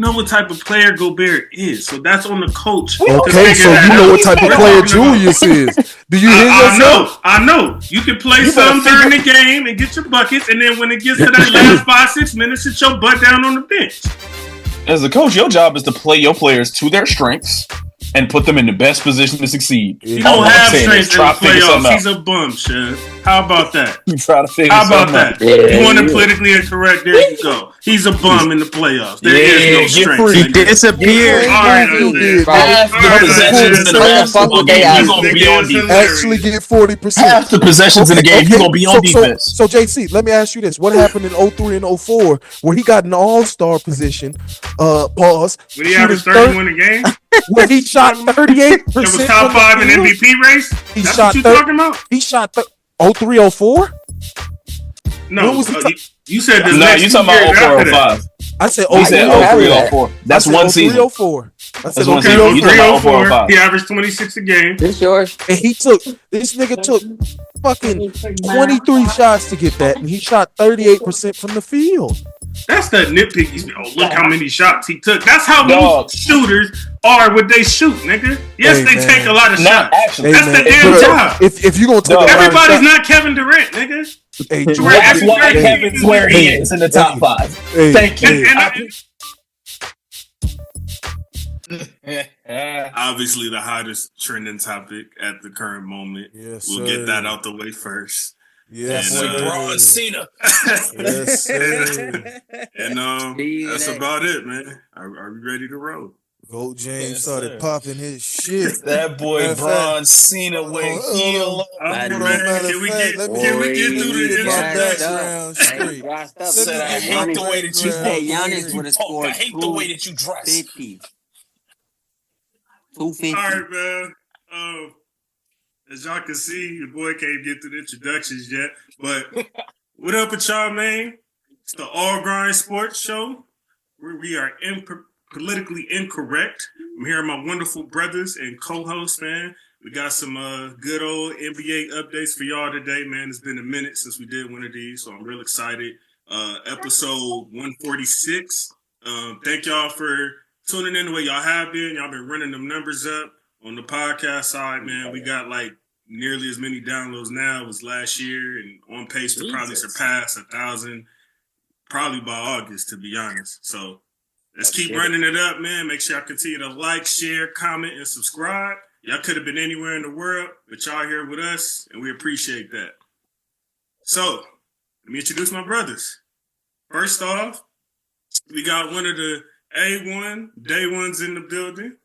know what type of player Gobert is, so that's on the coach. Okay, so you know what type of player Julius is. Do you hear yourself? I know. You can play some during the game and get your buckets, and then when it gets to that last 5-6 minutes, sit your butt down on the bench. As a coach, your job is to play your players to their strengths and put them in the best position to succeed. He don't have strengths in the playoffs. He's a bum, Shad. How about that? You try to figure How about that? Yeah, you want to politically incorrect? There you go. He's a bum in the playoffs. There is no strength. He disappeared. Actually get 40%. Half the possessions in the game, you're going to be on defense. So, JC, let me ask you this. What happened in 03 and 04 where he got an all-star position? Pause. When he averaged 31 a game? Where he shot 38%. It was top 5 in MVP race? That's what you talking about? He shot 03, 04? No, you said the you talking about 04, 05. I said 03, 04. That's one season. 04. I said 03, 04. He averaged 26 a game. This yours? And this nigga took fucking 23 shots to get that, and he shot 38% from the field. That's the nitpicky. Oh, look how many shots he took. That's how most shooters are when they shoot, nigga. Yes, they take a lot of shots. Actually, that's the damn job. If you gonna take everybody's not Kevin Durant, nigga. That's why Kevin's where he is in the top 5. Thank you. Obviously, the hottest trending topic at the current moment. Yes, we'll get that out the way first. Yes, LeBron Cena. Yes, sir. And that's about it, man. Are we ready to roll? Gold James started popping his shit. That boy Bron Cena with heel. Can we get through the background straight? I hate the way that you Giannis would have scored. I hate the way that you dress. 50. 250. All right, man. As y'all can see, your boy can't get through the introductions yet. But what up with y'all, man? It's the All Grind Sports Show, where we are politically incorrect. I'm here with my wonderful brothers and co-hosts, man. We got some good old NBA updates for y'all today, man. It's been a minute since we did one of these, so I'm real excited. Episode 146. Thank y'all for tuning in the way y'all have been. Y'all been running them numbers up. On the podcast side, man, we got like nearly as many downloads now as last year and on pace to probably surpass 1,000 probably by August, to be honest. So let's keep running it up, man. Make sure y'all continue to like, share, comment, and subscribe. Y'all could have been anywhere in the world, but y'all here with us, and we appreciate that. So let me introduce my brothers. First off, we got one of the A1 day ones in the building.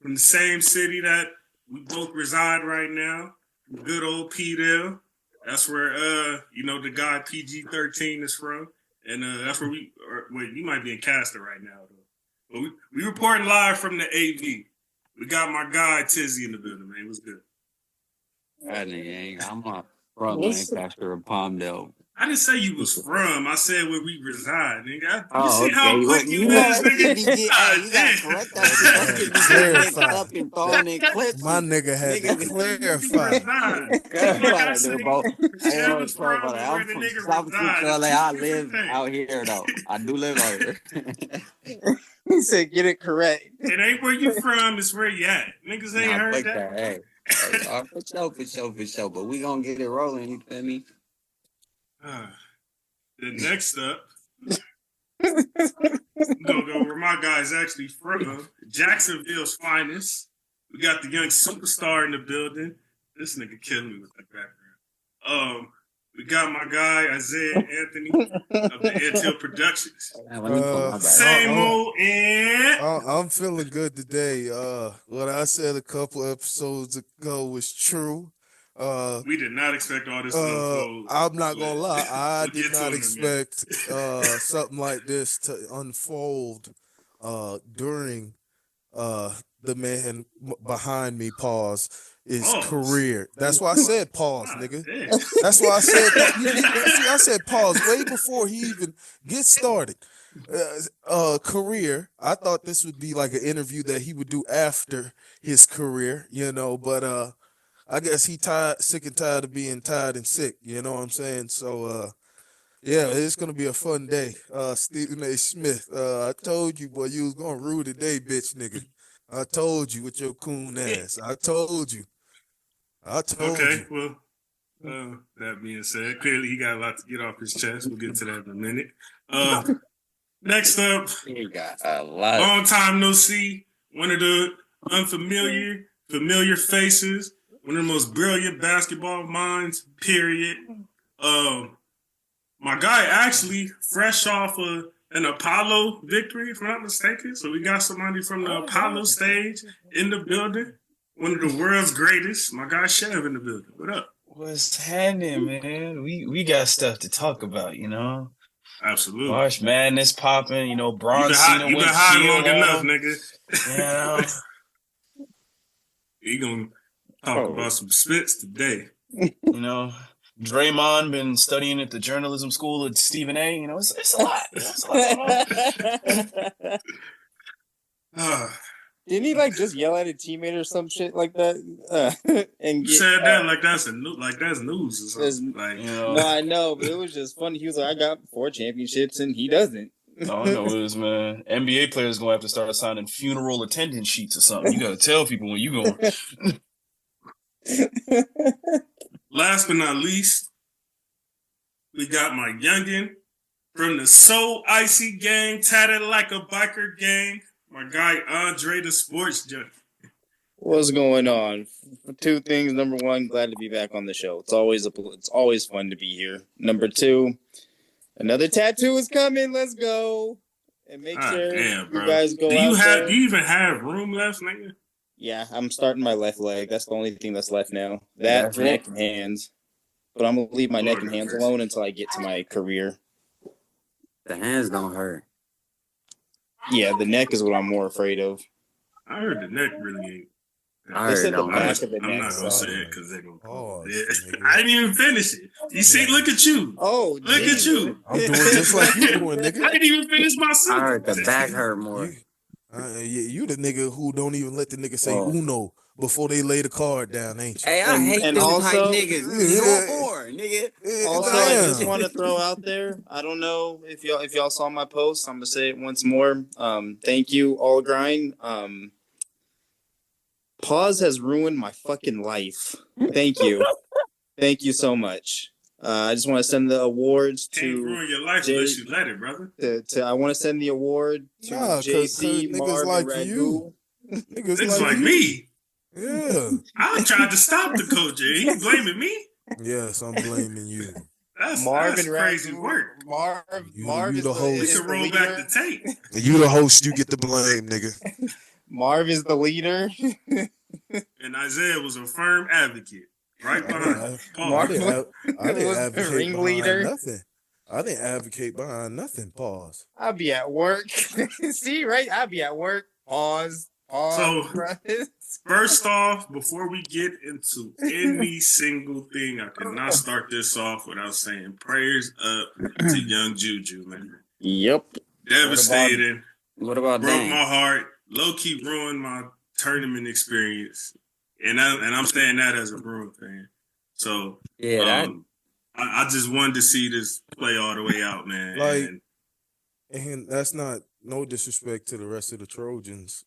From the same city that we both reside right now, good old P-Dale. That's where, the guy PG-13 is from. And that's where you might be in Castor right now, though. But we reporting live from the AV. We got my guy Tizzy in the building, man. What's good? I'm from Lancaster and Palmdale. I didn't say you was from. I said where we reside, nigga. You see how quick you is, nigga? You got correct that. My nigga had to clarify. I live out here, though. I do live out here. He said, get it correct. It ain't where you from, it's where you at. Niggas ain't heard that. Hey. For sure. But we gonna get it rolling, you feel me? The next up, I'm gonna go where my guy's actually from, Jacksonville's finest. We got the young superstar in the building. This nigga killing me with that background. We got my guy Isaiah Anthony of the Intel Productions. Same old and I'm feeling good today. What I said a couple episodes ago was true. We did not expect all this to unfold. I'm not gonna lie, I did not expect something like this to unfold during the man behind me career. That's why I said pause, nigga. That's why I said I said pause way before he even gets started. Career. I thought this would be like an interview that he would do after his career, but I guess he sick and tired of being tired and sick, you know what I'm saying? So Yeah, it's gonna be a fun day. Stephen A. Smith. I told you, boy, you was gonna rule today, bitch nigga. I told you with your coon ass. I told you. I told Okay, you. well, that being said, clearly he got a lot to get off his chest. We'll get to that in a minute. Next up, He got a lot. long time no see. One of the familiar faces. One of the most brilliant basketball minds. Period. My guy actually fresh off an Apollo victory, if I'm not mistaken. So we got somebody from the Apollo stage in the building. One of the world's greatest. My guy Chev in the building. What up? What's happening, man? We got stuff to talk about, you know. Absolutely. March Madness popping, you know. Braun You Cena been went high heel long on enough, him. nigga. You know. He gonna talk about some spits today. You know, Draymond been studying at the journalism school at Stephen A. You know, it's a lot. It's a lot going on. Didn't he like just yell at a teammate or some shit like that? And You said that like that's news or something. Like, You know, no, I know, but it was just funny. He was like, "I got 4 championships," and he doesn't. all I know is, man, NBA players gonna have to start signing funeral attendance sheets or something. You gotta tell people when you going. last but not least, we got my youngin from the So Icy gang, tatted like a biker gang. My guy Andre, the sports junkie. What's going on? 2 things. Number 1, glad to be back on the show. It's always fun to be here. Number 2, another tattoo is coming. Let's go and make sure you guys go. Do you even have room left, nigga? Yeah, I'm starting my left leg. That's the only thing that's left now. That neck and hands. But I'm gonna leave my neck and hands alone until I get to my career. The hands don't hurt. Yeah, the neck is what I'm more afraid of. I heard the neck really ain't. I said the don't back hurt. of the I'm neck. not gonna So. say it because they're gonna. Pause, Yeah. nigga. I didn't even finish it. You see, look at you. Oh, Look at you. I'm doing just like you doing, I nigga. didn't even finish my I sentence. heard the back hurt more. You the nigga who don't even let the nigga say Uno before they lay the card down, ain't you? Hey, I hate and them also- type niggas. Go more, nigga. Also, I just want to throw out there. I don't know if y'all saw my post. I'm gonna say it once more. Thank you, all grind. Pause has ruined my fucking life. Thank you, thank you so much. I just want to send the awards Can't to ruin your life unless you let it, brother. I want to send the award to JC, niggas Marv, like and you. Ragu. Niggas like me. Yeah. I tried to stop the coach. He blaming me. Yes, I'm blaming you. That's Marvin crazy Ragu. work. Marv you is the the, host. We is can the roll back leader. the tape. You the host, you get the blame, nigga. Marv is the leader. And Isaiah was a firm advocate. Right behind. I didn't was advocate ringleader. behind nothing. I didn't advocate behind nothing. Pause. I'll be at work. See, right? I'll be at work. Pause. So- Pause. First off, before we get into any single thing, I cannot start this off without saying prayers up to young Juju, man. Yep. Devastating. What about Broke Dan? my heart. Low key ruined my tournament experience. And I'm saying that as a Bruin fan. So Yeah, I just wanted to see this play all the way out, man. Like- And And that's not no disrespect to the rest of the Trojans.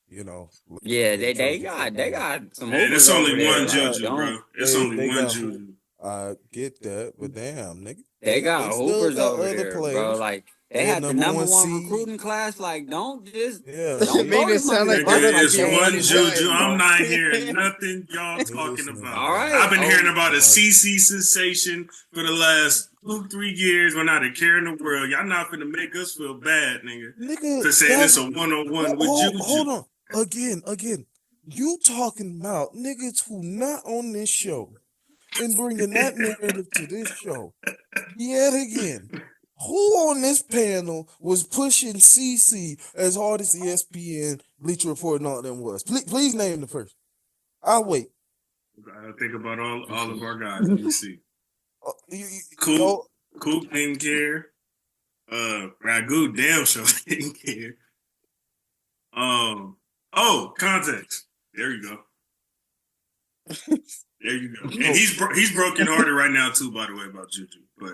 You know. yeah, they Trojans got some. man, it's hoopers only over one there. Juju, Don't- bro. It's They- only they one got- Juju. I get that, but damn, nigga. They got still hoopers got over other there, bro. players. Like they They're had the number number one one seed. recruiting class. Like, don't just Yeah. don't Made throw it this sound money like There Brother is like one one Juju. one. I'm not hearing nothing y'all Hey, talking listen, about. man. All right. I've been hearing about a Right. CC sensation for the last 2-3 years. We're not a care in the world. Y'all not finna make us feel bad, nigga. Nigga, For saying that- it's a one-on-one with hold, Juju. hold on. Again. You talking about niggas who not on this show and bringing that narrative to this show. Yet again. Who on this panel was pushing CC as hard as ESPN, Bleacher Report, and all them was? Please name the person. I'll wait. I think about all of our guys. Let me see. Cool. Go- Coop didn't care. Ragu damn sure didn't care. Context. There you go. There you go. And he's broken hearted right now too, by the way, about Juju. But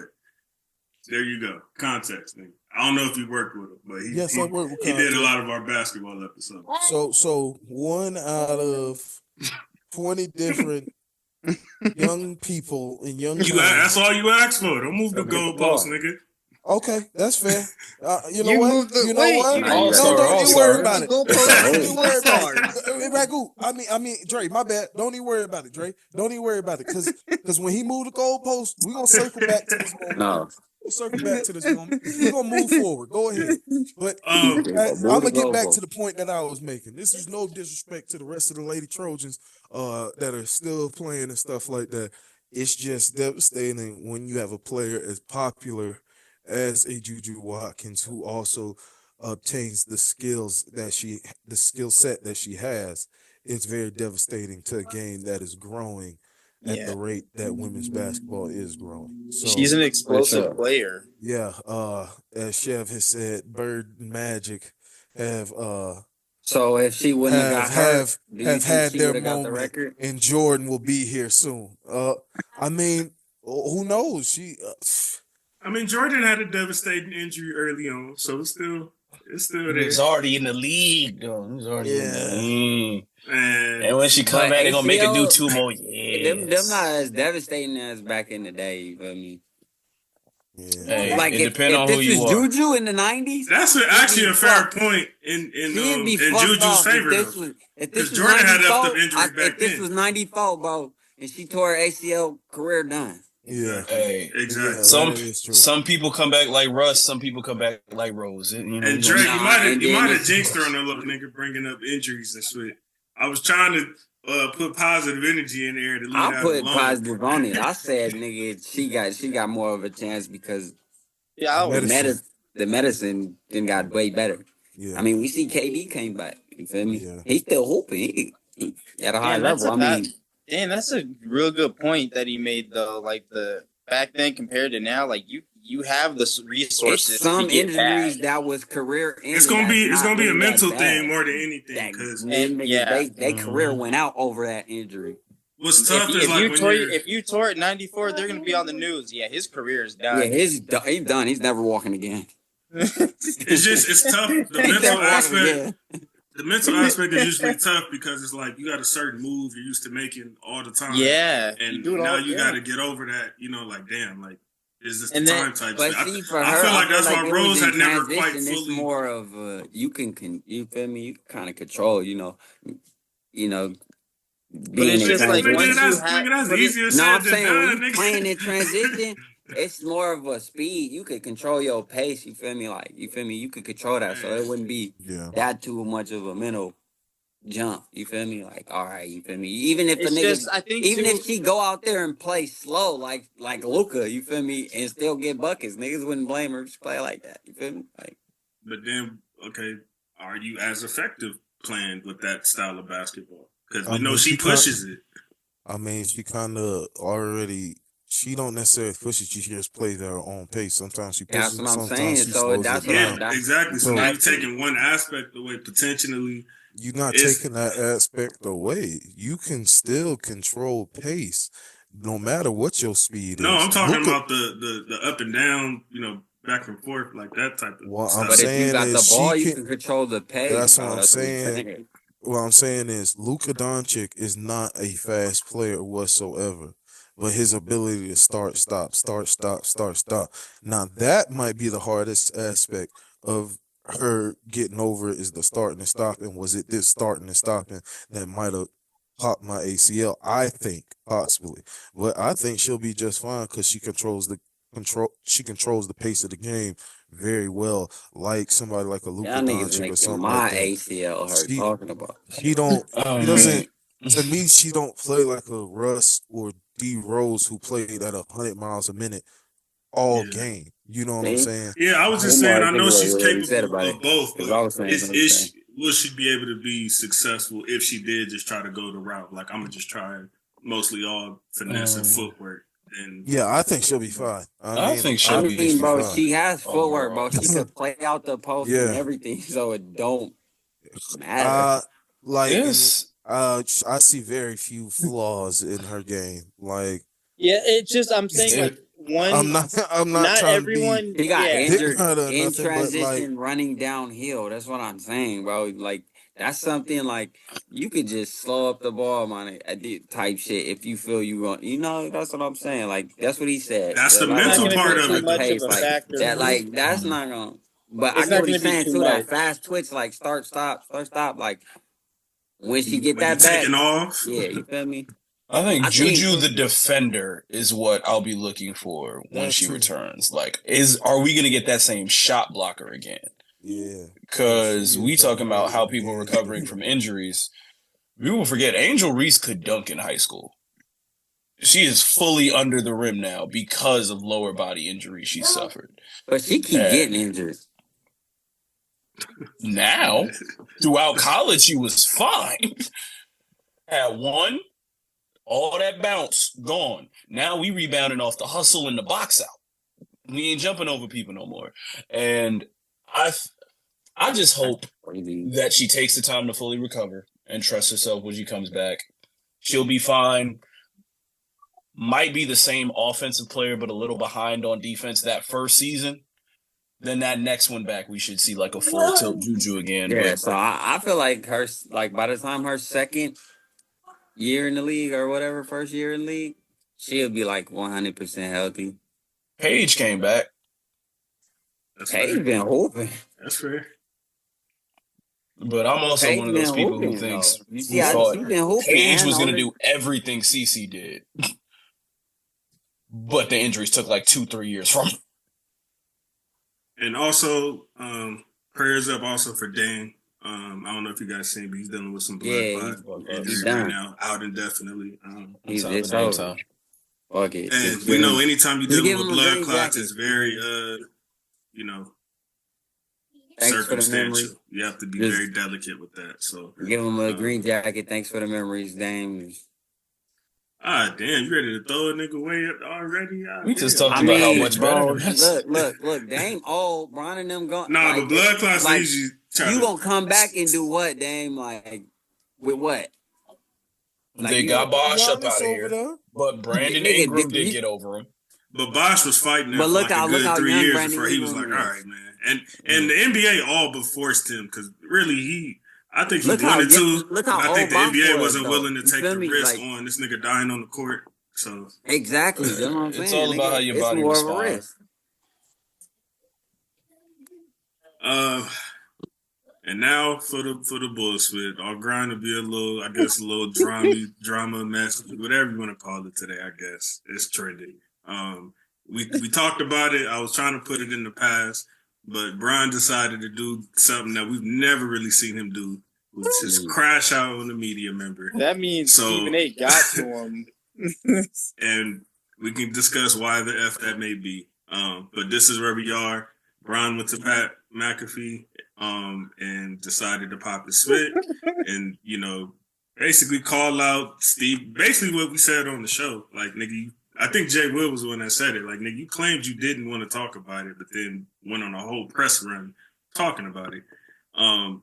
There you go. Context, nigga. I don't know if you worked with him, but Yes, I worked with he did a Context. lot of our basketball episodes. So 1 out of 20 different young people and young That's all you asked for. Don't move the goalpost, nigga. Okay, that's fair. You know You what? moved the- You know wait, what? you No, moved don't All-star, even worry all-star. about it. Goalpost. Don't even worry about All-stars. it. Ragu, I mean, Dre, my bad. Don't even worry about it, Dre. Don't even worry about it, because when he moved the goalpost, we're gonna circle back to this moment. No. We'll circle back to this moment. We're gonna move forward. Go ahead. But I'm Move gonna the get back goalpost. to the point that I was making. This is no disrespect to the rest of the Lady Trojans that are still playing and stuff like that. It's just devastating when you have a player as popular as a Juju Watkins who also obtains the skill set that she has. It's very devastating to a game that is growing at the rate that women's basketball is growing. So She's an explosive sure. player. yeah, as Chev has said, Bird and Magic have So if she wouldn't have got hurt, do you have think had she their would have got the moment, record? and Jordan will be here soon. I mean, who knows? I mean, Jordan had a devastating injury early on, so it's still there. He's already in the league, though. He's already in the league. And when she come But back, they're gonna make her do ACL 2 more Them years. not as devastating as back in the day. You feel me? Yeah. Hey, Like it if depends on who this you was are. Juju in the '90s, That's actually a fair point in she'd be fucked Juju's off favor, if though. this Because was Jordan had 94. up the injury back If this then. was '94, bro, and she tore her ACL, career done. Yeah, Hey, Exactly. Yeah, that is true. some people come back like Russ. Some people come back like Rose. You know, And you Drake, gonna- you might and then have it's- jinxed her on that little nigga bringing up injuries and shit. I was trying to put positive energy in there to lead I out put alone. positive on it. I said, nigga, she got more of a chance because Yeah, the medicine then got way better. Yeah. I mean, we see KD came back. You feel me? Yeah. He's still hooping. He at a high that's level. that's a real good point that he made though. Like the back then compared to now, like you have the resources. It's some to get injuries back. that was career ending. It's gonna be a really mental that thing bad. more than anything. That Because they career went out over that injury. what's tough is If like you when tore you're if you tore it 94, they're gonna be on the news. Yeah, his career is done. Yeah, he's done. He's never walking again. it's tough. He's never walking again. The mental aspect is usually tough because it's like you got a certain move you're used to making all the time. Yeah, And do it now all- you yeah. got to get over that. You know, like damn, like is this the And then- time type But shit? see, for I her, feel like that's it why was Rose in had never quite transition. It's fully. more of you feel me? You kind of control. Being it's in just like transition. once That's easier No, said I'm than saying done, when you nigga. playing in transition, it's more of a speed. You could control your pace. You feel me? You could control that, so it wouldn't be Yeah. that too much of a mental jump. You feel me? Like, all right, you feel me? Even if It's the nigga, just, I think even too- if she go out there and play slow, like Luka, you feel me, and still get buckets, niggas wouldn't blame her if she play like that. You feel me? Like, But then, okay, are you as effective playing with that style of basketball? Because we I know mean, she she pushes it. I mean, she kind of already. She don't necessarily push it. She just plays at her own pace. Sometimes she That's pushes. what I'm Sometimes saying. she So slows that's it what down. Yeah, that's- exactly. So So- now you're taking one aspect away potentially. You're not It's- taking that aspect away. You can still control pace, no matter what your speed No, is. I'm talking Luka- about the up and down, back and forth, like that type of What stuff. I'm but if you saying got the is ball, she you can- can control the pace. That's bro. what I'm That's what he's saying. What I'm saying is Luka Doncic is not a fast player whatsoever, but his ability to start, stop, start, stop, start, stop. Now that might be the hardest aspect of her getting over it is the starting and stopping. Was it this starting and stopping that might have popped my ACL? I think possibly, but I think she'll be just fine because she controls the pace of the game very well, like somebody like a Luka Y'all niggas Doncic or making something my like that. ACL hurt She- talking about. She don't. Oh, He doesn't. To me, she don't play like a Russ or D Rose who played at 100 miles a minute all Yeah. game. You know what I'm See? saying? Yeah, I was just Omar saying. I know thinking she's what he said capable about of it. both, Because I was but saying something the same. will she be able to be successful if she did just try to go the route? Like I'm gonna just try mostly all finesse and footwork. And Yeah, I think she'll be fine. I think she'll I be mean, bro, fine. she has footwork, bro. Overall. She could play out the post Yeah. and everything, so it don't matter. Like Yes. I see very few flaws in her game. Like Yeah, it's just I'm saying like I'm not not trying everyone. He got yeah. injured Dick or in nothing, but, transition running downhill. That's what I'm saying, bro. Like that's something like you could just slow up the ball, man. Type shit if you feel you want. You know, that's what I'm saying. Like that's what he said. That's the Like, mental It's not part gonna of be it, too though. much of a like factor. that. Like that's not gonna. But It's I not get what he's gonna be saying too too. That much. fast twitch, like start stop. Like when she get When you that back, taking off, yeah, you feel me? I think I think- Juju the defender is what I'll be looking for when That she too. returns. Like, are we gonna get that same shot blocker again? Yeah. Because She we is talking about how underrated people again. recovering from injuries. We will forget Angel Reese could dunk in high school. She is fully under the rim now because of lower body injury she suffered. But she keep And getting injured. now, throughout college, she was fine. Had one, all that bounce gone. Now we rebounding off the hustle and the box out. We ain't jumping over people no more. And I just hope that she takes the time to fully recover and trust herself when she comes back. She'll be fine. Might be the same offensive player, but a little behind on defense that first season. Then that next one back, we should see like a full tilt Juju again. Yeah, But so I feel like by the time her second year in the league or whatever, first year in the league, she'll be like 100% healthy. Paige came back. that's Paige fair. been hooping. That's fair. But I'm also Paige one of those been people who hooping, thinks though. You who see, thought she been hooping. Paige and was going to all do everything CeCe did. But the injuries took like 2-3 years from her. And also, prayers up also for Dame. I don't know if you guys seen, but he's dealing with some blood Yeah, clot he's injury done. right now, out indefinitely. He's Top of it's the over. time. Fuck it. And Just we give know him- anytime you're just dealing give with him a blood green clots, jacket. it's very, Thanks for the memory. circumstantial. You have to be Just- very delicate with that. So, Give him a green jacket. Thanks for the memories, Dame. damn, you ready to throw a nigga away already? We just Damn. talked I about how mean, much bro, better it is. look, Dame old, Bron and them going. Nah, like, but blood clots like, usually try you to. gonna come back and do what, Dame? Like, with what? Like, They you got know- Bosh up Giannis out of over here. there. But Brandon Nigga, Ingram he- did get over him. But Bosh was fighting that But for look like how- a look good how 3 young years Brandon before he was like, Ingram all is. right, man. And the NBA all but forced him because really I think he Look how wanted young- to. look how but I think the old Bosh NBA was, wasn't though. willing to You take feel the me? risk Like- on this nigga dying on the court. So Exactly. That's what I'm saying. It's all about nigga. how your It's body more of a responds. risk. and now for the bullshit. Our grind will be a little drama mess, whatever you want to call it today, I guess. It's trending. We talked about it. I was trying to put it in the past, but Brian decided to do something that we've never really seen him do, which is crash out on a media member. That means So- Stephen A. got to him. And we can discuss why the F that may be. But this is where we are. Brian went to Pat McAfee and decided to pop his spit and, basically call out Steve. Basically what we said on the show. Like, nigga, I think Jay Will was the one that said it. Like, nigga, you claimed you didn't want to talk about it, but then went on a whole press run talking about it. And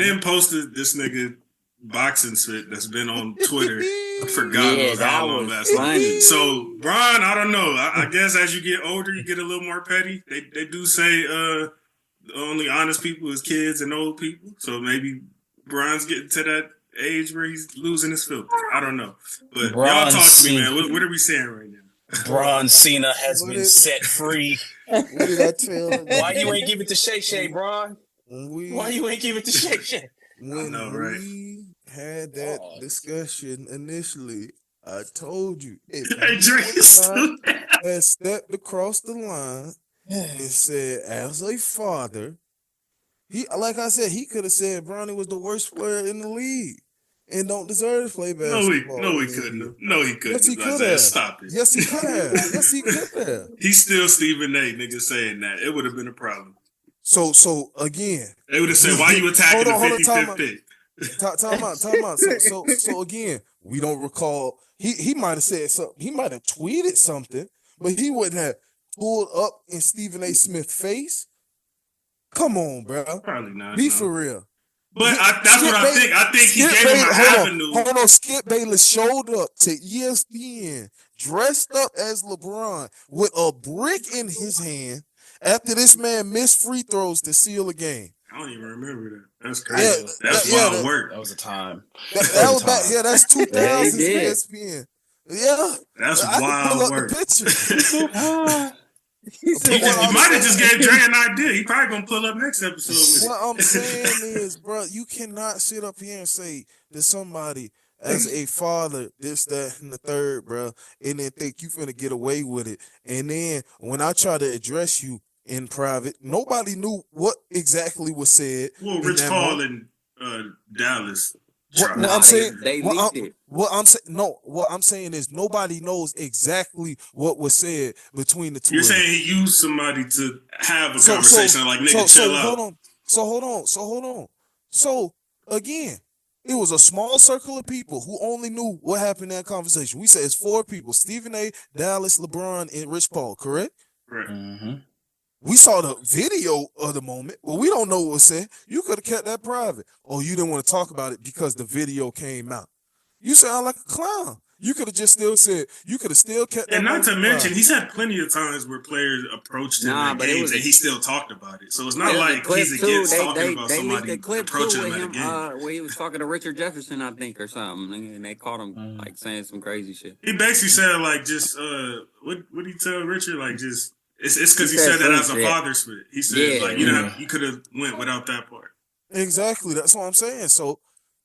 then posted this nigga boxing spit that's been on Twitter for God Yeah, knows that how long was that's funny. So, Brian, I don't know. I guess as you get older, you get a little more petty. They do say the only honest people is kids and old people. So maybe Brian's getting to that age where he's losing his filter. I don't know. But Brian y'all talk to me, Cena. man. What are we saying right now? Bron Cena has What been is- set free. What did I tell him? Why you ain't give it to Shay Shay, Bron? Why you ain't give it to Shay Shay? When know, right? we had that discussion initially, I told you if Hey, Dre, had stepped across the line and said, as a father, he like I said, he could have said Bronny was the worst player in the league and don't deserve to play basketball. no, he in the couldn't league. have. No, he couldn't Yes, he have. could Isaiah, have. Stop it. Yes, he could have. Yes, he could have. He's still Stephen A. Nigga saying that. It would have been a problem. So again, They would have said, why you attacking Hold on, the time 55th out. pick? time out. So again, we don't recall. He might have said something. He might have tweeted something, but he wouldn't have pulled up in Stephen A. Smith's face. Come on, bro. Probably not. Be no. for real. But that's what I think. I think he Skip gave him an Bayless- avenue. Hold on. Skip Bayless showed up to ESPN dressed up as LeBron with a brick in his hand after this man missed free throws to seal a game. I don't even remember that. That's Yeah, crazy. That's wild work. That was a time. That was back. Yeah, that's Yeah, he 2000 did. ESPN. Yeah, That's I can pull wild up work. the picture. He might have just gave Dre an idea. He probably gonna pull up next episode with What it. I'm saying is, bro, you cannot sit up here and say that somebody as a father, this, that, and the third, bro, and then think you finna get away with it. And then when I try to address you in private, nobody knew what exactly was said. Well, in Rich that Paul moment. and Dallas. What tried. I'm saying, They what leaked it. what I'm saying is nobody knows exactly what was said between the two. You're of them. saying he used somebody to have a conversation like, nigga, chill out. Hold on. So again, it was a small circle of people who only knew what happened in that conversation. We said it's 4 people: Stephen A., Dallas, LeBron, and Rich Paul. Correct? Right. Mm-hmm. We saw the video of the moment, but we don't know what was said. You could have kept that private, or you didn't want to talk about it because the video came out. You sound like a clown. You could have just still said, you could have still kept that. And not to moment mention, private. he's had plenty of times where players approached him Nah, at but it games was- and he still talked about it. So it's not There's a like clip, he's too. against talking about They leaked somebody a clip too approaching with him at a him game. where he was talking to Richard Jefferson, I think, or something, and they caught him Mm. like saying some crazy shit. He basically said like just what did he tell Richard? Like just it's because He he said said that as a some shit. father spit. He said Yeah. like you could have went without that part. Exactly. That's what I'm saying. So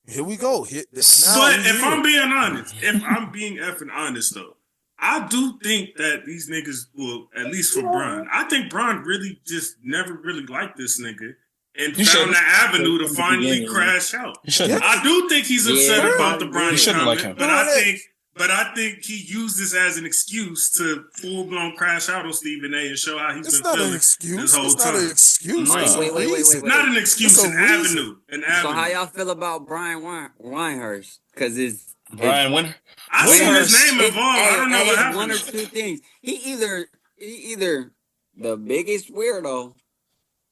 here we go. But if I'm being honest, if I'm being effing honest though, I do think that these niggas will, at least for Bron, I think Bron really just never really liked this nigga and He found should've. the avenue to From the finally beginning, crash out. He shouldn't. I do think he's upset Yeah, about the he Bron shouldn't comment, like him. but I think he used this as an excuse to full blown crash out on Stephen A. and show how he's It's been not an feeling excuse. this whole It's not time. an excuse. No. It's a Wait. reason. Not an excuse, It's a an reason. avenue. An So how avenue. y'all feel about Brian Weinhurst? Because it's Brian Winter. I seen his name It's- involved. I don't know what it's happened. one or two things. He either the biggest weirdo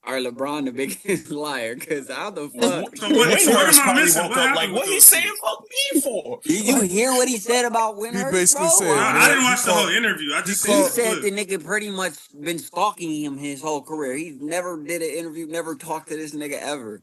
or LeBron the biggest liar. Because how the fuck? So what am Winter's I probably missing? woke What up happened like, with what he those saying two? fuck me for? Did you hear what he said about Windhurst? basically bro? said, I didn't He watch the called- whole interview. I just he seen He the said clip. the nigga pretty much been stalking him his whole career. He never did an interview, never talked to this nigga ever.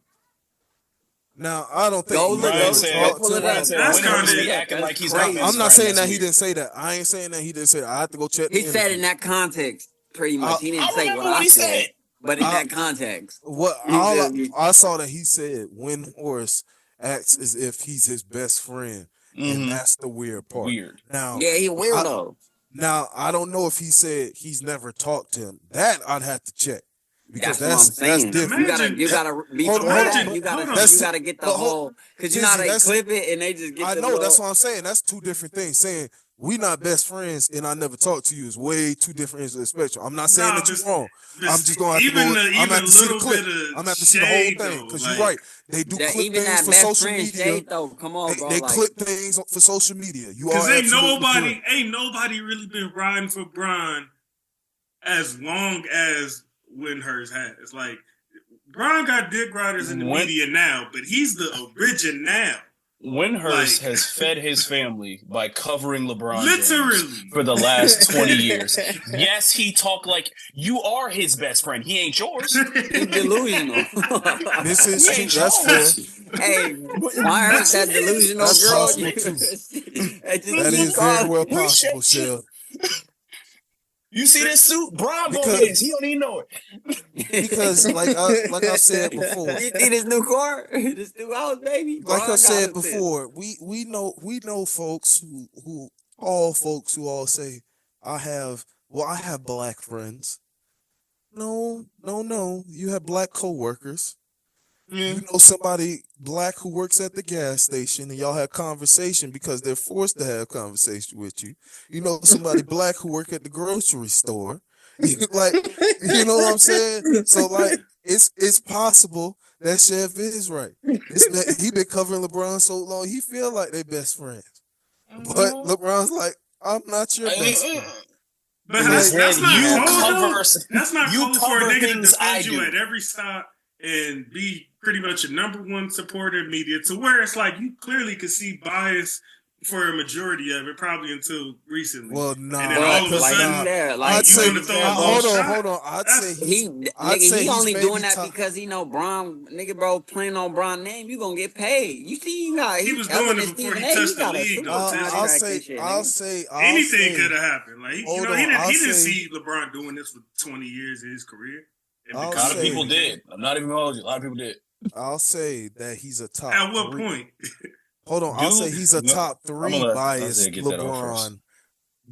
Now I don't think Go he look, ever Brian go said, talked pull to it him. Brian up. said That's Winter kinda- be acting that's like he's crazy. not best I'm not friends saying that with he you. didn't say that. I ain't saying that he didn't say that. I have to go check. He the said interview. in that context, pretty much. He didn't I say remember what what I he said, said. but in I- that context. What He all said- I saw that he said when Horace acts as if he's his best friend, and Mhm. that's the weird part. Weird. Now, Yeah, he a weirdo. I don't know if he said he's never talked to him. That I'd have to check because That's what I'm saying. different. You gotta before Hold on, that, hold on. you gotta That's- you gotta get the but hold- whole because you know how Dizzy, they that's- clip it and they just get I the know little, that's what I'm saying. That's two different things. Saying we not best friends and I never talked to you is way two different ends of the spectrum. I'm not saying Nah, that you're this- wrong. this- I'm just gonna have to even go. the- I'm gonna even have to see the little clip. bit of I'm gonna have to see the whole shade, thing though, because like- you're right. They do that clip even things that for best social friend media. shade though. Come on, bro. They like, clip things for social media. You Because are absolutely correct. ain't nobody really been riding for Bron as long as Windhurst has. Like Bron got dick riders in the media now, but he's the original. Windhurst Like- has fed his family by covering LeBron Literally. James for the last 20 years. Yes, he talked like you are his best friend. He ain't yours. he's delusional. This is He true. ain't That's yours. fair. Hey, why hurt that delusional That's girl? possible, That That is very well possible, Shell. You see this suit? Bron bought Because- me this. He don't even know it. Because, like I said before, You see this new car, this new house, baby. like I Bron said got us this. before, we know folks who all say I have black friends. No. You have black coworkers. You know somebody black who works at the gas station and y'all have conversation because they're forced to have conversation with you. You know somebody black who work at the grocery store. Like, you know what I'm saying? So like it's possible that Chef is right. He been covering LeBron so long, he feel like they best friends. But LeBron's like, I'm not your best friend. But that's not you cold, though. cover. That's not you cold for a cover nigga to things I defend you do. at every stop and be pretty much your number one supporter of media to where it's like you clearly could see bias for a majority of it, probably until recently. Well, nah. And then all of a like sudden, you said, I'd like say, you gonna throw a little hold on, shot? hold on. I'd say he he's only maybe doing that top- because he know Bron, nigga, bro, playing on Bron name, you gonna get paid. You see, he got He was other doing than it before Stephen he A, touched the got a league, super though, contract I'll and say, shit, I'll nigga. say, anything could have happened. Like, Hold he on, didn't I'll say- see LeBron doing this for 20 years of his career. And I'll A because lot of say- people did. I'm not even gonna hold you. A lot of people did. I'll say that he's a top. At what 3. point? Hold on, I'll Dude, say he's a no, top I'm 3 gonna let biased Isaiah get that off first. LeBron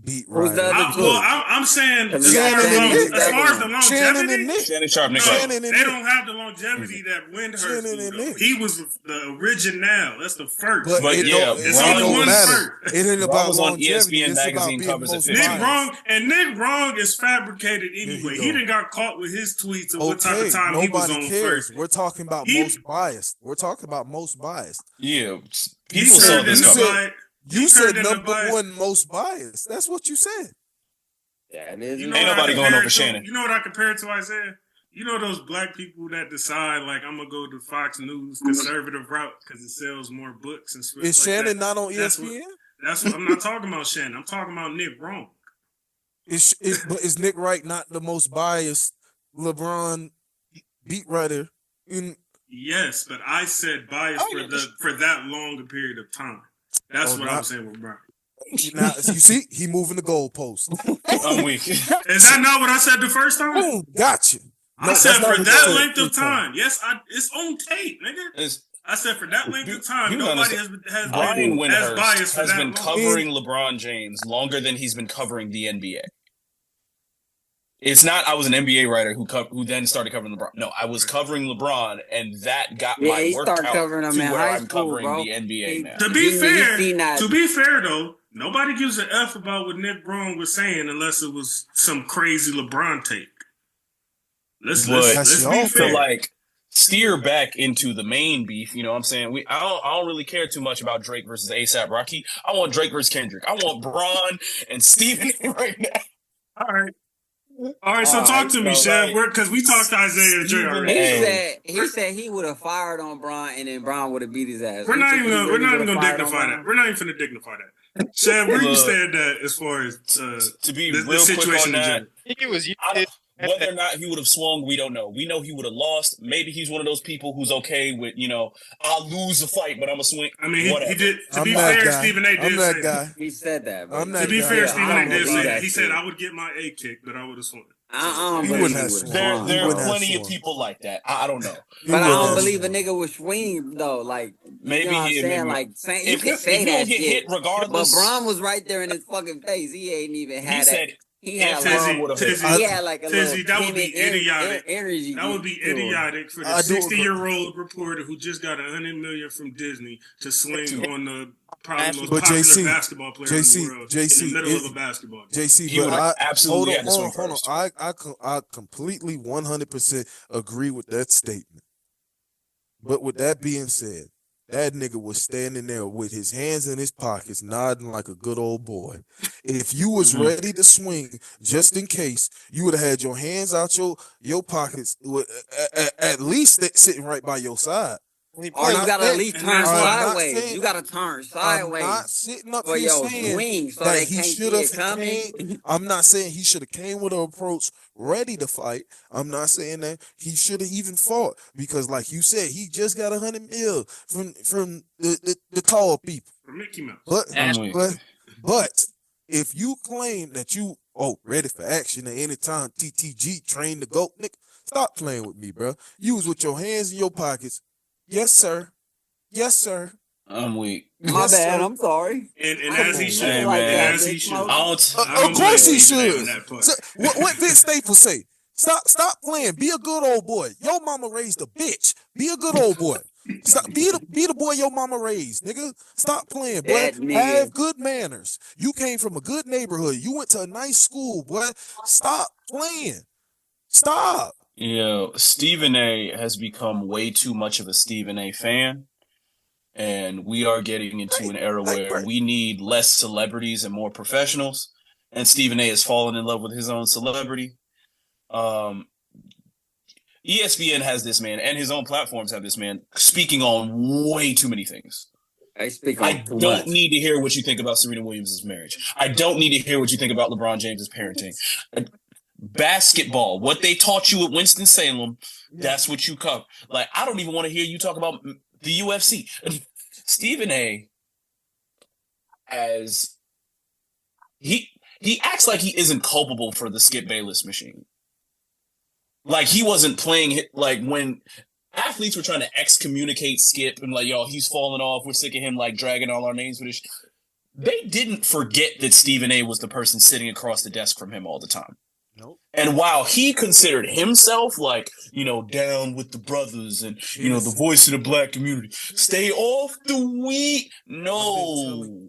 beat Who's the writer. other two? I'm saying as Shannon far and Nick. as far as the Shannon and longevity, Nick. Shannon Sharp, Nick no, Wright. Shannon and they Nick. don't have the longevity that Windhurst Shannon do, and though. Nick. He was the original. That's the first. But But it yeah, don't, It's it only don't one matter. first. It ain't Bron about was on longevity. ESPN It's about magazine being covers at most 50. Nick biased. Wrong and Nick Wrong is fabricated Here anyway. you He go. didn't got caught with his tweets of what type Okay, of time he was nobody on cares. first. We're talking about He- most biased. We're talking about most biased. Yeah, He people saw turned this into coming. bias. You He said turned into number bias. 1 most biased. That's what you said. That is You know Ain't what I nobody going compare over it to? Shannon. You know what I compare it to, Isaiah? You know those black people that decide, like, I'm going to go to Fox News conservative route because it sells more books and stuff Is like Shannon that. not on That's ESPN? That's what I'm not talking about, Shannon. I'm talking about Nick Wrong. But is Nick Wright not the most biased LeBron beat writer in? Yes, but I said bias for that long a period of time. That's what I'm saying with Brian. Now you see, he moving the goalpost. I'm weak. Is that not what I said the first time? Boom, gotcha. I said that's not for what that you said length of this time. time. Yes, it's on tape, nigga. It's- I said for that length of time, People nobody understand. has Brian been as biased Windhurst for has that been long. covering LeBron James longer than he's been covering the NBA. It's not I was an NBA writer who then started covering LeBron. No, I was covering LeBron, and that got Yeah, my he work started out covering him to in where high I'm school, covering bro. the NBA now. To be You seen that. fair though, nobody gives a F about what Nick Brown was saying unless it was some crazy LeBron take. Let's be To fair. like steer back into the main beef, you know what I'm saying? I don't really care too much about Drake versus ASAP Rocky. I want Drake versus Kendrick. I want Braun and Stephen right now. All right, so talk to me, Chef. Because we talked to Isaiah and Dre already. He said he would have fired on Bron and then Bron would have beat his ass. We're not even gonna dignify that. that. We're not even gonna dignify that. Chef, where you stand at as far as to be the real quick on situation in that, general? He was whether or not he would have swung, we don't know. We know he would have lost. Maybe he's one of those people who's okay with, I'll lose the fight, but I'm gonna swing. I mean, he did. To I'm be that fair, guy. Stephen A. I'm did that say guy. that. He said that. Bro. I'm that To be guy. fair, Yeah, Stephen I A. don't did believe say that that. He said shit. I would get my A kicked, but I would have swung. I don't He believe wouldn't he have would swung. There He are wouldn't have plenty of swung. people like that. I don't know. But I don't wouldn't believe a have nigga would swing though. Like Maybe you know what I'm he- saying? maybe- Like you If can he- say if he that don't get shit. hit regardless- But Bron was right there in his fucking face. He ain't even had He that. said He had if like Bron would've hit- he had like a Tizzy, little that would be timid idiotic. energy. That would be to him. idiotic for the I do agree. 60-year-old reporter who just got $100 million from Disney to swing on the probably most But popular JC, basketball player JC, in the world JC, in the middle it- of a basketball game. JC, He but would I absolutely hold had to on, swing hold on. first. I completely 100% agree with that statement. But with that being said, that nigga was standing there with his hands in his pockets, nodding like a good old boy. If you was ready to swing, just in case, you would have had your hands out your pockets, at least sitting right by your side. Or you gotta at least turn I'm not sideways. saying- You gotta turn I'm sideways not sitting up for here your saying swing so that they he can't should see have it coming. I'm not saying he should have came with an approach ready to fight. I'm not saying that he should have even fought because, like you said, he just got $100 million from the tall people. For Mickey Mouse. But if you claim that you ready for action at any time, TTG trained to go, nigga, stop playing with me, bro. You was with your hands in your pockets. Yes, sir. Yes, sir. I'm weak. My Yes, bad. sir. I'm sorry. And Come as on, he man. should. Like And that, as he Big should. Smoke. I Of don't course blame he Stephen A. should. on that part. So, what Vince Staples say? Stop playing. Be a good old boy. Your mama raised a bitch. Be a good old boy. Stop. Be the boy your mama raised, nigga. Stop playing, boy. That nigga. Have good manners. You came from a good neighborhood. You went to a nice school, boy. Stop playing. Stop. Stephen A. has become way too much of a Stephen A. fan. And we are getting into an era where we need less celebrities and more professionals. And Stephen A. has fallen in love with his own celebrity. ESPN has this man, and his own platforms have this man speaking on way too many things. I speak I on too don't much. need to hear what you think about Serena Williams' marriage. I don't need to hear what you think about LeBron James' parenting. Basketball, what they taught you at Winston-Salem, that's what you cover. Like, I don't even want to hear you talk about the UFC. Stephen A. as he acts like he isn't culpable for the Skip Bayless machine. Like, he wasn't playing like when athletes were trying to excommunicate Skip and like, yo, he's falling off. We're sick of him like dragging all our names for this. They didn't forget that Stephen A. was the person sitting across the desk from him all the time. Nope. And while he considered himself like, you know, down with the brothers and, you know, the voice of the black community, stay off the weed. No.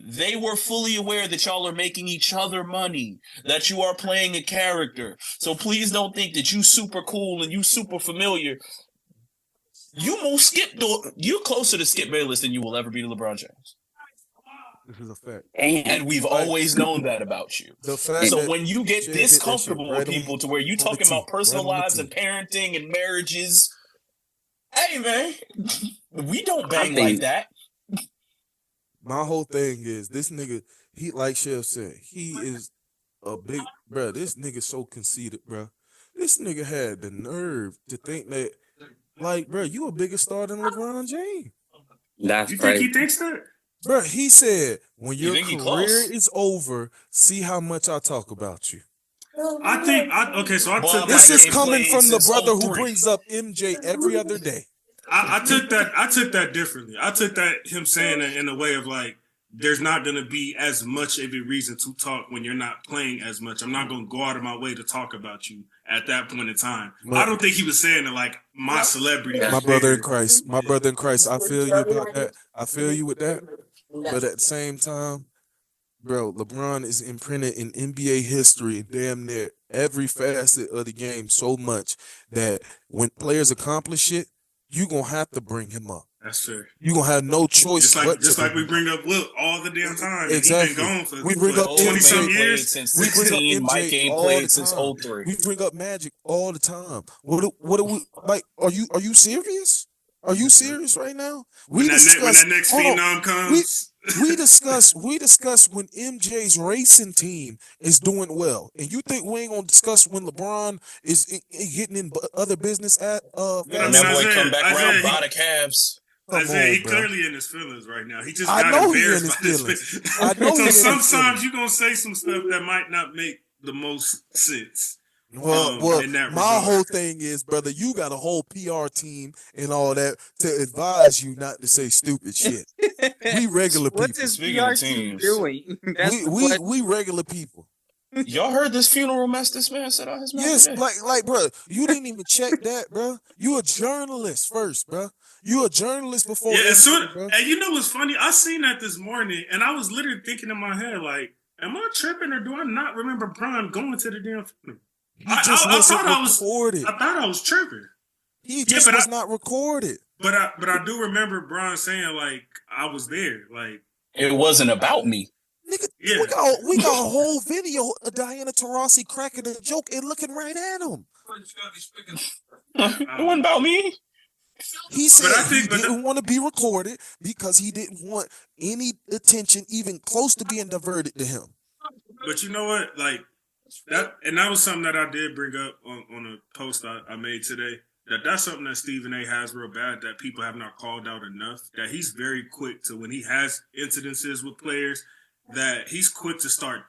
They were fully aware that y'all are making each other money, that you are playing a character. So please don't think that you super cool and you super familiar. You're closer to Skip Bayless than you will ever be to LeBron James. This is a fact. And we've always known that about you. The fact So that when you get shit this hit that comfortable shit right with people on- to where you on the talking about tee, personal right on the lives tee. and parenting and marriages, hey man, we don't bang think- like that. My whole thing is this nigga, he like Chef said, he is a big bruh. This nigga so conceited, bruh. This nigga had the nerve to think that, like, bruh, you a bigger star than LeBron James. That's You think crazy. he thinks that? Bruh, he said, when You your think he career close? is over, see how much I talk about you. I think okay. So I Well, took This that. is ain't coming played from the since brother who 03. brings up MJ every other day. I took that. I took that differently. I took that him saying it in a way of like, there's not going to be as much of a reason to talk when you're not playing as much. I'm not going to go out of my way to talk about you at that point in time. But- I don't think he was saying it like my celebrity. My was brother in bigger. Christ, my brother in Christ, I feel you about that. I feel you with that. But at the same time, bro, LeBron is imprinted in NBA history in damn near every facet of the game so much that when players accomplish it, you're going to have to bring him up. That's fair. You're going to have no choice. Just like we bring up Wilt all the damn time. Exactly. He's been gone for We bring up Old 20-some man MJ. played years. since We bring up 16. Mike MJ ain't all played the since time. 03. We bring up Magic all the time. What are we like? Are you serious? Are you serious right now? When that next hold on. phenom comes, we discuss when MJ's racing team is doing well, and you think we ain't gonna discuss when LeBron is getting in other business at But I And mean, that boy Isaiah- come back Isaiah, around he- by the Cavs. Come Isaiah, he on, bro. clearly in his feelings right now. He just I got know he in embarrassed his by his feelings. feelings. I know he in his So sometimes feelings. you're gonna say some stuff that might not make the most sense. Well, in that my regard. whole thing is, brother, you got a whole PR team and all that to advise you not to say stupid shit. We regular people. What's his Speaking of PR team teams. doing? That's the we question. regular people. Y'all heard this funeral mess this man said out his mouth Yes, today? like, bro, you didn't even check that, bro. You a journalist first, bro. You a journalist before. Yeah, as soon, everything, bro. and you know what's funny? I seen that this morning, and I was literally thinking in my head, like, am I tripping or do I not remember Brian going to the damn funeral? He just wasn't thought I was- recorded. I thought I was tripping. He just but was I- not recorded. But I do remember Brian saying, like, I was there. Like, It wasn't about me. Nigga, Yeah. we got a whole video of Diana Taurasi cracking a joke and looking right at him. It wasn't about me. He said I think- he didn't want to be recorded because he didn't want any attention even close to being diverted to him. but you know what? Like, that was something that I did bring up on a post I made today. That's something that Stephen A. has real bad that people have not called out enough. That he's very quick to, when he has incidences with players, that he's quick to start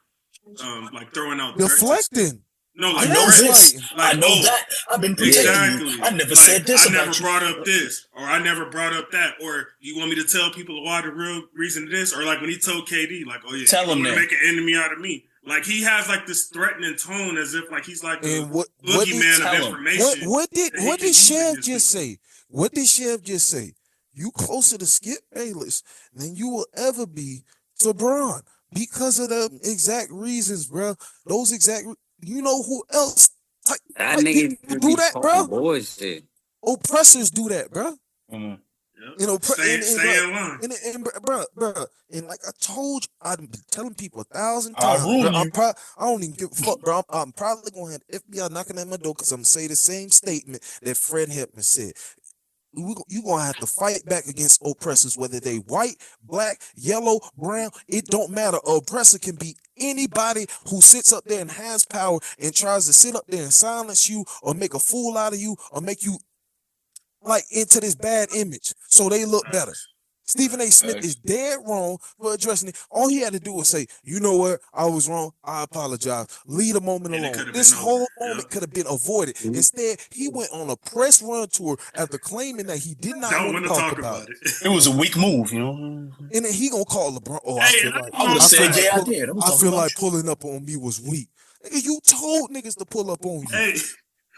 like throwing out threats. Deflecting. No, I like know That's this. right. Like, I know oh, that. I've been protecting Exactly. you. I never Like, said this I about never you. brought up this, or I never brought up that, or you want me to tell people why the real reason of this, or like when he told KD, like, oh yeah, Tell you him want to that. make an enemy out of me. Like he has like this threatening tone, as if like he's like a And what boogeyman tell of him? information. what did that he can use Chev against just people. say? What did Chev just say? You closer to Skip Bayless than you will ever be to Bron because of the exact reasons, bro. Those exact. You know who else? That Like, nigga people be do that, bro. talking bullshit. Oppressors do that, bro. Mhm. Yep. You know, Stay in line. And bro, and like I told you, I've been telling people 1,000 I'll times. ruin Bro, you. I don't even give a fuck, bro. I'm probably gonna have the FBI knocking at my door because I'm gonna say the same statement that Fred Hampton said. you gonna have to fight back against oppressors, whether they white, black, yellow, brown. It don't matter. An oppressor can be anybody who sits up there and has power and tries to sit up there and silence you or make a fool out of you or make you like into this bad image so they look better. Stephen A. Smith is dead wrong for addressing it. All he had to do was say, you know what, I was wrong, I apologize. Leave the moment alone. This whole moment could have been avoided. Instead, he went on a press run tour after claiming that he did not want to talk about it. It was a weak move, you know. And then he gonna call LeBron. Oh, Hey, I would have said, yeah, I did. I feel like pulling up on me was weak. Nigga, you told niggas to pull up on you. Hey,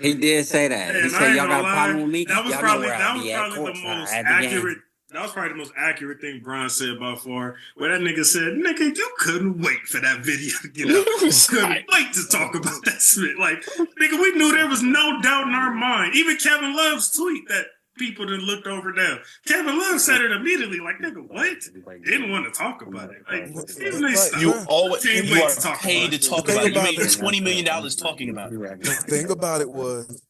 He did say that. hey, He and I said, ain't y'all got a gonna problem lie, with me? that was Y'all probably know where that I was be at probably the courtside most at the game. accurate. That was probably the most accurate thing Bron said by far. Where that nigga said, "Nigga, you couldn't wait for that video to get out. Couldn't wait to talk about that shit. Like, nigga, we knew there was no doubt in our mind. Even Kevin Love's tweet that people that looked over now. Kevin Love said it immediately. Like, nigga, what? Didn't want to talk about it. Like, Stephen A. Stop. You always Can't you wait are to talk paid to about it. talk The thing about it. You about made it- $20 million talking about it. The thing about it was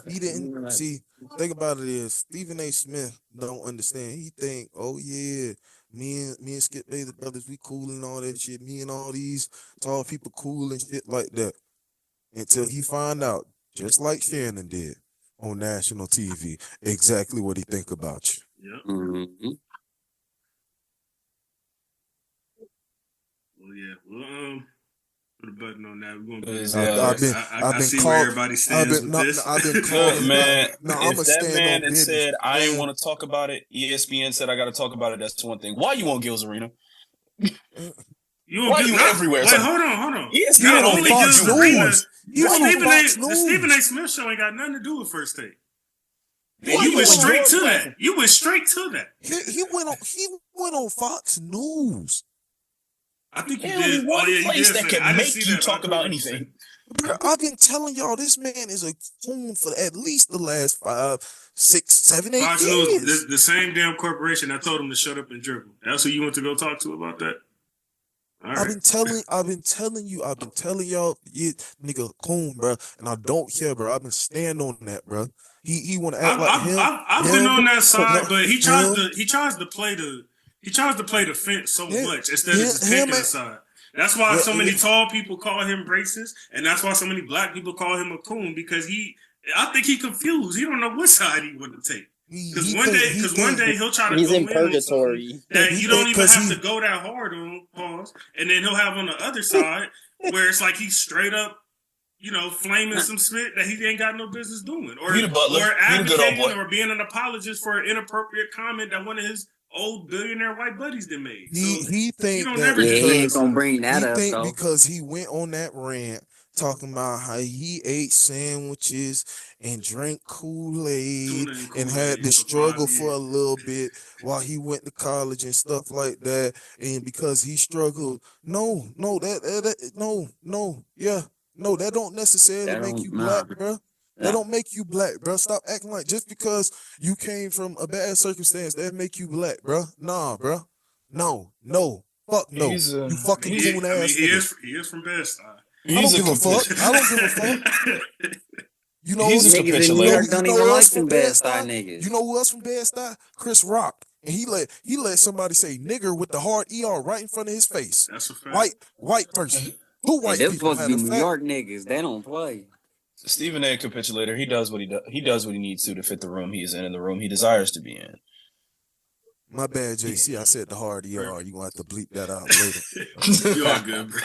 he didn't see. Thing about it is Stephen A. Smith don't understand. He think, oh yeah, me and Skip Bayless brothers, we cool and all that shit. Me and all these tall people cool and shit like that. Until he find out, just like Shannon did on national TV, exactly what he think about you. Yep. Mm-hmm. Well, yeah. Well, put a button on that. We're gonna Is, I been see called- where everybody stands with this. I've been Look, calling man, No, I'm if a that stand man on had business. said, I ain't Man. want to talk about it, ESPN said I got to talk about it, that's one thing. Why you on Gil's Arena? You Why you everywhere? Wait, So- hold on. ESPN Not only only Fox Gil's News. Arena, You on Stephen Fox the News. Stephen A. Smith show ain't got nothing to do with First Take. Why And you you went on straight your to platform? that. You went straight to that. He went on Fox News. I think you There's did. only one you place did that say can I didn't make see you that, talk but I about thought you said- anything. Bro, I've been telling y'all this man is a coon for at least the last 5, 6, 7, 8 Fox years. News, the same damn corporation that told him to shut up and dribble. That's who you went to go talk to about that? All I've right. been telling y'all, yeah, nigga, coon, bro, and I don't care, bro. I've been stand on that, bro. He want to act like him. I've been on that side, but he tries him. to play the fence so Yeah, much instead of just taking a side. That's why so many tall people call him racist, and that's why so many black people call him a coon, because I think he confused. He don't know what side he want to take. Because one day he'll try to He's go in on purgatory. that you don't even have he- to go that hard on, pause, and then he'll have on the other side where it's like he's straight up, flaming some shit that he ain't got no business doing, or He the butler. or He the good old advocating boy. or being an apologist for an inappropriate comment that one of his old billionaire white buddies did made. He think don't that never Yeah, he ain't because gonna bring that he up think though. because he went on that rant talking about how he ate sandwiches and drank Kool-Aid Tuna and and had Kool-Aid to for struggle 5 for a years. little bit while he went to college and stuff like that, and because he struggled, that don't necessarily That make don't- you nah. black, bro. That Nah. don't make you black, bro. Stop acting like just because you came from a bad circumstance that make you black, bro. Nah, bro. No. Fuck no. He's a- You fucking He coon ass nigga. he is from Bed-Stuy. I don't He's a give a fuck. capitu- I don't give a fuck. You know, He's a Niggas in New capitulator. York don't You know even who like else them from Bed-Stuy Bed-Stuy? niggas. You know who else from Bed-Stuy? Chris Rock. And he let somebody say nigger with the hard ER right in front of his face. That's a fact. White person. Who And white them people supposed to had be a New fat? York niggas. They don't play. Stephen A. capitulator. He does what he does. He does what he needs to fit the room he's in and the room he desires to be in. My bad, JC. I said the hard ER. You gonna have to bleep that out later. You all good, bro.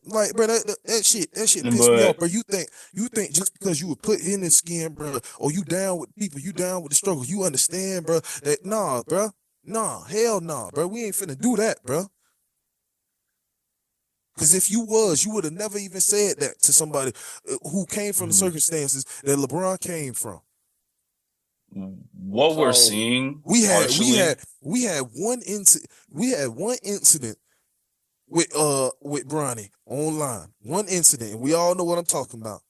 Like, bro, that shit pissed me But- off, bro. You think just because you were put in the skin, bro, or you down with people, you down with the struggle, you understand, bro, that nah, bro. Nah, hell nah, bro. We ain't finna do that, bro. Because if you would have never even said that to somebody who came from the circumstances that LeBron came from. What we're So, seeing, We had partially- one incident with Bronny online. One incident, and we all know what I'm talking about.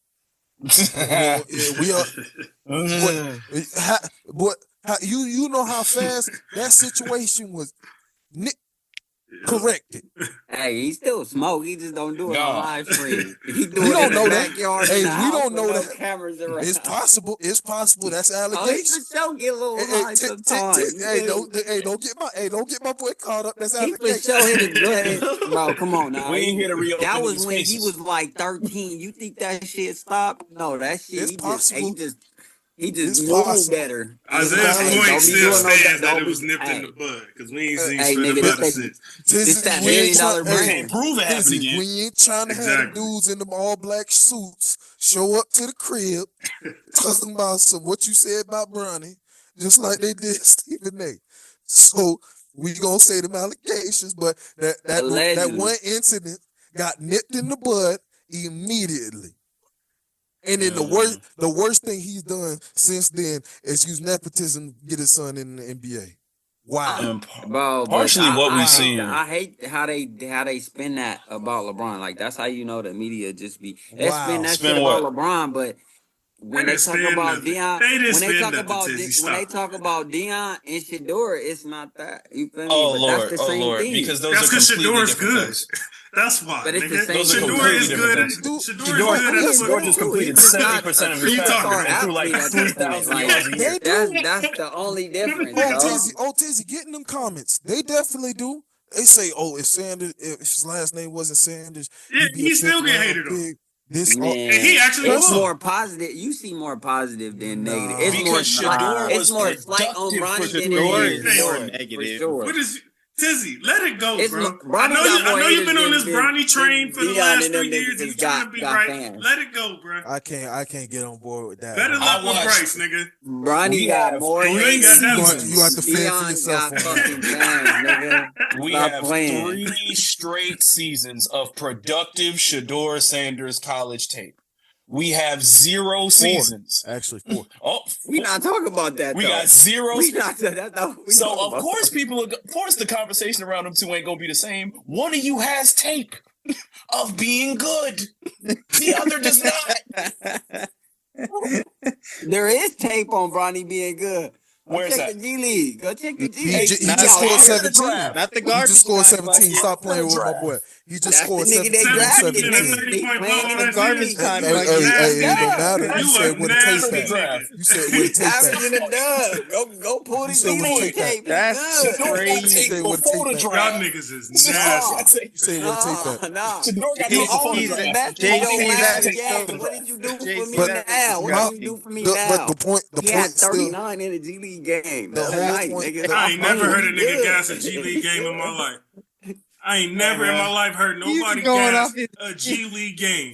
Yeah, we are. You know how fast that situation was. corrected. Hey, he still smoke. He just don't do it on Nah. live stream. He do We it don't in the know that. backyard. Hey, in the we house don't know with no that. cameras around. It's possible. It's possible. That's Oh, he allegation. for sure get a little high sometimes. Hey, don't get my boy caught up. That's He for allegation. sure hit a good. Bro, come on now. We ain't here to reopen That was these when he cases. was like 13. You think that shit stopped? No, that shit. It's possible. He just It's moved possible. better. Isaiah's Hey, point don't be still doing no stands that- that don't it was be- nipped in hey. the bud because we ain't seen Hey, shit nigga, about this it that- since. It's that we ain't $1 million try- brand. Can't prove it happened Listen, again. when you ain't trying to have Exactly. the dudes in them all black suits show up to the crib talking about some what you said about Bronny, just like they did Stephen A. So we gonna say them allegations, but that Allegedly. one incident got nipped in the bud immediately. And then the worst thing he's done since then is use nepotism to get his son in the NBA. Wow. And Bro, but partially what we I seen. hate how they spin that about LeBron. Like that's how you know the media just be they Wow. spin that Spin shit what? about LeBron, but when They they didn't talk spin about nothing. Deion, They didn't when they spin talk nothing, about Tizzy. when they Stop. talk about Deion and Shador, it's not that. You feel me? Oh but Lord, that's the same thing. because those That's are because completely Shador's different good. things. That's why, But it's the nigga. same Those are thing. Shador completely is different good. things. Shador Shador, is good at Shador football. just He's completed just not 70% of a his superstar passes and threw like athlete at this point. 3,000 yards a They year. do. That's the only difference, Oh, dog. Tizzy, get in them comments. They definitely do. They say, oh, if his last name wasn't Sanders, Yeah, he'd be a he still fifth get round hated on. pick. This, Man, And he actually it's was. more positive. You see more positive than Nah. negative. It's more Because slight. Shador It's was more slight on productive for Bronny than 3 it Shador is is more for negative. sure. What is Tizzy? Let it go, It's bro. mo- Bronny I know got more you've been on haters this than- Bronny train for the Deion last and them 3 years. niggas You trying to be got right. fans. Let it go, bro. I can't get on board with that. Better man. luck with watched- Bryce, nigga. Bronny We got have more You ain't haters. got that You much. got- you have to fend for Deion yourself got on fucking fans, nigga. We Stop have playing. 3 straight seasons of productive Shador Sanders college tape. We have 0 seasons. Actually, 4. Oh, We not talking about that. we though. got 0. We not. That's not what we So talking of about. course the conversation around them two ain't gonna be the same. One of you has tape of being good. The other does not. There is tape on Bronny being good. Go Where's check that? the G League. Go check the G He League. just Not scored after the 17. draft. Not the He garbage. just scored time 17. bucket. Stop playing with my Draft. boy. He just That's scored the nigga they 17 on drafted. 17 and 17. 30 point Playing ball in the last garbage season. time Hey, bucket. hey, Nasty. it don't matter. You You a said where to take nasty that. draft. nigga. You said where to take Averaging that. a dub. Go pull the You G said where to League take that. tape. That's He's Shador good. got crazy. tape Say what before the tape Y'all draft. niggas is Shador nasty. got tape. You say where to take that. Nah. Shador got You tape before the always draft. invest JC, in your last that's game. so- What did you do for JC, me that's now? What did you disgusting. do for me But now? the point He had still, 39 in a G League game. The whole Tonight, point- nigga. I ain't never heard a nigga Good. gas a G League game in my life. I ain't never in my life heard He's nobody going gas off his- a G League game.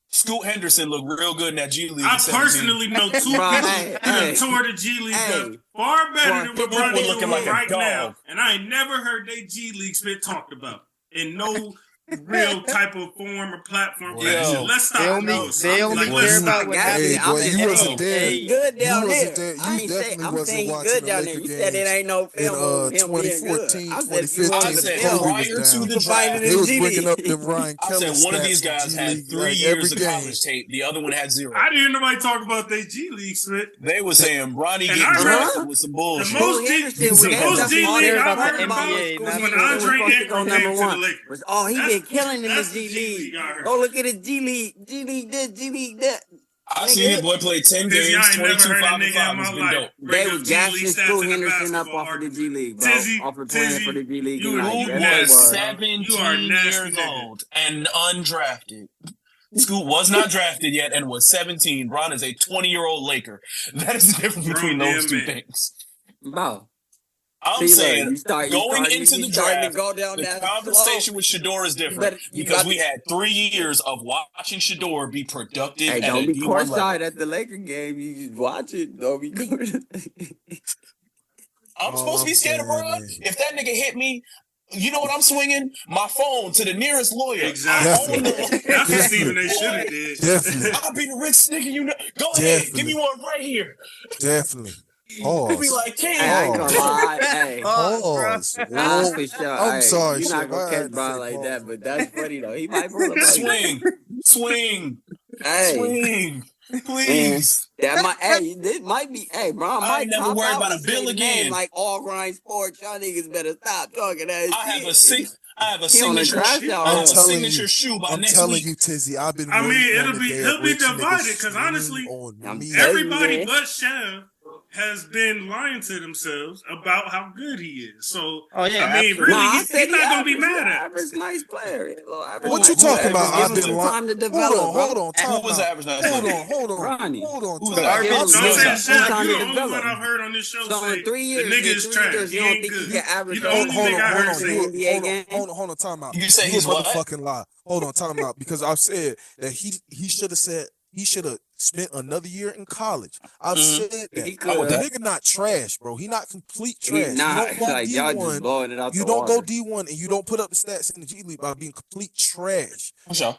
Scoot Henderson looked real good in that G League. I in 17. personally know 2 Bro, people hey, who done hey. tore the G League Hey. up far better than what People Bronny were looking doing like a right dog. now. And I ain't never heard they G League spit talked about in no real type of form or platform. Yo. Let's stop. They only Like, care let's about stop. what Hey, happens. Hey, boy, I'm you saying- wasn't there. He good down You there. wasn't there. You I ain't say, definitely I'm wasn't saying he watching good the down there. Laker You said it games ain't no film in on him being 2014, good. I said if you want 2015. the said film, Kobe was prior to down. the you can find it draft, They in was G bringing up League. them Ryan I Kelly said one of stats these in guys G had League, 3 like, years every of game. college tape. The other one had 0. I didn't hear nobody talk about they G League spit. They were saying Bronny And getting I heard- drafted with some The bullshit. most G, Henderson was the there. most That's G all League they I've about heard the about NBA, was not when the- Andre supposed to go Ingram number came to the one. Lakers. Oh, he That's- been killing in the that's G the G League. League I heard. Go look at his G League. G League this, G League that. I Nigga. seen the boy play 10 Tizzy, games, I ain't never 22, heard a 5 and nigga in 5. my It's been life dope. bring They up was G League gassing stats Scoot in the Henderson up basketball off of the argument. G League, bro. Tizzy, Off of playing Tizzy, for the G League. you United. Scoot That's what it was was. 17 You are nasty years nigga. old and undrafted. Scoot was not drafted yet and was 17. Bron is a 20-year-old Laker. That is the difference between Grown those damn two man. things. Bro. I'm See, look, saying you going into the starting draft, to go down the that conversation with Shador is different you because about we to- had 3 years of watching Shador be productive Hey, at don't a be D1 level. courtside at the Laker game. You just watch it. Don't be I'm All supposed to be I'm scared of saying Bron. is- If that nigga hit me, you know what I'm swinging? My phone to the nearest lawyer. Exactly. I own the- That's what Stephen A. should have did. Definitely. I'll be the richest nigga you know. Go ahead, give Definitely. me one right here. Definitely. He'll be Pause. like, Hey, I ain't gonna damn. lie. Hey. Pause. Nah, Oh, for sure. I'm Hey, sorry, you're not Chef. gonna I catch had to Brian say like pause. that, but that's funny though. He might pull up. Swing, swing, Hey, swing, please. that might. Hey, this might be. Hey, Brian I might ain't never top worried out about and a bill say the name again. Like all grind sports, y'all niggas better stop talking that I have shit. a six. I have a He on the signature crash shoe. out I have road. a signature shoe by I'm next telling week. you, Tizzy, I've been I mean, waiting on it'll the be day he'll a be rich nigga divided because swing honestly, on I'm me. telling you, everybody man. but Shav has been lying to themselves about how good he is. So Oh yeah, I mean, absolutely. really, Nah, I he's said not gonna be he mad at average us. nice player. He's a little average What nice you talking player. about? Just give I've him been some lying. time to Hold develop, on, bro. hold on, time Who was out. the average nice Hold player? on, hold on, Ronnie. hold on. Who's time the out. average? Give him, So I'm give saying, him some Shav, time you to the only one develop. I've heard on this show So say in 3 the years, nigga is trash. you He don't ain't think he good. can average You the Hold, only hold nigga on, I hold heard on, say. in the NBA game? hold on, time out. You say You his what? motherfucking lie. Hold on, time out, because I've said that he should have said he should have spent another year in college. I've Mhm. said that. He I'm could with The that. have. nigga not trash, bro. He not complete He trash. You not don't go like y'all just D1. blowing it out You the don't go water. D1 and you don't put up the stats in the G League by being complete trash. For sure.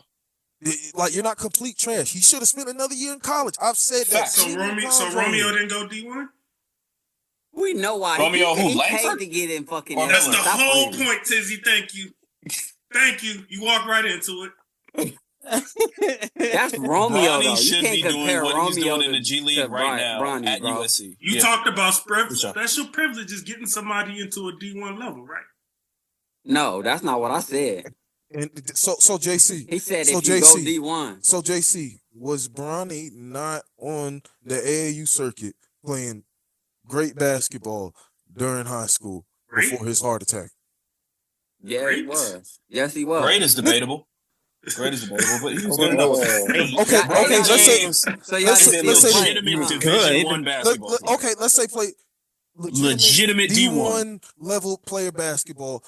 Like you're not complete trash. He should have spent another year in college. I've said that. Facts. So plenty of Romeo, times on here. didn't go D1. We know why. Romeo who, He paid Langford? to get in fucking Or there. That's the Miller? Stop whole playing. point, Tizzy. Thank you. Thank you. You walk right into it. That's Romeo Bronny though. You should can't be doing compare what he's Romeo doing in the G League to right now Bronny, at bro. USC. You Yeah. talked about sure. special privileges getting somebody into a D1 level, right? No, that's not what I said. And so JC. He said So if you go JC. D1. So JC, was Bronny not on the AAU circuit playing great basketball during high school Great. before his heart attack? Yeah, he Great. was. Yes, he was. Great is debatable. Great is debatable, but he was good enough. Okay, Y'all- okay, y'all let's say didn't- So y'all let's didn't say- see let's him say- play. legitimate He was Division good. One basketball player. okay, let's say play Legitimate D1. level player basketball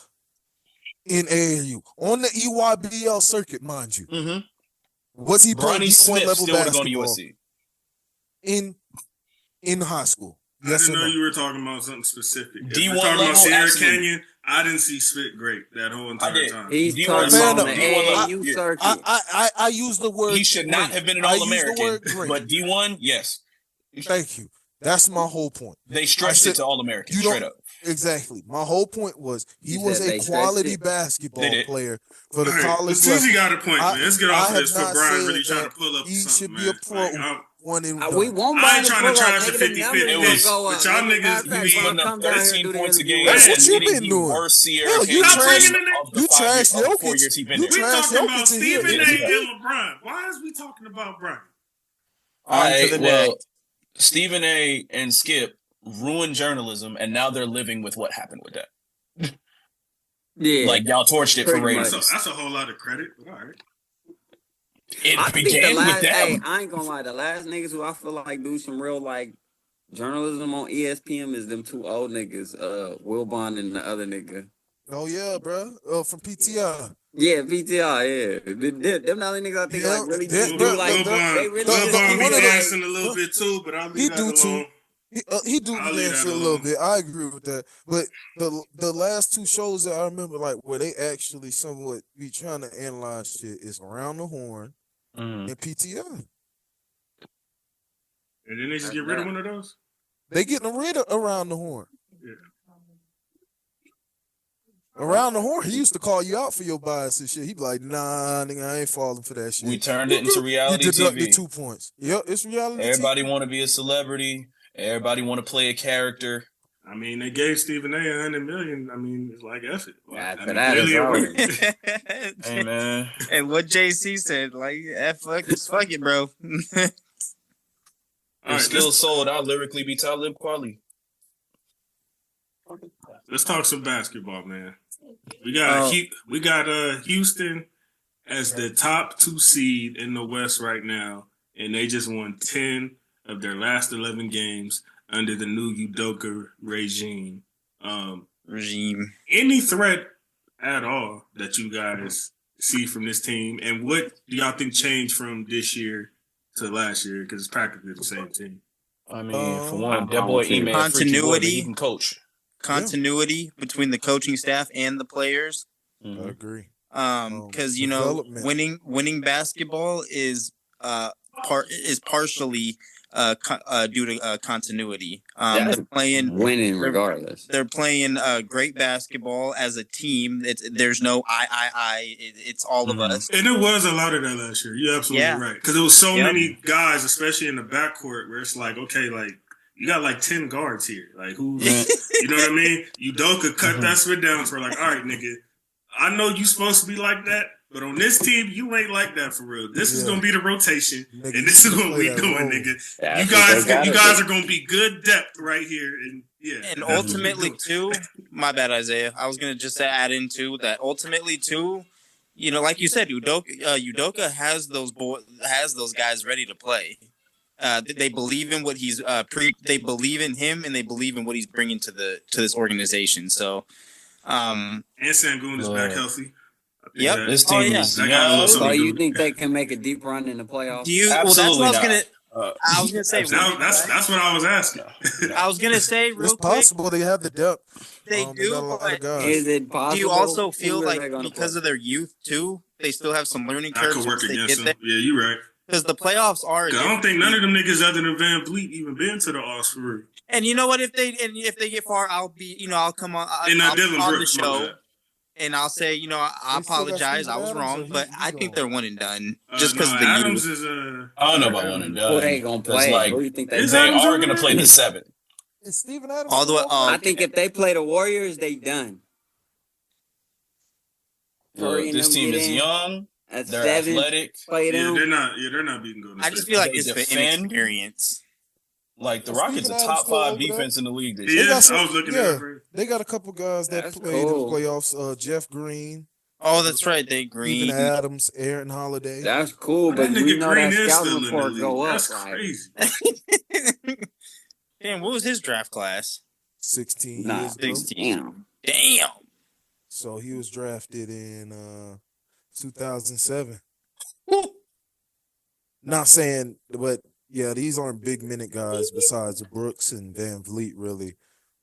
in AAU on the EYBL circuit, mind you. Mm-hmm. Was he playing Bronny D1 Smith level still would have gone to basketball USC. in high school? I Yes or didn't know no? you were talking about something specific. If D1 we're talking level, about Sierra absolutely. Canyon, I didn't see Spit great that whole I entire did. time. He's D1 talking Fair about on enough. the D1 level, AAU yeah. circuit. I use the word. He should not great. have been an I use the All-American, word great. but D1, yes. Thank you. That's my whole point. They stretched said- it to All-American, you straight don't- up. Exactly. My whole point was he You was said a they stretched quality it? basketball They did. player for the All right, college Susie level. got a point, I- man. Let's get I off of have this for not Brian said really trying that to pull up he something, should be man. a pro. Like, One and We done. won't I buy ain't the trying to pull up. trash the Nigga, the 50-50 numbers It gonna was- go up. but y'all Nigga, niggas matter of He fact, was be- putting bro, up come down here and 13 do the points a interview game. with That's us. what you admitting been he doing. worse Sierra Hell, you Canyon trash- of the you 5 trash years, of the 4 Jokic. years he been You there. we trash talking about Jokic to hear Stephen it. A. Yeah. and LeBron. Why is we talking about Brian? On to the next. Stephen A. and Skip ruined journalism, and now they're living with what happened with that. Yeah. Like, y'all torched it for Pretty much. ratings. That's a whole lot of credit. But all right. It I think began the last, with hey, them. I ain't gonna lie, the last niggas who I feel like do some real like journalism on ESPN is them two old niggas, Wilbon and the other nigga. Oh yeah, bro. From PTI. Yeah, PTR, yeah. Them the only niggas I think Yeah, like really they- do bro, like Lil Bun- they really Lil just Bun do be LeBron be like dancing a little bit too, but I'll He leave that do alone. too. He do I'll be leave dancing that a little alone. bit. I agree with that. But the last two shows that I remember, like where they actually somewhat be trying to analyze shit, is Around the Horn and PTI. And then they just get rid of one of those? They getting rid of Around the Horn. Yeah. Around the Horn, he used to call you out for your bias and shit. He'd be like, nah, nigga, I ain't falling for that shit. We turned it into reality you deducted TV. 2 points. Yep, it's reality Everybody TV. want to be a celebrity. Everybody want to play a character. I mean, they gave Stephen A. $100 million. I mean, it's like F it. After I mean, that, clearly it's it over. worked. Hey, man. And what JC said, like, fuck it, bro. All right, Still sold. I'll lyrically be Talib Kweli. let's talk some basketball, man. We got Houston as the top 2 seed in the West right now, and they just won 10 of their last 11 games under the new Udoka regime. Any threat at all that you guys see from this team, and what do y'all think changed from this year to last year? Because it's practically the same team. I mean, for one, that boy Ime Continuity. continuity. He can coach. Continuity between the coaching staff and the players. I agree. Because you know, Development. winning basketball is partially due to continuity. They're playing winning regardless. They're playing great basketball as a team. There's no I. It's all of us. And there was a lot of that last year. You're absolutely right. Because there was so many guys, especially in the backcourt, where it's like, okay, like, you got like 10 guards here. Like, who, you know what I mean? Udoka cut that spit down for like, all right, nigga, I know you supposed to be like that, but on this team, you ain't like that for real. This is gonna be the rotation, Nigga, and this is what we play that doing, role. nigga. That's You what they guys gotta are gonna be good depth right here, and yeah. And that's what we ultimately, doing. too, my bad, Isaiah. I was gonna just add in too that ultimately, too, you know, like you said, Udoka has those guys ready to play. They believe in what he's They believe in him, and they believe in what he's bringing to this organization. So, And Sangoon is back healthy. Yep. This team is That guy knows So something to you do. think they can make a deep run in the playoffs? do you? Absolutely well, that's what not. I was gonna say. That's what I was asking. I was gonna say It's real quick. possible they have the depth. They They do, got a lot of but guys. Is it possible? do you also feel Who are like they gonna because play? of their youth too, they still have some learning I curves could work once they against get him. there? Yeah, you're right. Because the playoffs are. 'Cause I don't think none of them niggas other than Van Vliet even been to the Oz for real. And you know what? If they get far, I'll come on. And I'll Dylan on the Brooks, my show. bad. And I'll say, I They still got apologize. Steven I was Adams, wrong, or but he I think gone? they're one and done just because No, of the Adams youth. is I don't know about one and done. Who they gonna 'cause, play? like, Who do you think they Is they play? Adams are over going to there? play the 7. Is Steven Adams All the way. still over I think if they play the Warriors, they done. Curry and This them team get is in young. at They're 7. athletic. Play Yeah, them. they're not beating Golden I State. just feel like They it's for defend. inexperience. Like, the Is Rockets Steven are Adams top still 5 over there? defense in the league this He year. They got is. some- I was looking yeah. at it. They got a couple guys that That's played in the cool. playoffs. Jeff Green, Oh, that's right. They Steven green. Adams, Aaron Holiday. That's cool, That but we nigga know Green that is scouting still in the report league. go up. That's Like, crazy. Damn, what was his draft class? 16 nah, years ago. 16. damn. Damn. So he was drafted in 2007. Not saying, but yeah, these aren't big minute guys besides Brooks and Van Vliet. Really,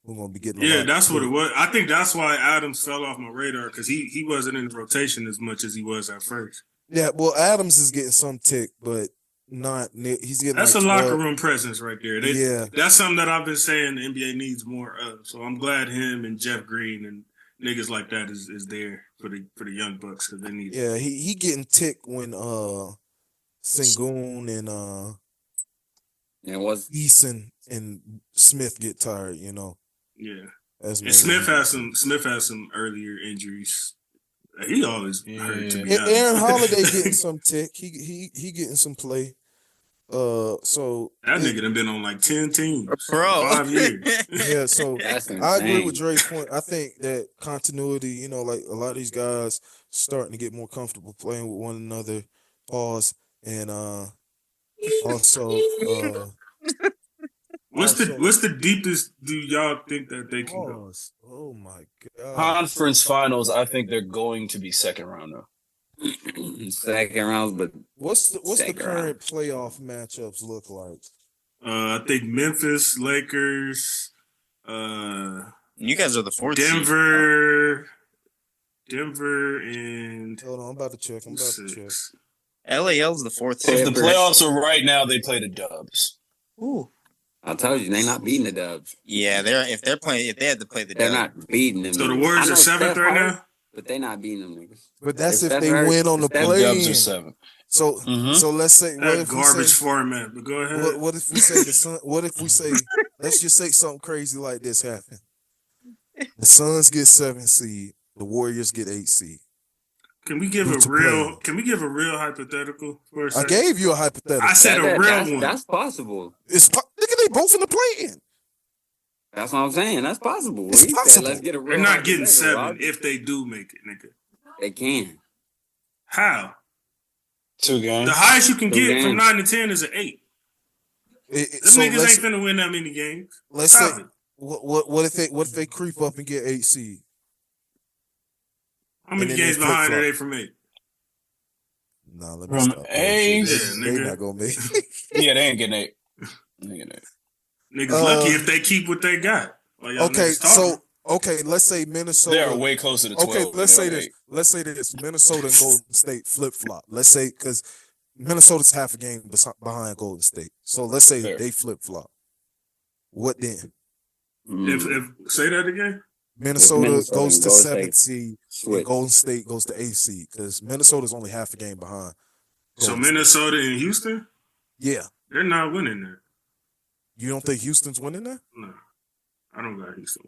we're gonna be getting. Yeah, that's what it was. I think that's why Adams fell off my radar because he wasn't in the rotation as much as he was at first. Yeah, well, Adams is getting some tick, but not. He's getting. That's like a 12. locker room presence right there. Yeah. That's something that I've been saying the NBA needs more of. So I'm glad him and Jeff Green and niggas like that is there for the young bucks because they need. Yeah, he getting tick when Sengun and And was Eason and Smith get tired. Yeah. As And Smith has some earlier injuries. He always hurt to be honest. Aaron Holiday getting some tick. He getting some play. So That nigga done been on like 10 teams, Bro. 5 years. yeah, so that's insane. I agree with Dre's point. I think that continuity, like a lot of these guys starting to get more comfortable playing with one another. Pause. And also What's the deepest do y'all think that they can go? pause. Oh my god. Conference finals, I think they're going to be second round, though. second round, but What's the second current playoff matchups look like? I think Memphis, Lakers, You guys are the fourth seed. Denver, and Hold on, I'm about to check. six. LAL's the fourth If seed. the playoffs are right now, they play the Dubs. Ooh. I told you they're not beating the Dubs. Yeah, if they had to play the They're Dubs. not beating them. So the niggas. Warriors I know are seventh Steph right hurt, now? but they're not beating them niggas. But that's if Steph they hurt, win on the Steph- The Dubs play. are 7. So Mhm. so let's say what That if we garbage say format, but go ahead. what if we say the Sun? What if we say let's just say something crazy like this happen? The Suns get 7 seed, the Warriors get 8 seed. Can we give Who's a to real play? Can we give a real hypothetical for a I second? gave you a hypothetical. I said a real one. That's possible. Look at they both in the play-in. That's what I'm saying. That's possible. It's He said, possible. let's get a real They're not getting hypothetical, 7 Rob. if they do make it, nigga. They can. How? 2 games. The highest you can Two get from games. 9 to 10 is an 8. Them So niggas let's ain't finna win that many games. let's Stop say it. what if they creep up and get 8 seed? How many and then games they behind are flip-flop. they from 8? Nah, let me From stop. A- They Yeah, nigga. not gonna make it. Yeah, they ain't getting 8. They ain't getting 8. Niggas lucky if they keep what they got. While y'all Okay, niggas talking. so let's say Minnesota. They are way closer to 12. Okay, let's than say they're this. 8. Let's say this. Minnesota and Golden State flip flop. Let's say because Minnesota's half a game behind Golden State. So let's say Fair. they flip flop. What then? If say that again. Minnesota Minnesota goes and to Golden 7th State seed, and switch. Golden State goes to 8th seed because Minnesota's only half a game behind. So Golden State. Minnesota and Houston, Yeah. they're not winning that. You don't think Houston's winning that? No, I don't got Houston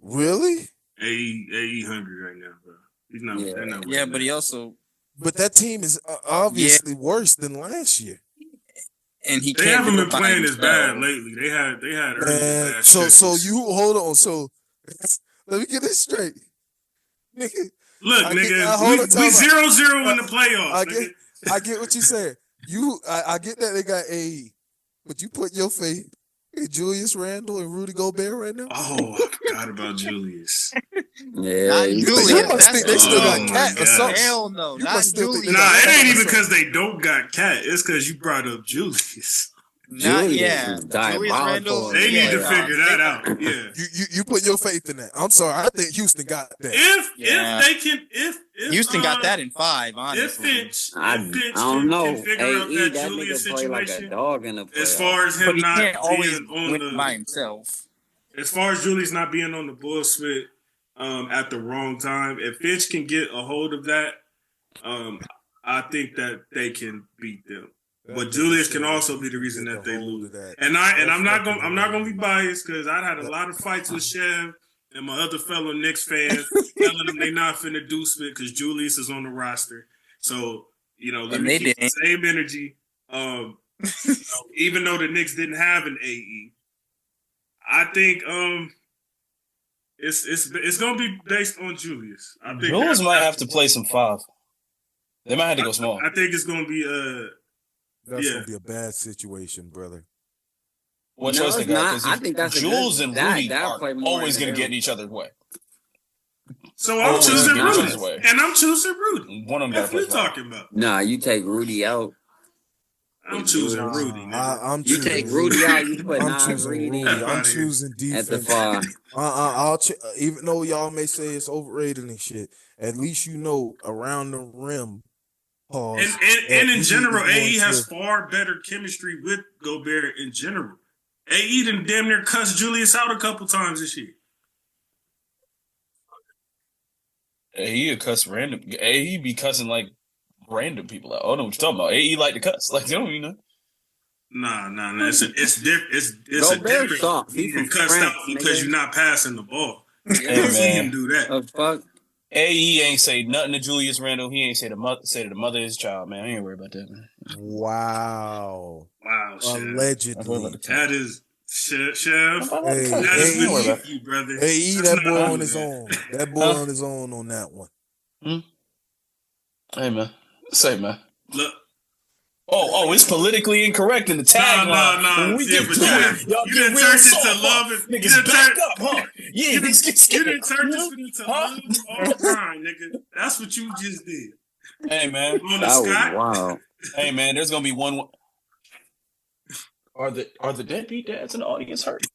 winning. Really? AE hungry right now, bro. He's not. Yeah. They're not Yeah, winning but he that. also But that team is obviously worse than last year. and he They can't haven't do been it by playing as bad himself. lately. They had early And bad so stretches. you hold on. So let me get this straight. Nigga, Look, I nigga, get- hold on, we time out. 0-0 in the playoffs. I nigga. get what you saying. I get that they got AE, but you put your faith in Julius Randle and Rudy Gobert right now. Oh, I forgot about Julius. Yeah, Not you Julius. You forgot. must think they still Oh got my cat or gosh. something. Hell no, You not must still think they Julius. Nah, it ain't even That's because they don't got cat. It's because you brought up Julius. Not Julius yeah. is Julius diabolical. Randle. They need to yeah, figure that out. Yeah. You put your faith in that. I'm sorry. I think Houston got that. Yeah. If they can, if Houston got that in 5, If honestly. Finch, I if Finch don't know. can figure out AE, that that Julius nigga play like a situation, dog in the playoffs. as far as But him he not can't always being on win by the, himself. as far as Julius not being on the bullshit at the wrong time, if Finch can get a hold of that, I think that they can beat them. But Julius can also be the reason that they lose. And I'm not gonna be biased because I had a lot of fights with Chev and my other fellow Knicks fans telling them they not finna do spit because Julius is on the roster. So let And me they keep didn't. the same energy. Even though the Knicks didn't have an AE, I think it's gonna be based on Julius. I think Jules might have to play some 5. They might have to go small. I think it's gonna be That's yeah. gonna be a bad situation, brother. What No, choice they it's got? not. 'Cause I think that's a Jules good- and that- Rudy that'll are play more always into going to get them. in each other's way. so I'm Oh, choosing yeah. Rudy, Way. and I'm choosing Rudy. One of them got That's to what play you 5. talking about. Nah, you take Rudy out. I'm choosing Rudy, nigga. I'm You choosing take Rudy out. You put I'm Nas choosing Reed Rudy. in Outta I'm here. choosing at the defense. 5. Even though y'all may say it's overrated and shit, at least you know around the rim. Pause. And in AE general, is AE going has to- far better chemistry with Gobert in general. AE done damn near cussed Julius out a couple times this year. He cuss random. He be cussing like random people out. I don't know what you're talking about. He like to cuss. Like, you don't even know. Nah. It's different. It's a Gobert difference. soft. He You from get cussed France, out because nigga. you're not passing the ball. Hey, I've seen man. him do that. The fuck? He ain't say nothing to Julius Randle. He ain't say to the mother of his child, man. I ain't worried about that, man. Wow. Wow, Chef. I'm worried Allegedly. about the That is Chef. Hey, That is Don't worry beneath about you, brother. Hey, That's that not boy on on his that. own. That boy on his own on that one. Hey, man. Say, man. Look. Oh, it's politically incorrect in the tagline. No. When we Yeah, get but to it, y'all you get done real turned it soft, to huh? love and- you Niggas done back turned- up, huh? Yeah, You niggas get done scared. turned you this know? into Huh? love all grind, nigga. That's what you just did. Hey, man. On the That was Scott. wild. Hey, man, there's going to be one. Are the deadbeat dads in the audience hurt?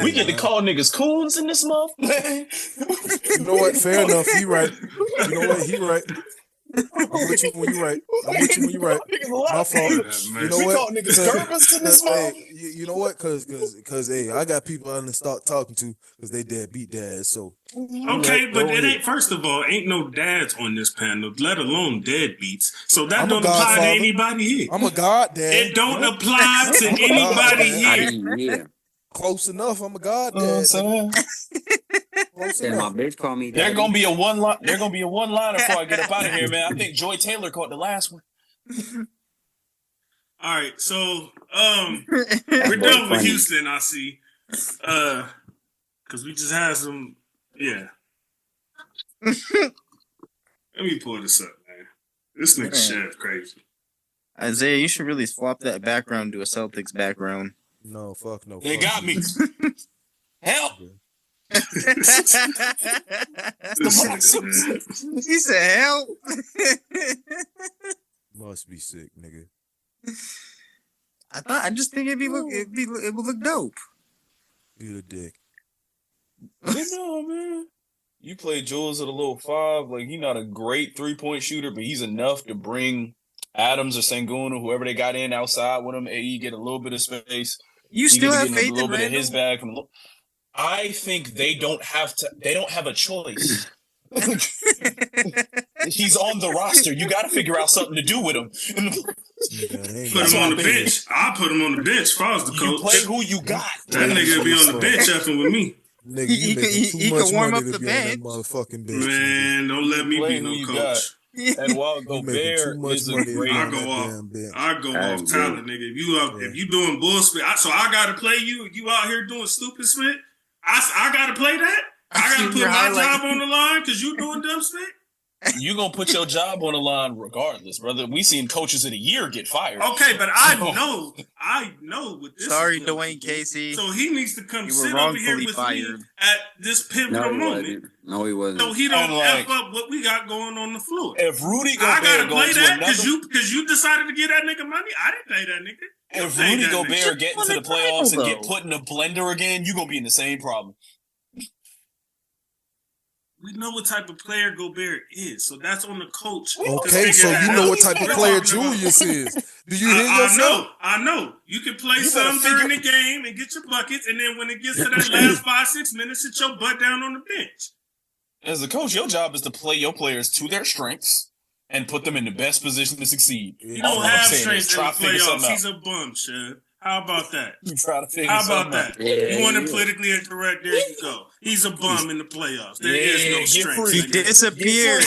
we get to call niggas coons in this month, man. You know what? Fair enough. He right. You know what? He right. I'm with you when you right. I'm with you when you right. My fault. You know We what? call niggas Gervas in this Hey, month. you know what? Cause hey, I got people I done start talking to because they deadbeat dads. So Okay, right, but go it ahead. ain't. First of all, ain't no dads on this panel, let alone deadbeats. So that I'm a don't apply to godfather. anybody here. I'm a god dad. It don't you know? apply to I'm a anybody god I here. didn't hear. Close enough. I'm a god You know what I'm dad. saying? Close Said my enough. bitch called me They're daddy. gonna be a one line. They're gonna be a one liner before I get up out of here, man. I think Joy Taylor caught the last one. All right, so That we're boy done with funny. Houston. I see, because we just had some. Yeah. Let me pull this up, man. This nigga Chef crazy. Isaiah, you should really swap that background to a Celtics background. No, fuck no. They fuck got you. me. Help! This nigga, man. He said, "Help!" Must be sick, nigga. I just think it would look dope. You a dick. You know, man. You play Jules at a little 5. Like, he's not a great 3-point shooter, but he's enough to bring Adams or Sengun or whoever they got in outside with him. AE get a little bit of space. You He still get have a faith little in bit of his Randall? bag from. I think they don't have to. They don't have a choice. He's on the roster. You got to figure out something to do with him. Nigga, ain't Put That's him what on I'm the thinking. bench. I'll put him on the bench if I was the You coach. play who you got. That nigga be on the bench effing with me. Nigga, you making too he much can warm money up to the be on that bench. motherfucking bench. Nigga. Man, don't let me Play be who no you coach. And while You making too Gobert much is a money to be great, I on go that off. damn bench. I go I off agree. talent, nigga. If you doing bullshit, so I gotta play you. You out here doing stupid shit. I gotta play that. I gotta seen put your my highlight. job on the line because you doing dumb shit. you gonna put your job on the line regardless, brother. We seen coaches of the year get fired. Okay, but I know what this Sorry, is going Dwayne to be. Casey. So he needs to come You were sit over here wrongfully with fired. me at this pivotal No, he moment, wasn't. No, he wasn't. so he don't And, like, f up what we got going on the floor. If Rudy I gotta Gobert play goes to that another, because you decided to give that nigga money. I didn't pay that nigga. You if paid Rudy that nigga. Gobert get into the on the playoffs and title, get though. put in a blender again, you gonna be in the same problem. We know what type of player Gobert is, so that's on the coach. Okay, so you know what type of player Julius is. Do you hear yourself? I know. You can play You some better during the game and get your buckets, and then when it gets to that last 5-6 minutes, sit your butt down on the bench. As a coach, your job is to play your players to their strengths and put them in the best position to succeed. He All don't I'm have saying is strength in the try to figure playoffs. something He's out. a bum, Shad. How about that? You try to figure How something about out. that? Yeah, you want him yeah. politically incorrect? There you go. He's a bum in the playoffs. There is no get strength. free. He disappeared.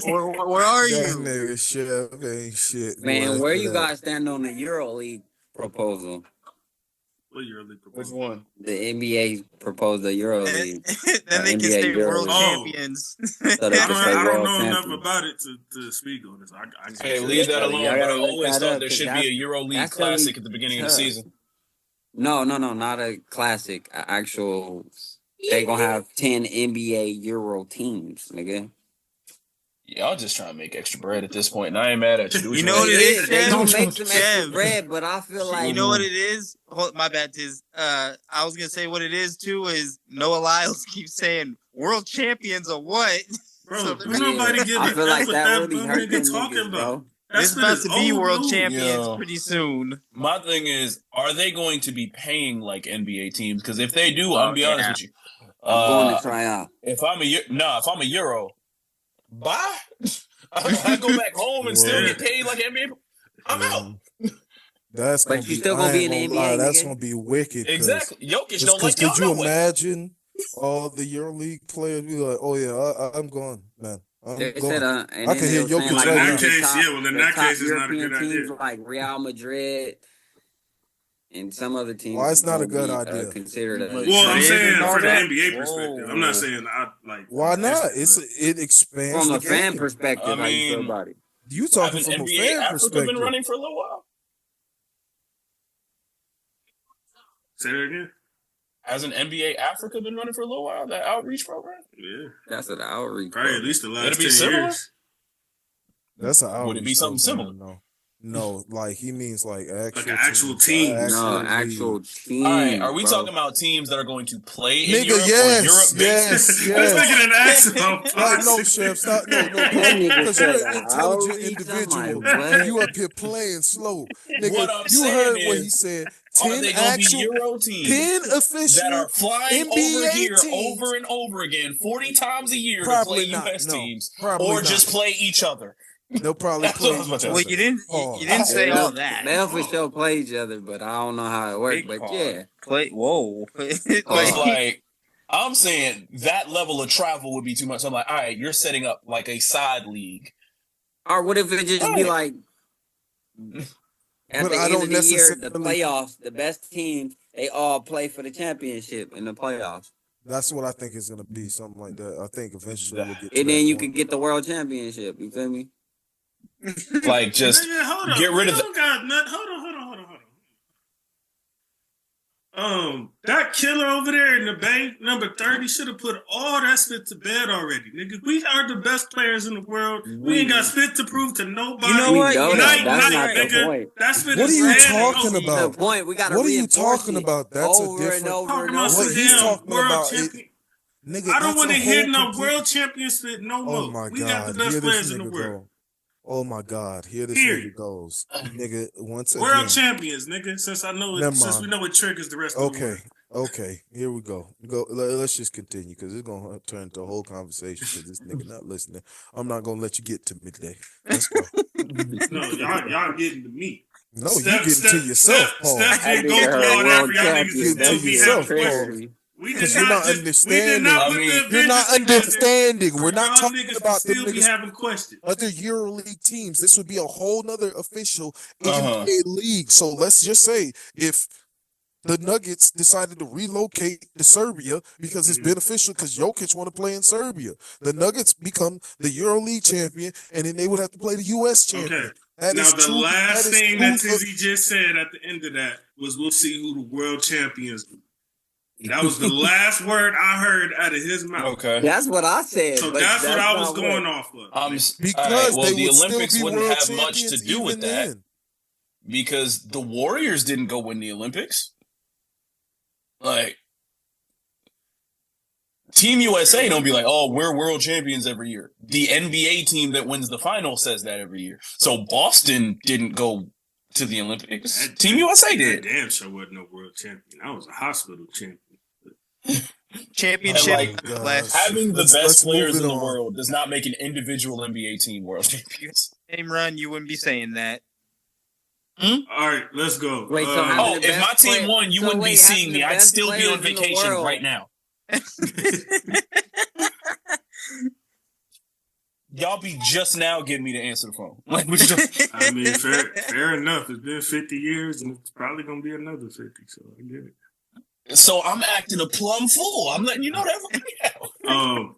where are That you? nigga Chef ain't shit. Man, boy, where for you that. guys stand on the EuroLeague proposal? What year league Which proposal? one? The NBA proposed the EuroLeague. Then they can NBA stay Euro. world Oh. champions. So they I can don't, stay I don't world know enough champions. about it to speak on this. I can't Hey, say leave that Y'all alone. gotta But I look always that thought up, there 'cause should be a EuroLeague that's gonna be Classic at the beginning of the tough. season. No, not a classic. A actual. They gonna have 10 NBA Euro teams, nigga. Y'all just trying to make extra bread at this point, and I ain't mad at you. Do You you know want what to it do. is, They Chef? gonna make some extra Chef. bread, but I feel like You know what it is? My bad, Tiz. I was gonna say what it is too is Noah Lyles keeps saying world champions or what? Bro, So do nobody give I a feel F like what that that really bum hurt them nigga talking niggas, about? bro. This That's about to be world news. champions Yo. pretty soon. My thing is, are they going to be paying like NBA teams? Because if they do, Oh, I'll be honest yeah. with you. I'm going to try out. If I'm a Euro, bye. I go back home and still Well, get paid like NBA. I'm out. That's But gonna you be. still gonna I be ain't in the gonna lie, NBA, that's nigga. gonna be wicked. Exactly. Jokic don't like Could y'all you no way. imagine all the EuroLeague players be like, "Oh yeah, I'm going, man. I'm They going." said, and I then can they hear were saying, Jokic like, right in now. that case, yeah, well, in the that top case, it's not a European good teams idea. like Real Madrid and some other teams. Why it's not a will good be, idea? Considered a, Well, I'm Madrid saying and all for the that? NBA perspective. I'm not saying Why not? It's It expands from the a fan game. perspective. I How you feel mean, about it? You talking Haven't from a NBA fan Africa perspective? been running for a little while? Say that again. Hasn't NBA Africa been running for a little while? That outreach program? Yeah, That's an outreach. probably at least the last It'll be 10 similar? years. That's an outreach Would it be something program, similar? No, like he means like actual an actual teams, team. No, league. actual team. All right, are we bro. talking about teams that are going to play in Nigga, Europe or yes, Europe-based? yes, This yes. nigga done asked about Like, no, boxing. Chef, stop. No, That nigga because you're said an intelligent outreach. individual. I'm like, what? And you up here playing slow. Nigga, What I'm you saying heard what is, he said. Are 10 they going to be actual, Euro teams 10 that official are flying NBA over here teams. over and over again 40 times a year Probably to play not, US no. teams? Probably Or not. just play each other? They'll probably That's what I play was about each to other. Well, you didn't say They'll- all that. They'll for sure play each other, but I don't know how it works. Big But pause. yeah, Play. Whoa. It's like, I'm saying that level of travel would be too much. I'm like, all right, you're setting up like a side league. or what if it just be like at But the I end don't of the year, the necessarily- playoffs, the best teams, they all play for the championship in the playoffs, That's what I think is going to be, something like that. I think eventually we'll get to and that then you point. can get the world championship. You feel me? Like, just Nigga, hold up. get rid of We the. don't got nothing. Hold on. That killer over there in the bank, number 30, should have put all that spit to bed already. Nigga, we are the best players in the world. We ain't got spit to prove to nobody. You know We what? know Night, that. That's night, not the nigga. point. That spit What is are you red and talking over. about? The point. We got to What are you reinforce talking it about? That's a over different- and over Talking and about over. What some he's damn talking world about champion. Nigga, I don't that's want to a hear whole no complete- world champion spit no more. Oh my we God! got the best Here players this in the nigga world. go. Oh my God! Here this Period. nigga goes, nigga. Once World again. champions, nigga. Since I know Never it, since mind. we know it triggers the rest of the Okay, world. okay. Here we go. Let's just continue because it's gonna turn into a whole conversation because this nigga not listening. I'm not gonna let you get to me today. Let's go. No, y'all getting to me. No, you getting to yourself, Paul. Steph I did think go they're through all that world for y'all niggas to champions. still be yourself, having Paul. questions. We did Because you're not not. We did understanding. not I put mean, the You're not Avengers together. understanding. We're not Y'all talking niggas about will them still be niggas. having questions. Other EuroLeague teams. This would be a whole nother official Uh-huh. NBA league. So let's just say if the Nuggets decided to relocate to Serbia because it's beneficial because Jokic want to play in Serbia, the Nuggets become the EuroLeague champion, and then they would have to play the US champion. Okay. That Now is the true. last That is thing true. that Tizzy just said at the end of that was, "We'll see who the world champions do." That was the last word I heard out of his mouth. Okay. That's what I said. So but that's what I was not going what- off of. All Because right, well, they the would still Olympics be wouldn't world have much to champions do with even that then. because the Warriors didn't go win the Olympics. Like, Team USA don't be like, oh, we're world champions every year. The NBA team that wins the final says that every year. So Boston didn't go to the Olympics. Team USA did. That damn sure wasn't no world champion. I was a hospital champion. Championship Like, last Having the Let's best move players it in the on. world does not make an individual NBA team world champions. same run, you wouldn't be saying that. All right, let's go. Wait, so how- Oh, the if my best team player- won, you so wouldn't be wait, seeing having me. the I'd best still be players on in the vacation world. right now. Y'all be just now getting me to answer the phone. Like, what you doing? I mean, fair enough. It's been 50 years, and it's probably gonna be another 50. So I get it. So I'm acting a plum fool. I'm letting you know that right now.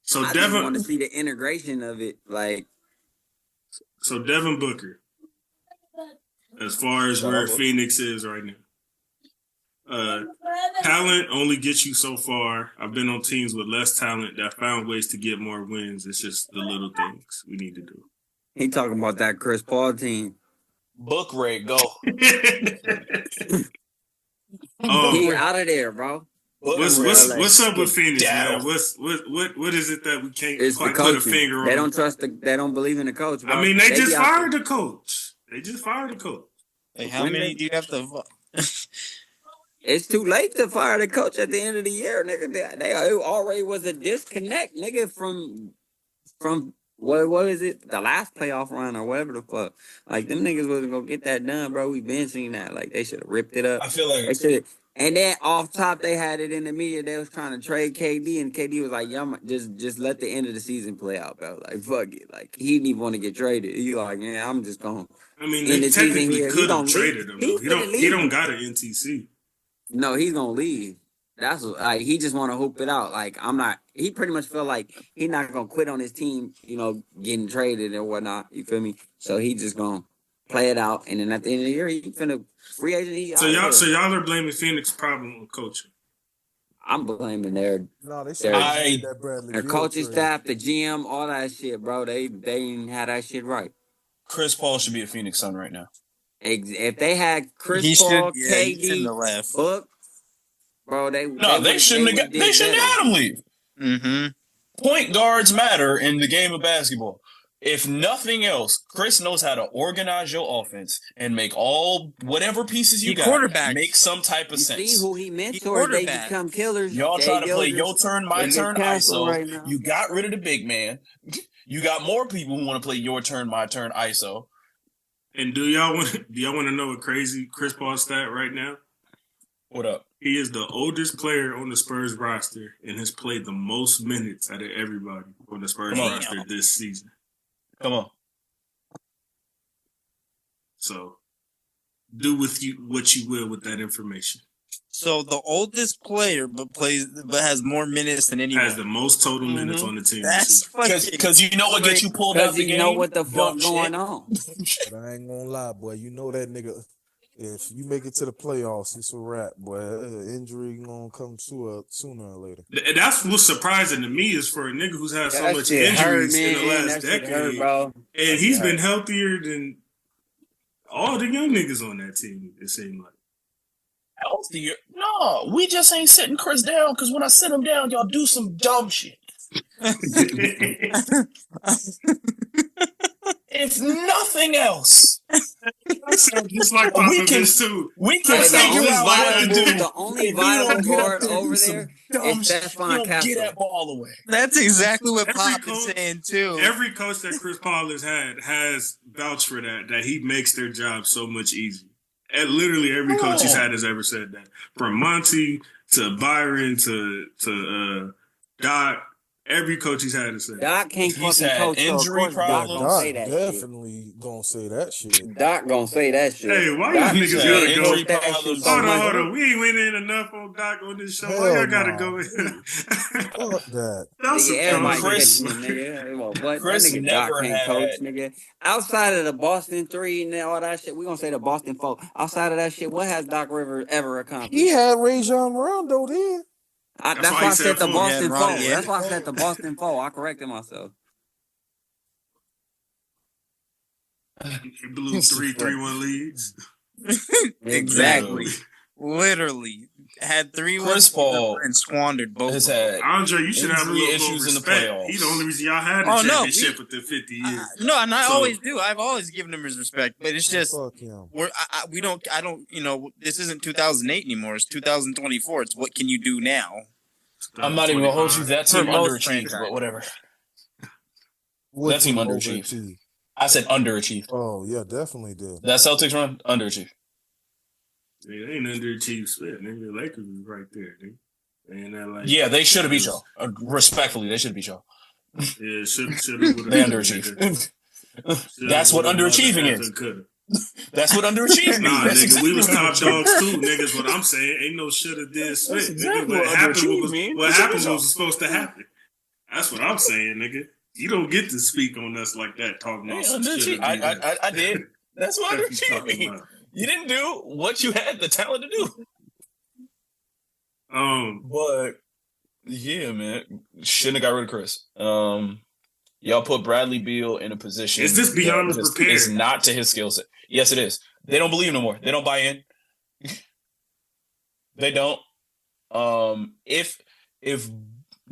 So I just want to Devin, see the integration of it. Like, Devin Booker, as far as where Phoenix is right now. Talent only gets you so far. I've been on teams with less talent that found ways to get more wins. It's just the little things we need to do. he talking about that Chris Paul team. Book rate, go. He out of there, bro. What's up with Phoenix, down. man? What is it that we can't It's the quite put a coaching. finger on? They don't trust they don't believe in the coach, bro. I mean, they just be out fired there. the coach. They just fired the coach. Hey, how When many they- do you have to? It's too late to fire the coach at the end of the year, nigga. They already was a disconnect, nigga, from what is it? The last playoff run or whatever the fuck. Like them niggas wasn't gonna get that done, bro. We been seeing that. Like they should have ripped it up. I feel They like should. And then off top, they had it in the media. They was trying to trade KD, and KD was like, "Y'all just let the end of the season play out, bro. Like fuck it. Like he didn't even want to get traded. He like, yeah, I'm just going." I mean, In they the season technically here, he could have gonna traded leave. him. He's He gonna don't. leave. He don't got an NTC. No, he's gonna leave. That's what, like he just want to hoop it out. Like I'm not. He pretty much feel like he not gonna quit on his team. You know, getting traded and whatnot. You feel me? So he just gonna play it out, and then at the end of the year, he finna free agent. He So out y'all, there. so y'all are blaming Phoenix problem on coaching. I'm blaming their No, they should I- have made that Bradley their Beal coaching trade. staff, the GM, all that shit, bro. They didn't have that shit right. Chris Paul should be a Phoenix Sun right now. If they had Chris He Paul, should. Yeah, he KD, shouldn't have left. Book, bro, No, they shouldn't have. They shouldn't have had him leave. Mm-hmm. Point guards matter in the game of basketball. If nothing else, Chris knows how to organize your offense and make all whatever pieces you He got quarterbacks. make some type of You see sense. who he mentors, they quarterback. become killers. Y'all Jay try to play Gilders. your turn, my They turn, get canceled ISO. right now. You got rid of the big man. You got more people who want to play your turn, my turn, ISO. And do y'all want to know a crazy Chris Paul stat right now? What up? He is the oldest player on the Spurs roster and has played the most minutes out of everybody on the Spurs Come on. roster this season. Come on. So do with you what you will with that information. So the oldest player, but has more minutes than anyone. Has the most total minutes on the team this That's season. fucking. Because you know what gets you pulled out Because the you game? know what the fuck Dumb going shit. on. But I ain't gonna lie, boy. You know that nigga. If you make it to the playoffs, it's a wrap, boy. Injury gonna come sooner or later. And that's what's surprising to me is for a nigga who's had so That much shit hurt, injuries in the man. last That shit decade, hurt, bro. and he's been healthier than all the young niggas on that team. It seemed like. Healthier? No, we just ain't sitting Chris down because when I sit him down, y'all do some dumb shit. If nothing else, Just like We can- Popovich too. we can Hey, figure out what to do. the only If we don't vital get up guard there and do over some there dumb is shit, Stephon you don't Castle. get that ball away. That's exactly what Every Pop is coach- saying too. Every coach that Chris Paul has had has vouched for that he makes their job so much easier. And literally every coach he's had has ever said that. From Monty to Byron to Doc. Every coach he's had to say. Doc can't He's fucking had coach, so of injury course Doc problems. gonna say Doc that shit. definitely gonna say that shit. Doc gonna say that shit. Hey, why Doc you niggas had gotta injury go? that shit problems. so Hold much. on. We ain't winning enough on Doc on this show. Why Hell y'all gotta nah. go? Fuck that. That's some Nigga, everybody Chris- texting, nigga. Well, what? Chris That nigga never Doc can't had- coach, nigga. Outside of the Boston 3 and all that shit, we gonna say the Boston 4. Outside of that shit, what has Doc Rivers ever accomplished? He had Rajon Rondo then. That's why why he I said said the 4. Boston Yeah, 4. Ron, yeah. That's why I said the Boston 4. I corrected myself. He blew 3-3-1 leads. Exactly. Literally had 3 Chris wins Paul and squandered both. Has of them. had Andre, you should have a injury little more issues in the respect. playoffs. He's the only reason y'all had the Oh, no, championship within 50 years. No, and I So- always do. I've always given him his respect, but it's just Fuck him. we don't. I don't. You know, this isn't 2008 anymore. It's 2024. It's what can you do now? I'm not even gonna hold you. That For team most underachieved, franchises. but whatever. What That team team underachieved. overachieved? I said underachieved. Oh yeah, definitely did. That Celtics run underachieved. Yeah, they ain't underachieved split, nigga. The Lakers was right there, nigga. And that like Yeah, they should have beat y'all. Respectfully, they should have beat y'all. Yeah, should have. They underachieved. That's what underachieving is. That's what underachieving Nah, is. nigga, we was top dogs too, niggas. What I'm saying, ain't no shoulda did split. That's exactly Nigga, what underachieving means. what It's happened a was supposed to happen. That's what I'm saying, nigga. You don't get to speak on us like that, talking about Hey, some underachieved. shit. I did. That's what That's what you underachieving talking means. about. You didn't do what you had the talent to do. But yeah, man, shouldn't have got rid of Chris. Y'all put Bradley Beal in a position. Is this beyond that repair? Is not to his skill set. Yes, it is. They don't believe no more. They don't buy in. They don't. If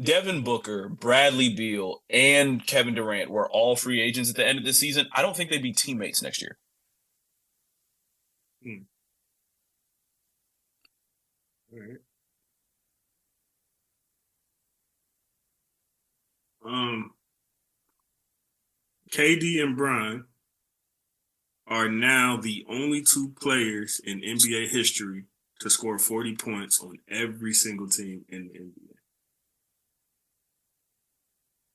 Devin Booker, Bradley Beal, and Kevin Durant were all free agents at the end of the season, I don't think they'd be teammates next year. All right. KD and Bron are now the only two players in NBA history to score 40 points on every single team in the NBA.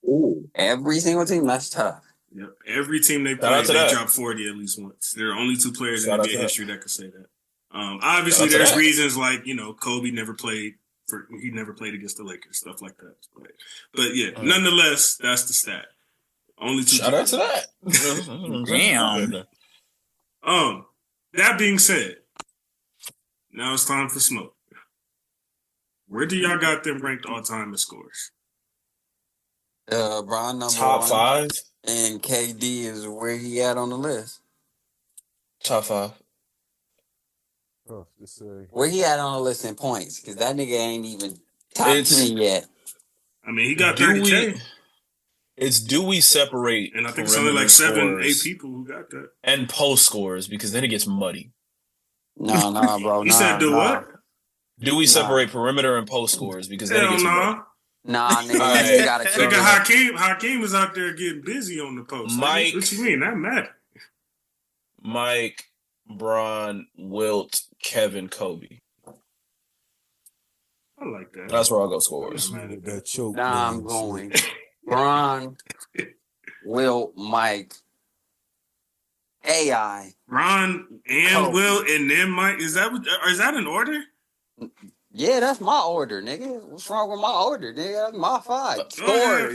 Ooh. Every single team, that's tough. Yep. Every team they Shout out play, to they that. dropped 40 at least once. There are only two players Shout in out NBA to that. history that could say that. Obviously, Shout out to there's that. reasons like, Kobe never played against the Lakers, stuff like that. But yeah, nonetheless, that's the stat. Only two. Shout out to that. Damn. That being said, now it's time for smoke. Where do y'all got them ranked all time as scores? Bron number Top 1, 5. and KD is where he at on the list. Top 5. Tough to say. Where he at on the list in points? Because that nigga ain't even top It's- 10 yet. I mean, he got Do 30K. do we separate? And I think it's only like perimeter 7-8 scores people who got that. and post scores, because then it gets muddy. Nah, bro. You said do what? Do we separate perimeter and post scores? Because then it Hell gets muddy. no. Nah, nigga, Alright. you gotta kill Nigga, it. Hakeem was out there getting busy on the post. Mike- What you mean? That matter. Mike, Bron, Wilt, Kevin, Kobe. I like that. That's where I'll go scores. With that choke. Nah, I'm man, going. shit. Bron, Will, Mike, AI. Ron and Kobe. Will and then Mike. Is that in order? Yeah, that's my order, nigga. What's wrong with my order, nigga? That's my 5. Go ahead,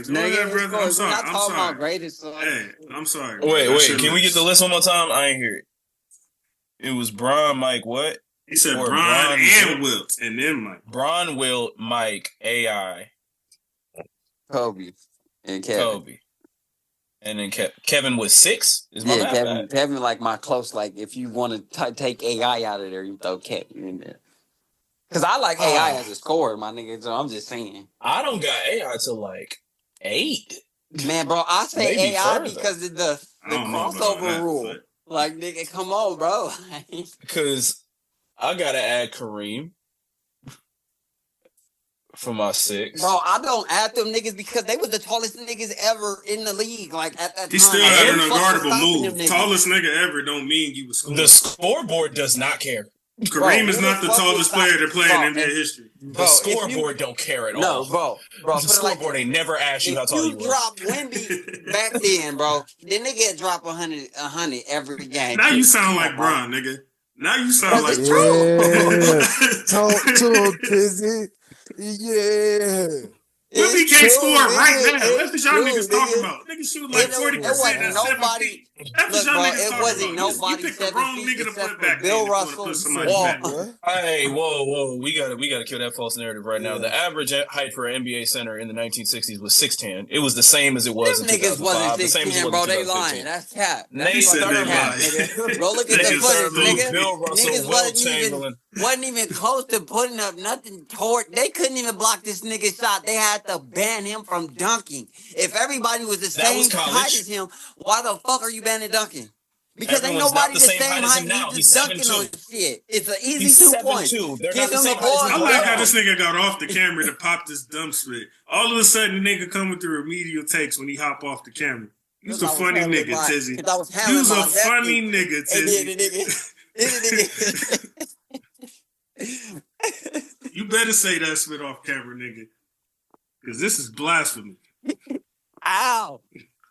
Scores, go nigga. ahead, brother. I'm Scores. We're sorry, not I'm talking sorry. about greatest. Hey, I'm sorry. Wait, That's your can we get list. the list one more time? I ain't hear it. It was Bron, Mike, what? He said or Bron Bron, and Wilt and then Mike. Bron, Wilt, Mike, AI, Kobe and Kevin. Kobe. And then Kevin was 6? Is my Yeah, math Kevin. bad? Kevin, like my close. Like if you want to take AI out of there, you throw Kevin in there. Cause I like AI as a scorer, my nigga. So I'm just saying, I don't got AI to like 8. man, bro. I say Maybe AI further. because of the I don't know about crossover that, rule. but- Like, nigga, come on, bro. Because I got to add Kareem for my 6. Bro, I don't add them niggas because they was the tallest niggas ever in the league. Like at that time, He still Like, had an who the fuck was unguardable stopping move. them niggas? Tallest nigga ever don't mean you was scoring. The scoreboard does not care. Kareem is not the tallest player to play in NBA history. The scoreboard don't care at all. No, bro. The scoreboard ain't never asked you how tall you If you were. drop Wemby back then, bro, then they get drop 100 every game. Now you sound like Bron, nigga. Now you sound like Talk to him, Kizzy. Yeah. Wemby can't score right now. That's what y'all niggas nigga. talking about. Niggas shoot like 40% at 7 feet. That's what y'all niggas talking about. You picked the wrong nigga to put back Bill then. Russell. Put somebody back. Hey, whoa. We gotta kill that false narrative right now. The average height for an NBA center in the 1960s was 6'10". It was the same as it was in Them niggas 2005. wasn't the same as it 6'10", was bro. in They 2015. lying. That's cap. They said they cap, lying. nigga. Go look at the Niggas footage, nigga. Bill Russell, Niggas Will wasn't even close to putting up nothing toward. They couldn't even block this nigga's shot. They had to ban him from dunking. If everybody was the That was same college. height as him, why the fuck are you banning dunking? Because Everyone's ain't not nobody the the same same height as height. him now. He's He's just dunking 7'2". on shit. It's an easy He's 2 7'2". points. They're Give not the him same the height as ball. him. I like how now. this nigga got off the camera to pop this dump spit. All of a sudden, the nigga coming through remedial takes when he hop off the camera. You was a funny nigga, Tizzy. You was a funny nigga, Tizzy. You better say that spit off camera, nigga. Because this is blasphemy. Ow,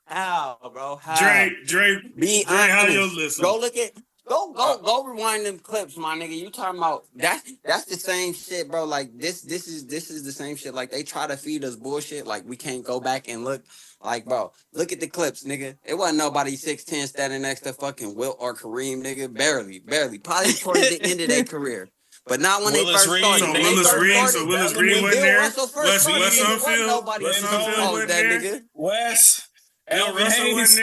bro. How? Dre, how your list? Go look at. Go rewind them clips, my nigga. You talking about that's the same shit, bro. Like this is the same shit. Like they try to feed us bullshit. Like we can't go back and look. Like, bro, look at the clips, nigga. It wasn't nobody 6'10" standing next to fucking Wilt or Kareem, nigga. Barely. Probably towards the end of their career. But not when Willis they first Reed, started. So Willis Reed wasn't there. Wes Unfield Nobody wasn't that there. nigga. Wes, Bill Russell wasn't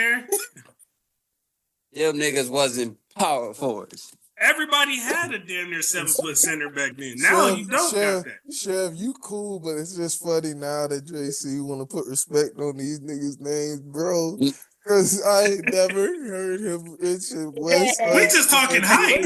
there. Them niggas wasn't power forwards. Everybody had a damn near 7-foot center back then. Now you don't got that. Chef, you cool, but it's just funny now that JC want to put respect on these niggas' names, bro. Because I ain't never heard him mention West. We just talking height.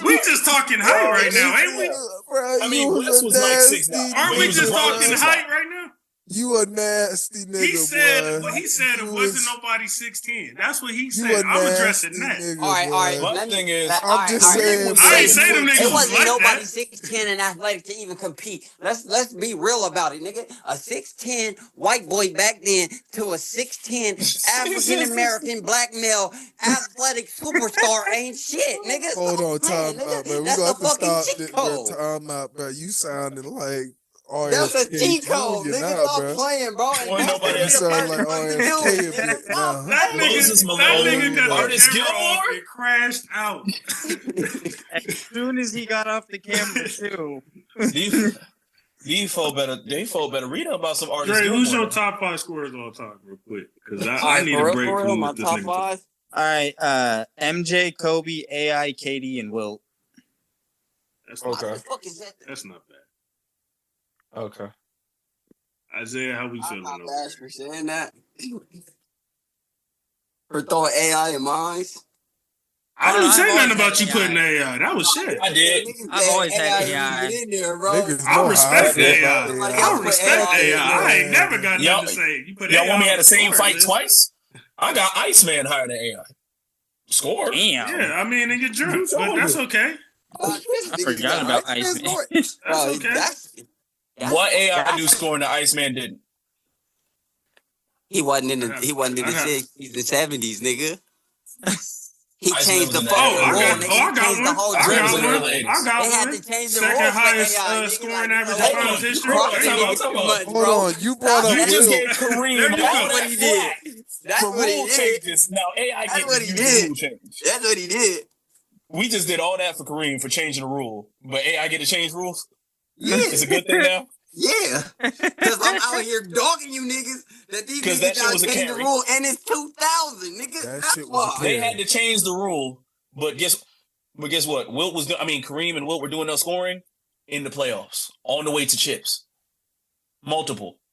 We just talking height right now, ain't we? Bro, I mean, Wes was like 6'9". Aren't we just talking height right now? You a nasty nigga, He said, boy. well, he said it You wasn't was- nobody 6'10". That's what he You said. a I'm addressing nasty that. nigga, All right. boy. My thing is, I'm just saying, I ain't say them niggas It was wasn't like nobody that. 6'10" and athletic to even compete. Let's be real about it, nigga. A 6'10" white boy back then to a 6'10" African American black male athletic superstar ain't shit, nigga. Hold on, Stop time playing, out, bro. We That's gonna a have to fucking stop cheat this, bro. code. Time out, bro. You sounding like That's a RFK cheat code, Jr. nigga. now, Stop bro. playing, bro. And Well, nobody You else sound like RFK a bit now. That Moses nigga Malone, got the Artist camera off Gilmore? and crashed out. As soon as he got off the camera, too. they folk better read about some artists. Dre, who's Gilmore. your top 5 scorers all time, real quick? Because All I right, need for a real, break for real, from my what this top nigga. 5. All right, MJ, Kobe, AI, KD, and Wilt. That's Okay. What the fuck is that? That's not bad. Okay. Isaiah, how we I'm feeling not over bad there? for saying that. For throwing AI in my eyes. I didn't say I've nothing always about you had putting AI. AI. That was shit. I did. I've always had AI. AI. In there, bro. Niggas I know respect how I feel AI. about Like, AI. I respect AI. AI. I ain't never got Y'all- nothing to say. You put Y'all AI want me on at the same score fight list. twice? I got Iceman higher than AI. Score. Damn. Yeah, I mean, and you're drunk, You but told that's me. okay. I forgot about Iceman. That's Bro, okay. What AI do scoring the Iceman didn't? He wasn't in the I he wasn't in the have- 60s, the 70s, nigga. He Iceman changed was the in the fucking I rule, got, nigga. I He got changed one. the whole I Drew got was in the one. early 80s. I got They had one. to change the Second rules for highest AI, nigga. scoring Like, average you in know, finals they history. crossed There the you Come go. on, nigga come too on. much, Hold bro. on, you brought up You just Will. gave Kareem There you all go. that what he did. flack That's for what he rule did. changes. Now AI That's get what to he use the did. rule change. That's what he did. We just did all that for Kareem for changing the rule, but AI get to change rules. Yeah. It's a good thing now. Yeah. Because I'm out here dogging you niggas that these 'Cause niggas that shit gotta was a change the carry. rule and it's 2000, nigga. That That's shit was a why. They carry. had to change the rule, but guess what? Kareem and Wilt were doing no scoring in the playoffs on the way to chips. Multiple.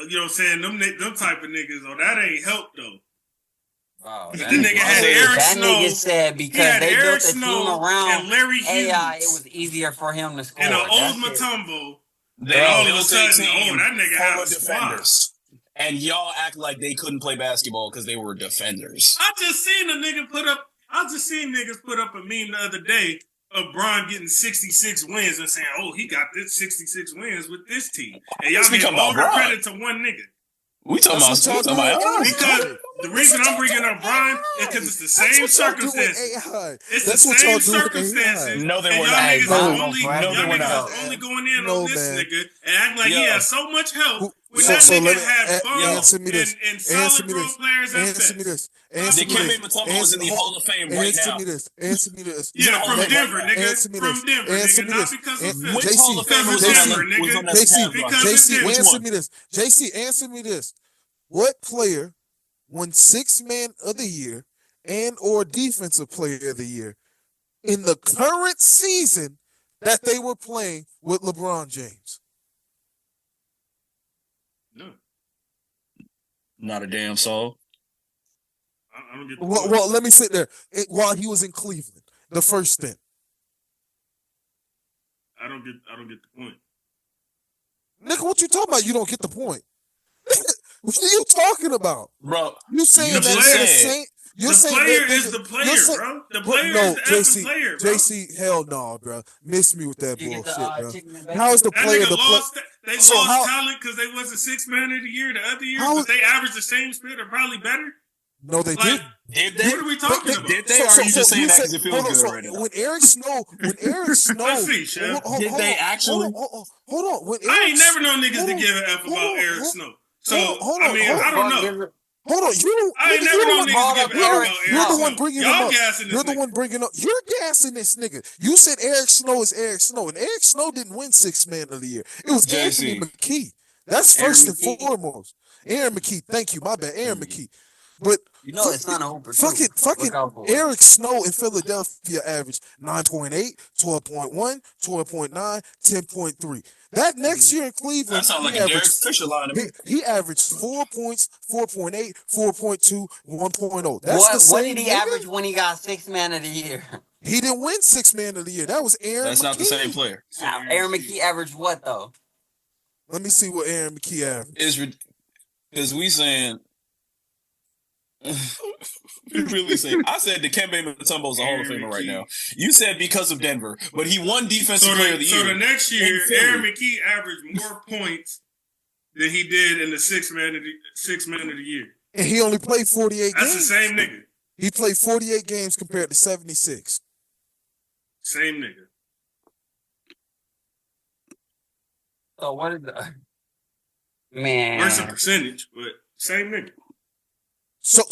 you know what I'm saying, them type of niggas, that ain't help though. Wow, The nigga had said- Eric that Snow. nigga said He because had they Eric built the team Snow around and Larry AI, it Hughes was easier for him to score. and an That old shit- Matumbo. They And all of a built a sudden, team that nigga full had a of squad. defenders. And y'all act like they couldn't play basketball because they were defenders. I just seen niggas put up a meme the other day of Bron getting 66 wins and saying, "Oh, he got this 66 wins with this team," and y'all We give talking all the about Bron. credit to one nigga. We talking about That's what y'all AI. Because the reason I'm bringing up Bron is because it's the same circumstances. It's the same circumstances. No, they and were y'all not. niggas No, is only, no, y'all they were niggas not. is only going in No, on this man. nigga and act like he Yo. has so much help when So- that so nigga let me- had fun answer me this. and solid role players at Answer me best. this. Answer me Dikembe this. Mutombo is in the Hall of Fame right Answer now. me this. Answer me this. Yeah, from Let- Denver, let- nigga. answer me From this. Denver, Answer nigga. me Not this. because An- of Philly. Which JC, Hall of Famer was Because on of that? Denver, Was nigga. on that JC, Cavs roster? Because of JC, Denver. Which answer one? me this. JC, answer me this. What player won Sixth Man of the Year and or Defensive Player of the Year in the current season that they were playing with LeBron James? No, Not a damn soul. I don't get the Well, point. well, let me sit there. While he was in Cleveland, the first stint. I don't get the point. Nigga, what you talking about? You don't get the point. What are you talking about? Bro, You saying You that just they're the said- same? You're The saying player that is nigga- the you're player, saying- bro. The What? player No, is the JC, effing player, bro. JC, hell no, bro. Miss me with that You get bullshit, the bro. chicken and bacon. How is the That player nigga the play? lost. They So lost how- talent because they wasn't 6 man of the year the other year, How- but they averaged the same split or probably better. No, they Like, didn't. did they? what are we talking about? Did they? Or are you just saying that because it feels hold on, good so right now? when Eric Snow, Let's see, Chef. Did they actually? Hold on. When I Eric, ain't never known niggas hold to on, give an F hold about on, Eric hold- Snow. So hold I on, mean, hold I on. don't know. Hold on, I ain't never known niggas to give an F about You're Eric the one Snow. bringing him Y'all up. gassing this You're the nigga. one bringing up. You're gassing this nigga. You said Eric Snow is Eric Snow, and Eric Snow didn't win Sixth Man of the Year. It was JC. Anthony McKee. That's Aaron first and McKee. foremost. Aaron McKee. Thank you. My bad. Aaron McKee. But You know it's not a hooper. too. fucking Look out for it. Eric Snow in Philadelphia averaged 9.8, 12.1, 12.9, 10.3. That next year in Cleveland, That sounds like he a Derek averaged Fisher line to me. he averaged 4 points, 4.8, 4.2, 1.0. That's the What same did he nigga? average when he got 6 man of the year? He didn't win Sixth Man of the Year. That was Aaron That's McKee. not the same player. Aaron McKee averaged what though? Let me see what Aaron McKee averaged. Is we saying? We really saying? I said Dikembe Mutombo's a Hall of Famer right now. You said because of Denver, but he won Defensive So Player of the the Year. next year, in Philly. Aaron McKee averaged more points than he did in the 6 man of the year. And he only played 48 That's the games. same nigga. He played 48 games compared to 76. Same nigga. So what is the man? Worse in percentage, but same nigga. So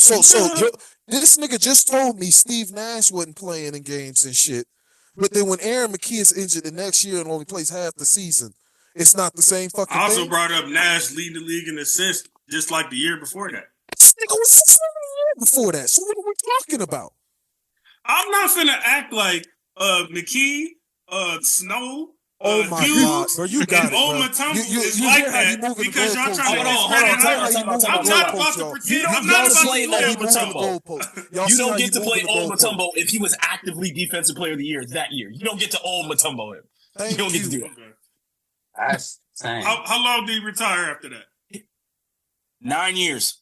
this nigga just told me Steve Nash wasn't playing in games and shit. But then when Aaron McKee is injured the next year and only plays half the season, it's not the same fucking I also thing. brought up Nash leading the league in assists just like the year before that. This nigga was 6 years before that. So what are we talking about? I'm not finna act like McKee, Snow, Oh my Hughes, God, bro, you got and it, old bro. Matumbo You is hear like how you that moving the because y'all goalposts, trying to Hold on, discredit hold on, him. time out. I'm not about to pretend. You don't I'm not get to about play to old play He moving the Mutombo. goalposts. Y'all You see how don't he get to moving play the old goalposts. Mutombo if he was actively Defensive Player of the Year that year. You don't get to old Mutombo him. Thank You don't get to you. do that. Okay. That's insane. How long did he retire after that? 9 years.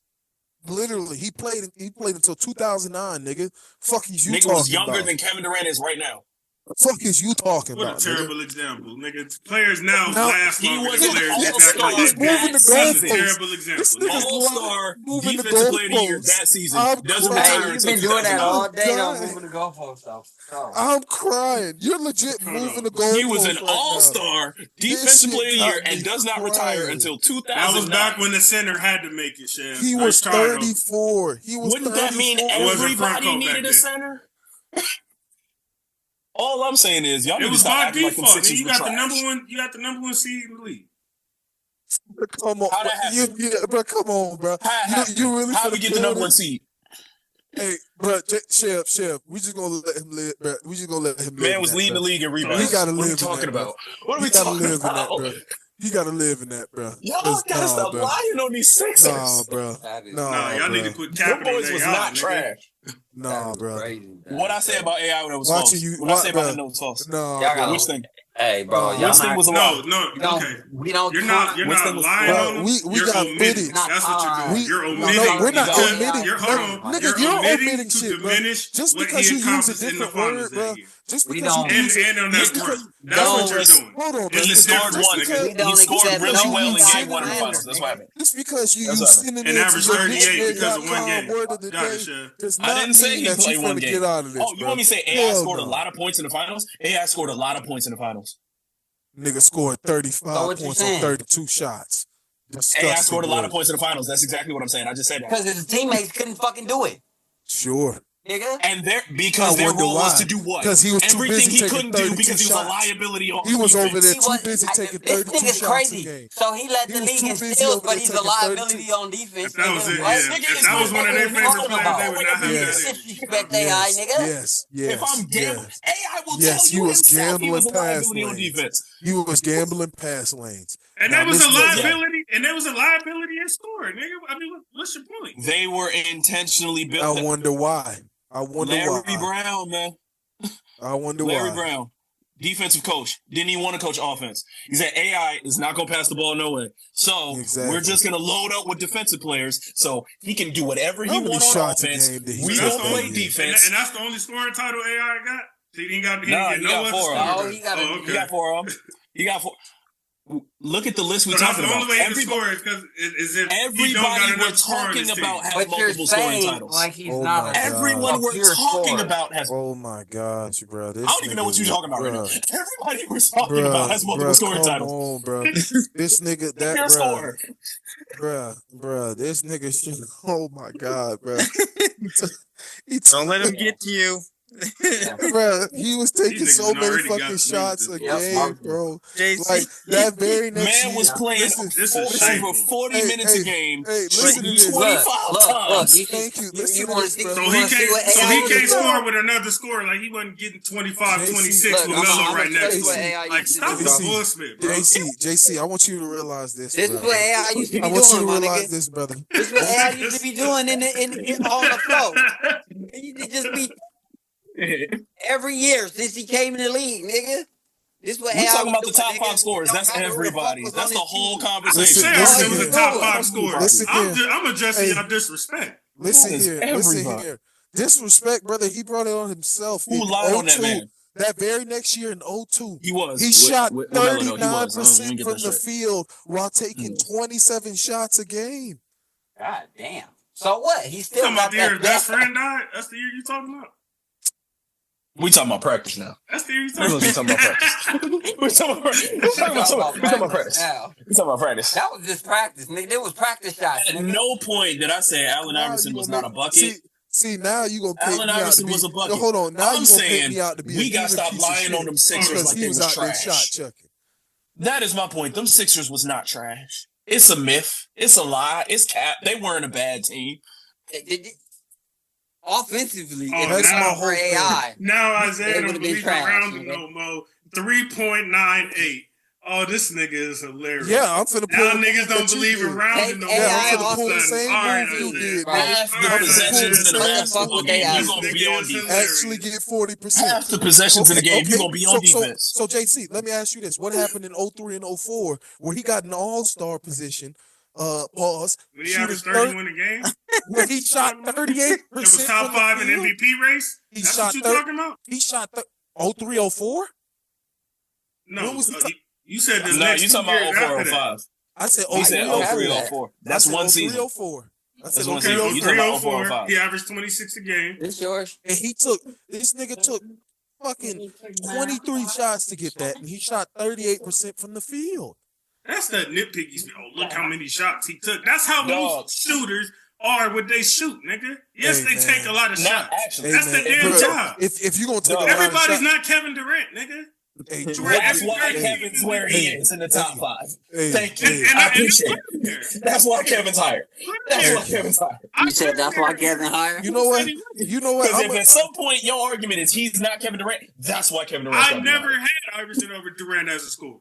Literally, he played until 2009, nigga. Fuck is you Nigga talking was younger about? than Kevin Durant is right now. Fuck is you talking What a about? terrible Nigga? example, nigga. Players now Now- last He longer was than an players did back all-star in the day. moving the That's a goalposts. terrible This example. nigga's All-star moving the Defensive Player of the Year goalposts. that season. I'm Doesn't crying. retire Hey, you've until been doing that 2009. all day though, God. moving the goalpost stuff. So. I'm crying. You're legit Hold moving on. the goalposts. He was an right now. all-star Defensive shit Player of the got Year and me does not retire crying. until That 2009. was back when the center had to make it, Chef. He was 34. He was Wouldn't that mean 34. It wasn't front everybody court back needed a then. center? All I'm saying is y'all need It to was stop by acting like them default. Sixers You were got the trash. number one. You got the number one seed in the league. Come on, How that bro. Bro, come on, bro. You really How we finna get the kill number one this? seed? Hey, bro, Chef, we just gonna let him live, bro. We just gonna let him live. Man in was that, leading bro. the league in He rebounds. gotta What are we live in talking that, bro. about? What are we He gotta talking live in that, about? bro. He gotta live in that, bro. Y'all gotta stop lying on these Sixers. Nah, bro. Nah, y'all need to quit capping. Them boys was not trash. Nah, bro. What I say about AI when it was Watching false? you, What I say about him that was false? No, Which thing? Hey, bro, Which thing was a lie? Okay. We don't. You're not lying on them. We got omitted. That's what you're doing. You're omitting. No, we're not omitting. Nigga, you're omitting omitting to shit, bro. diminish Just what because he you use a accomplished in the different word, finals bro. that year. Just We because don't- you use And on that just front. because- That's what you're doing. Hold on, bro. He Just scored because- one. We don't He scored accept really no well in shit game one of the in finals. That's what happened. Just because you That's use what happened. synonyms And averaged to your 38 because of one dictionary.com game. word of the Got it, day Chef. does I not didn't say mean he that played you're one gonna game. get out of this, Oh, you bro. want me to say AI Hell scored a no. lot of points in the finals? AI scored a lot of points in the finals. Nigga scored 35 So what you points on saying? 32 shots. AI scored a lot of Disgusting points in the finals. That's exactly what I'm saying. I just said that. Because his teammates couldn't fucking do it, word. Sure. nigga. And I because their wonder role was why. to do what? 'Cause he was too Everything busy he taking couldn't do 32 because he was a shots. liability on He was defense. over there He too was- busy taking this 32 nigga's shots a crazy. game. So he led He the was league too in busy steals, over but there he's a taking liability 32. on defense. If that was nigga. it, What? yeah. If that was one of their favorite players, they would not have Yes. that. Disrespect AI, Yes, nigga. yes, yes. If I'm gambling, yes. AI will Yes, tell he you was himself he was a gambling pass liability on lanes. defense. He was gambling pass lanes. And Now, that was this a nigga- liability. And that was a liability in scoring, nigga. I mean, what's your point? They were intentionally built. I wonder why. I wonder Larry why. Brown, man. I wonder Larry why. Brown, defensive coach, didn't even want to coach offense. He said AI is not going to pass the ball no way. So Exactly. we're just going to load up with defensive players so he can do whatever How he many wants on shots a offense. game did he We take don't that play year? defense. And that's the only scoring title AI got? So he didn't got, he Nah, didn't he get got no other four of scoring them. Oh, title. he got a- Oh, He okay. got four of them. He got four. Look at the list we're So that's talking the about. only way he can Everybody, score is because is if he don't got everybody we're enough scoring on talking his team. about has But you're multiple scoring saying titles. like he's Oh not my a, God. Everyone a we're pure talking scorer. about has. Oh my gosh, bro. This I don't even know what you're nigga- talking about right now. bruh, Everybody we're talking about has multiple bruh, scoring come titles. on, bro. This nigga, that, Pure scorer. bruh, this nigga shit. Oh my God, bro. Don't let him get to you. Bro, he was taking These so niggas many already got fucking the shots a niggas. game, bro. JC. Like that very next Man year, was playing listen, This is over shameful. 40 Hey, minutes hey, a game, hey, listen to shooting this. 25 Look, times. Thank you. Listen You to want to this, see? bro. So You he want to see can't. what So AI he used can't to do? score with another score. Like he wasn't getting 25, JC, 26 with look, Melo I'm right next to what him. AI Like used to stop do, the bro. bullshit, bro. JC, I want you to realize this, This is brother. what AI used to I be want you doing, to my realize nigga. this, brother. This is what AI used to be doing in on the floor. He just be every year since he came in the league, nigga. This is what We're AI talking about was the doing, top nigga. five scorers. Don't That's matter who the fuck everybody. was That's on the his whole team. conversation. Say Listen Harden was a here. top Listen five scorer. Listen I'm here. addressing Hey. y'all disrespect. Listen That is here. Listen everybody. here. Disrespect, brother. He brought it on himself. Who in lied on that 02, man? That very next year in 02, He was. he With- shot with Melo, though. He was. Let me 39% get from that the straight. field while taking 27 shots a game. God damn. So what? He You still talking got about the year that his best friend died? That's the year you talking about? We talking about practice now. That's the year you We're talking talking about practice. We're talking about practice. Now. We're talking about practice. That was just practice, nigga. There was practice shots, At nigga. no point did I say Allen Now Iverson you was gonna not a make- bucket. See, now you gonna pick Allen me out to Iverson be. was a bucket. No, hold on. Now I'm you gonna pick saying me out to be. we a gotta even stop piece of lying shit on them Sixers because like he they was was out there trash. shot chucking. That is my point. Them Sixers was not trash. It's a myth. It's a lie. It's cap. They weren't a bad team. Offensively, Oh, if that's it's my not whole for thing. AI, Now They Isaiah would've don't been believe trash, around it nigga. no more. 3.98. Oh, this nigga is hilarious. Yeah, I'm finna pull. Now the niggas move don't that you believe did. around Take it no AI more. I'm finna All of pull a the sudden, same all right, move you Isaiah. did, bro. bro. Half the All right, possessions in a Isaiah. basketball game, you're gonna be on defense. Actually get 40%. Half the possessions in the game, you're gonna be on defense. So JC, let me ask you this: what happened in 03 and 04 where he got an all-star position? Pause. When he shooting averaged 31 a game, where he shot 38%. it was top 5 in MVP race. He That's shot what you 30 talking about? He shot 03, 04? No, When was he you said the No, next you 2 talking years about 04 after that. 05. I said He said you have 03 that. 04. That's one season. 04. I That's said one Okay, 03, season. You talking about 04 05. He averaged 26 a game. It's yours. And this nigga took fucking 23 shots to get that, and he shot 38% from the field. That's that nitpicky. Oh, look how many shots he took. That's how Dog. most shooters are when they shoot, nigga. Yes, Hey, they man. take a lot of Not shots. actually. That's the damn bro, job. If you're gonna take Dog. a lot of Everybody's shots, not Kevin Durant, nigga. hey, That's why Hey, Kevin's where he is in the top 5. hey, Thank you. hey, And I I appreciate it. That's why Kevin's hired. That's why Kevin's hired. You said that's why Kevin hired. You know what? You know what? Because I'm if at some point your argument is he's not Kevin Durant, that's why Kevin Durant. I never had Iverson over Durant as a scorer.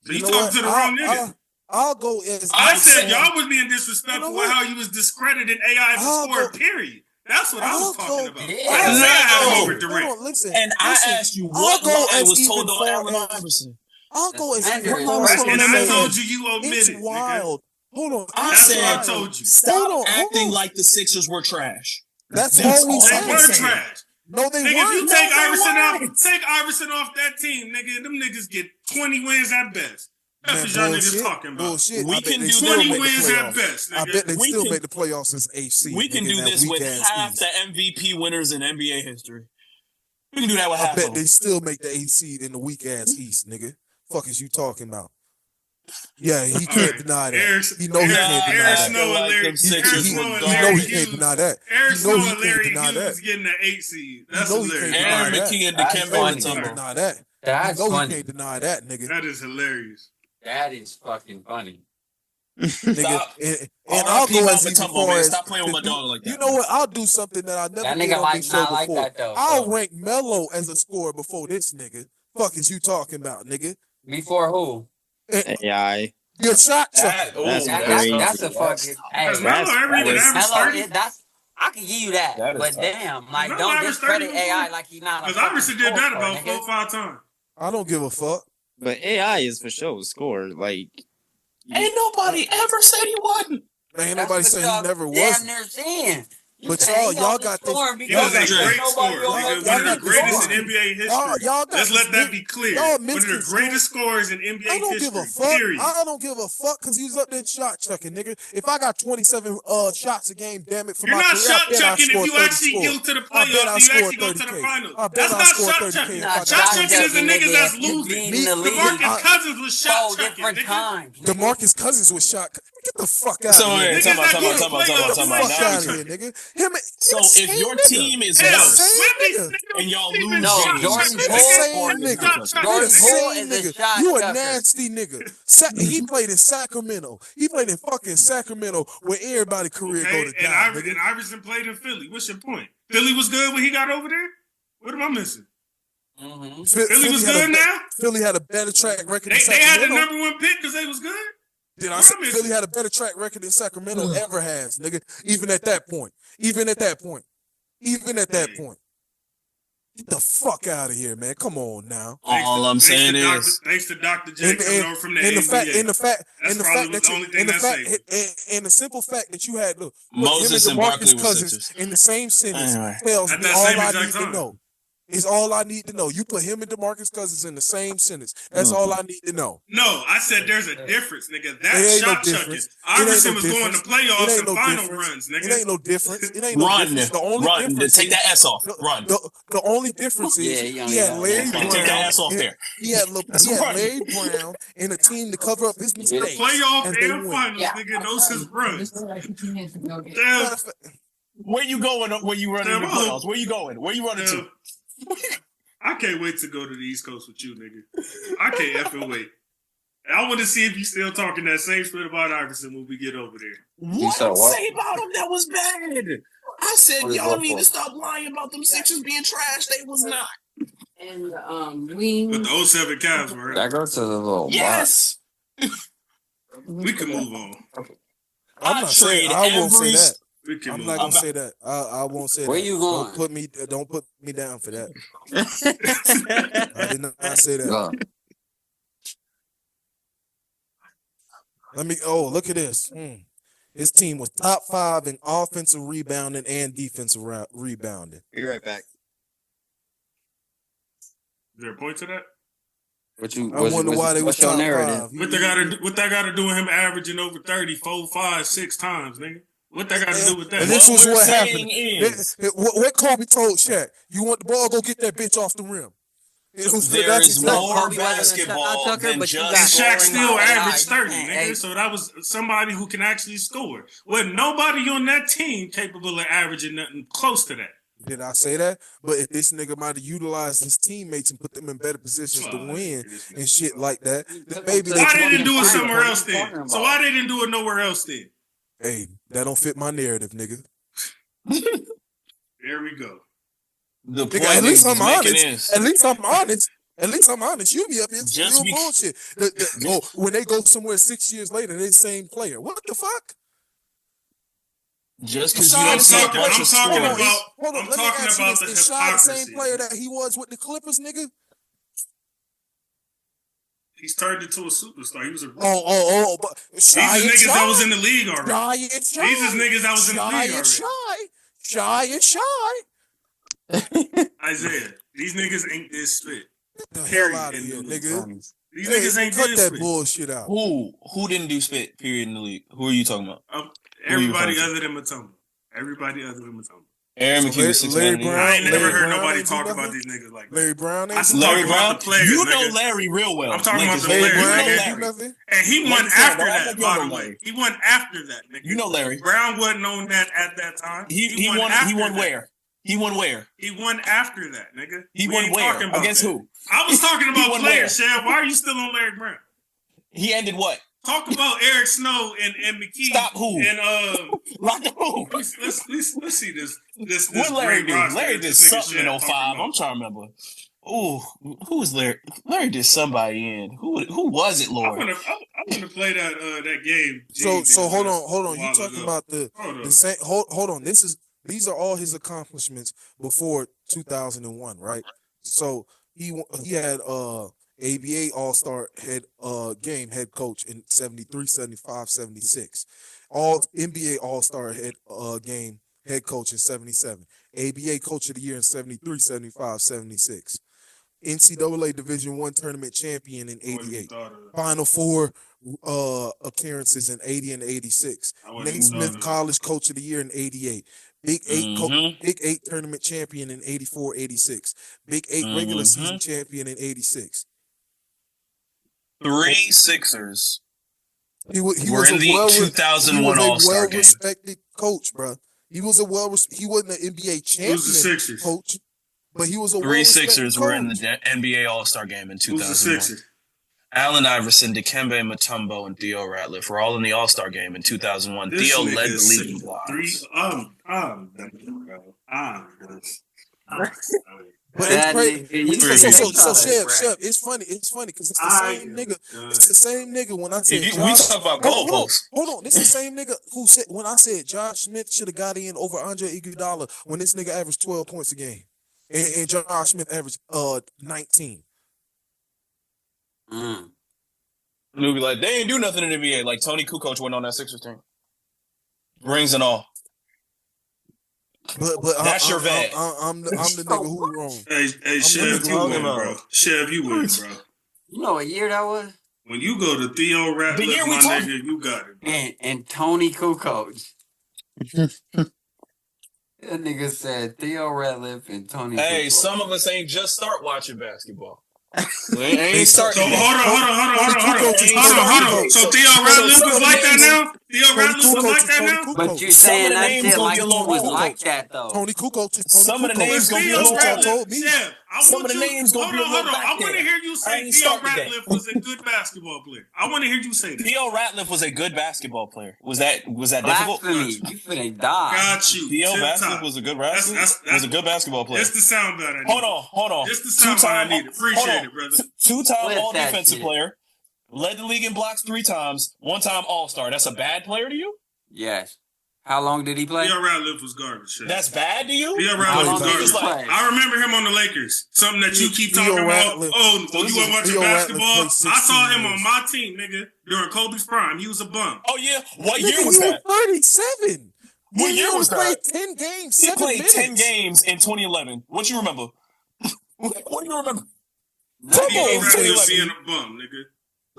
So you talking to the wrong nigga. I'll go as I said y'all was being disrespectful with how you was discrediting AI for scoring, period. That's what I was talking about. Yeah. I didn't say I had him over Durant. Listen, And I asked you what lie was told on Allen Iverson. I'll go as And I told you omitted. It's wild. Hold on. That's what I told you. Stop acting like the Sixers were trash. That's all we said. They were saying. trash. No, they nigga, weren't. If you take Iverson off that team, nigga, them niggas get 20 wins at best. That's what y'all niggas talking about. Bullshit. We can do 20 wins at best, nigga. I bet they still make the playoffs as AC. We can do this with half the MVP winners in NBA history. We can do that with half of them. I bet they still make the AC in the weak ass East, nigga. Fuck is you talking about? Yeah, he can't deny that. He know he can't deny that. He know he can't deny that. Eric Snow and Larry Hughes getting the 8 seed. That's hilarious. Aaron McKee and Dikembe Mutombo. That's funny. He can't deny that, nigga. That is hilarious. That is fucking funny. Nigga, and I'll go as Mutombo, man. Stop playing with my dog like that. You know what? I'll do something that I never did on this show before. Like that, I'll rank Melo as a scorer before this nigga. Fuck is you talking about, nigga? Before who? AI. Your shot check. That's a fucking. Hey, I can give you that, but damn, like don't discredit AI like he's not. Because Iverson did that about 4 or 5 times. I don't give a fuck. But AI is for sure a scorer. Like, ain't nobody ever said he wasn't. Ain't nobody said he never was. Damn near saying. But y'all got this. He was a great scorer. One of the greatest in NBA history. Let's let that be clear. One of the greatest scorers in NBA history. I don't give a fuck. Period. I don't give a fuck because he was up there shot chucking, nigga. If I got 27 shots a game, damn it, for you're my not career, shot chucking if you actually get to the playoffs. You actually go to the finals. That's not shot chucking. Shot chucking is the niggas that's losing. DeMarcus Cousins was shot chucking. DeMarcus Cousins was shot. Get the fuck out of here. So if your team is worse and y'all lose, Jordan Poole is a shot. You a nasty nigga. He played in Sacramento. He played in fucking Sacramento where everybody career go to die. And Iverson played in Philly. What's your point? Philly was good when he got over there? What am I missing? Philly was good now? Philly had a better track record than Sacramento. They had the #1 pick because they was good? Did I say Philly had a better track record than Sacramento ever has, nigga? Even at that point. Get the fuck out of here, man. Come on now. All I'm saying is thanks to Dr. J coming over from the NBA. And the simple fact that you had Moses and Barkley Cousins in the same sentence tells me all I need to know. Is all I need to know. You put him and DeMarcus Cousins in the same sentence. That's all I need to know. No, I said there's a difference, nigga. That's shot chucking. Iverson was going to playoffs and final runs, nigga. It ain't no difference. It ain't no difference. The only difference take that ass off. Run. The only difference is he had Larry Brown. Take that ass off there. He had Larry Brown and a team to cover up his mistakes. Playoff and finals, nigga. Those his runs. Where you going when you running the playoffs? Where you going? Where you running to? I can't wait to go to the East Coast with you, nigga. I can't effing wait. I want to see if you still talking that same shit about Iverson when we get over there. What did I say about him that was bad? I said y'all need to stop lying about them Sixers being trash. They was not. And But the 07 Cavs were. That goes to the little yes. We can move on. I'm not saying I won't say that. I'm not gonna say that. I won't say that. Where you going? Don't put me down for that. I did not say that. No. Look at this. His team was top 5 in offensive rebounding and defensive rebounding. Be right back. Is there a point to that? I wonder why they were top 5. What that got to do with him averaging over 30, 4, 5, 6 times, nigga? What that got to do with that? And this was what happened. What Kobe told Shaq, you want the ball, go get that bitch off the rim. There is more basketball than just Shaq still averaged 30, nigga. So that was somebody who can actually score. Well, nobody on that team capable of averaging nothing close to that. Did I say that? But if this nigga might have utilized his teammates and put them in better positions to win and shit like that, then maybe why they didn't do it somewhere else then? So why they didn't do it nowhere else then? Hey, that don't fit my narrative, nigga. There we go. Nigga, at least I'm honest. At least I'm honest. At least I'm honest. You be up here Just real bullshit. When they go somewhere 6 years later, they the same player. What the fuck? Just because you don't see a bunch of talking scores. about. Hold on, I'm let me talking ask you about this. the Is Shy the same hypocrisy. player that he was with the Clippers, nigga? He's turned into a superstar. He was a. But These are niggas that was in the league already. Shy and Shy. These is niggas that was in the league already. Shy and Shy. Isaiah, these niggas ain't this spit. Get the hell out of here, nigga. These niggas ain't cut this that spit. bullshit out. Who didn't do spit? Period in the league. Who are you talking about? Everybody other than Matoma. Everybody other than Matoma. Aaron McKee was 6 man of the year. I ain't never heard Brown nobody ain't talk do about nothing? these niggas like that. Larry Brown ain't I'm do talking Larry about Brown. the players. You know nigga. Larry real well. I'm talking about the Larry players. Brown nigga. ain't do Larry. nothing. And he won Lakers after fan, that, I'm by gonna the go way. Larry. He won after that, nigga. You know Larry. Brown wasn't on that at that time. He won. after He won that. where? He won where? He won after that, nigga. He We won ain't where? talking about Against that. who? I was talking about won players, where? Chad. Why are you still on Larry Brown? He ended what? Talk about Eric Snow and McKee. Stop who? And Like who? let's see this What Larry great did? roster Larry that did this nigga something in Chad 05. talking about. I'm trying to remember. Ooh, who was Larry? Larry did somebody in. Who was it, I Lord? wanna play that game. So hold on. a You while talking ago. about the same? Hold on. These are all his accomplishments before 2001, right? So he had ABA All-Star game head coach in 73, 75, 76. All NBA All-Star game head coach in 77. ABA Coach of the Year in 73, 75, 76. NCAA Division I tournament champion in 88. Final Four appearances in 80 and 86. Naismith College Coach of the Year in 88. Big Eight tournament champion in 84, 86. Big Eight regular season champion in 86. 3 Sixers He were was in the 2001 All-Star game. Respected coach, bro. He was he wasn't an NBA champion coach, but he was a 3 Sixers were in coach. the NBA All-Star game in Who's the 2001. Sixers? Allen Iverson, Dikembe Mutombo, and Theo Ratliff were all in the All-Star game in 2001. This Theo nigga led the is league in blocks. But it's crazy. So Chef, it's funny because it's the same nigga. It's the same nigga when I said We Josh. talk about goalposts. Hold on. This is the same nigga who said when I said Josh Smith should have got in over Andre Iguodala when this nigga averaged 12 points a game, and Josh Smith averaged 19. And we'll be like, they ain't do nothing in the NBA. Like Tony Kukoc went on that Sixers team, rings and all. But That's your vet. I'm the nigga who wrong. Hey, Chev, you win, bro. Chev, you win, bro. You know what year that was? When you go to Theo Ratliff, my nigga, you got it. Bro. And Tony Kukoc. That nigga said Theo Ratliff and Tony Hey, Kukoc. some of us ain't just start watching basketball. We ain't starting. So hold on. So Theo Ratliff was like that now? Theo Ratliff was like that now? But you saying that names shit gonna like be a he little was old. like that though. Tony Kukoc. Some of the names gonna be a Theo little Ratliff, old. Chef, Some of the names gonna be a little back I want to there. hear you I say ain't Theo starting today. Ratliff was a good basketball player. I want to hear you say that. Theo Ratliff was a good basketball player. Was that difficult? Blasphemy. You finna die. Got you. Theo Tip Ratliff top. was a good basketball player. That's the sound bite I need. Hold on. That's the sound bite I need. Appreciate it, brother. Two-time With all that defensive shit. player. Led the league in blocks 3 times. 1-time All-Star. That's a bad player to you? Yes. How long did he play? Theo Ratliff was garbage. Chef. That's bad to you? Theo How Ratliff long was did he garbage. play? I remember him on the Lakers. Something that you keep Theo talking about. Ratliff. Oh, So you weren't watching Theo Ratliff basketball? played I saw 16 him on years. my team, nigga, during Kobe's prime. He was a bum. Oh, yeah? What year Nigga, was he that? 37. What year was played that? 10 games, He 7 played minutes. 10 games in 2011. What you remember? What do you remember? Come Theo on, Ratliff JC. being a bum, nigga.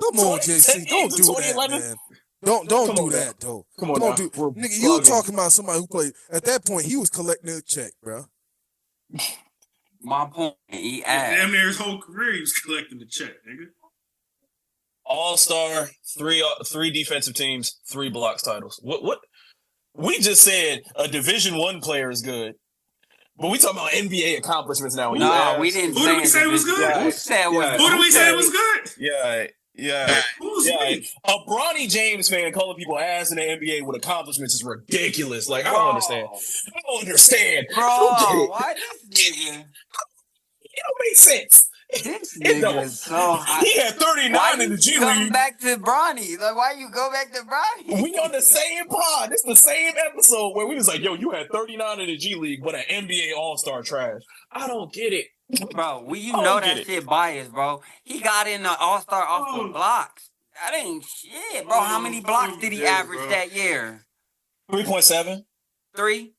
Come on, 10 JC. Don't games in do that, 2011? man. Don't Come do on that, now. though. Come on Don't now. do. We're Nigga, you bugging. talking about somebody who played at that point? He was collecting a check, bro. My point. He Damn asked. near his whole career, he was collecting the check, nigga. All-Star, 3 defensive teams, 3 blocks titles. What? We just said a Division I player is good. But we talking about NBA accomplishments now. When you No, ask- we didn't Who say did we say was good? Yeah. Who said was Yeah. Who did we say Yeah. was good? Yeah. Who's Yeah, me? a Bronny James fan calling people ass in the NBA with accomplishments is ridiculous. Like, I don't understand. I don't understand. Bro, why this nigga? It don't make sense. This nigga is so hot. He had 39 in the G Come League. back to Bronny. Like, why you go back to Bronny? We on the same pod. This the same episode where we was like, yo, you had 39 in the G League, but an NBA All-Star trash. I don't get it. Bro, know that it. shit biased, bro. He got in the All-Star off the blocks. That ain't shit, bro. How many blocks did he average that year? 3.7. 3?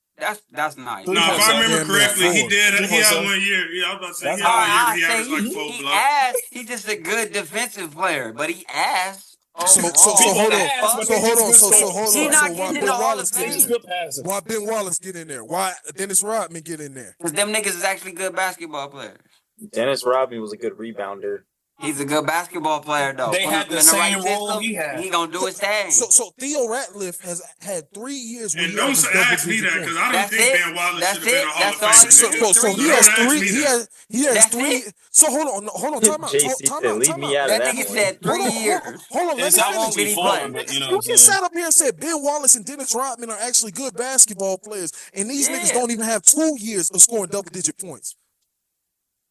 That's nice. No, if I remember correctly, he did. He had 3.7. 1 year. Yeah, I was about to say That's he had 1 year. He I averaged like 4 he blocks. ass. He's just a good defensive player, but he ass. So hold on. He not So getting why in Ben the Hall of Wallace get in Fame. there? Why Ben Wallace get in there? Why Dennis Rodman get in there? Because them niggas is actually good basketball players. Dennis Rodman was a good rebounder. He's a good basketball player, though. They Put had him the in same right role system, he had. He gonna do his thing. So Theo Ratliff has had 3 years. And don't ask me that because I don't think Ben Wallace should have been a Hall of Famer. So he has 3. He has 3. So hold on. Time out. JC said, leave me out of That that nigga one. said 3 years. Hold on. Let It's me actually finish. 4, but you know You what I'm just saying? sat up here and said Ben Wallace and Dennis Rodman are actually good basketball players, and these niggas don't even have 2 years of scoring double-digit points.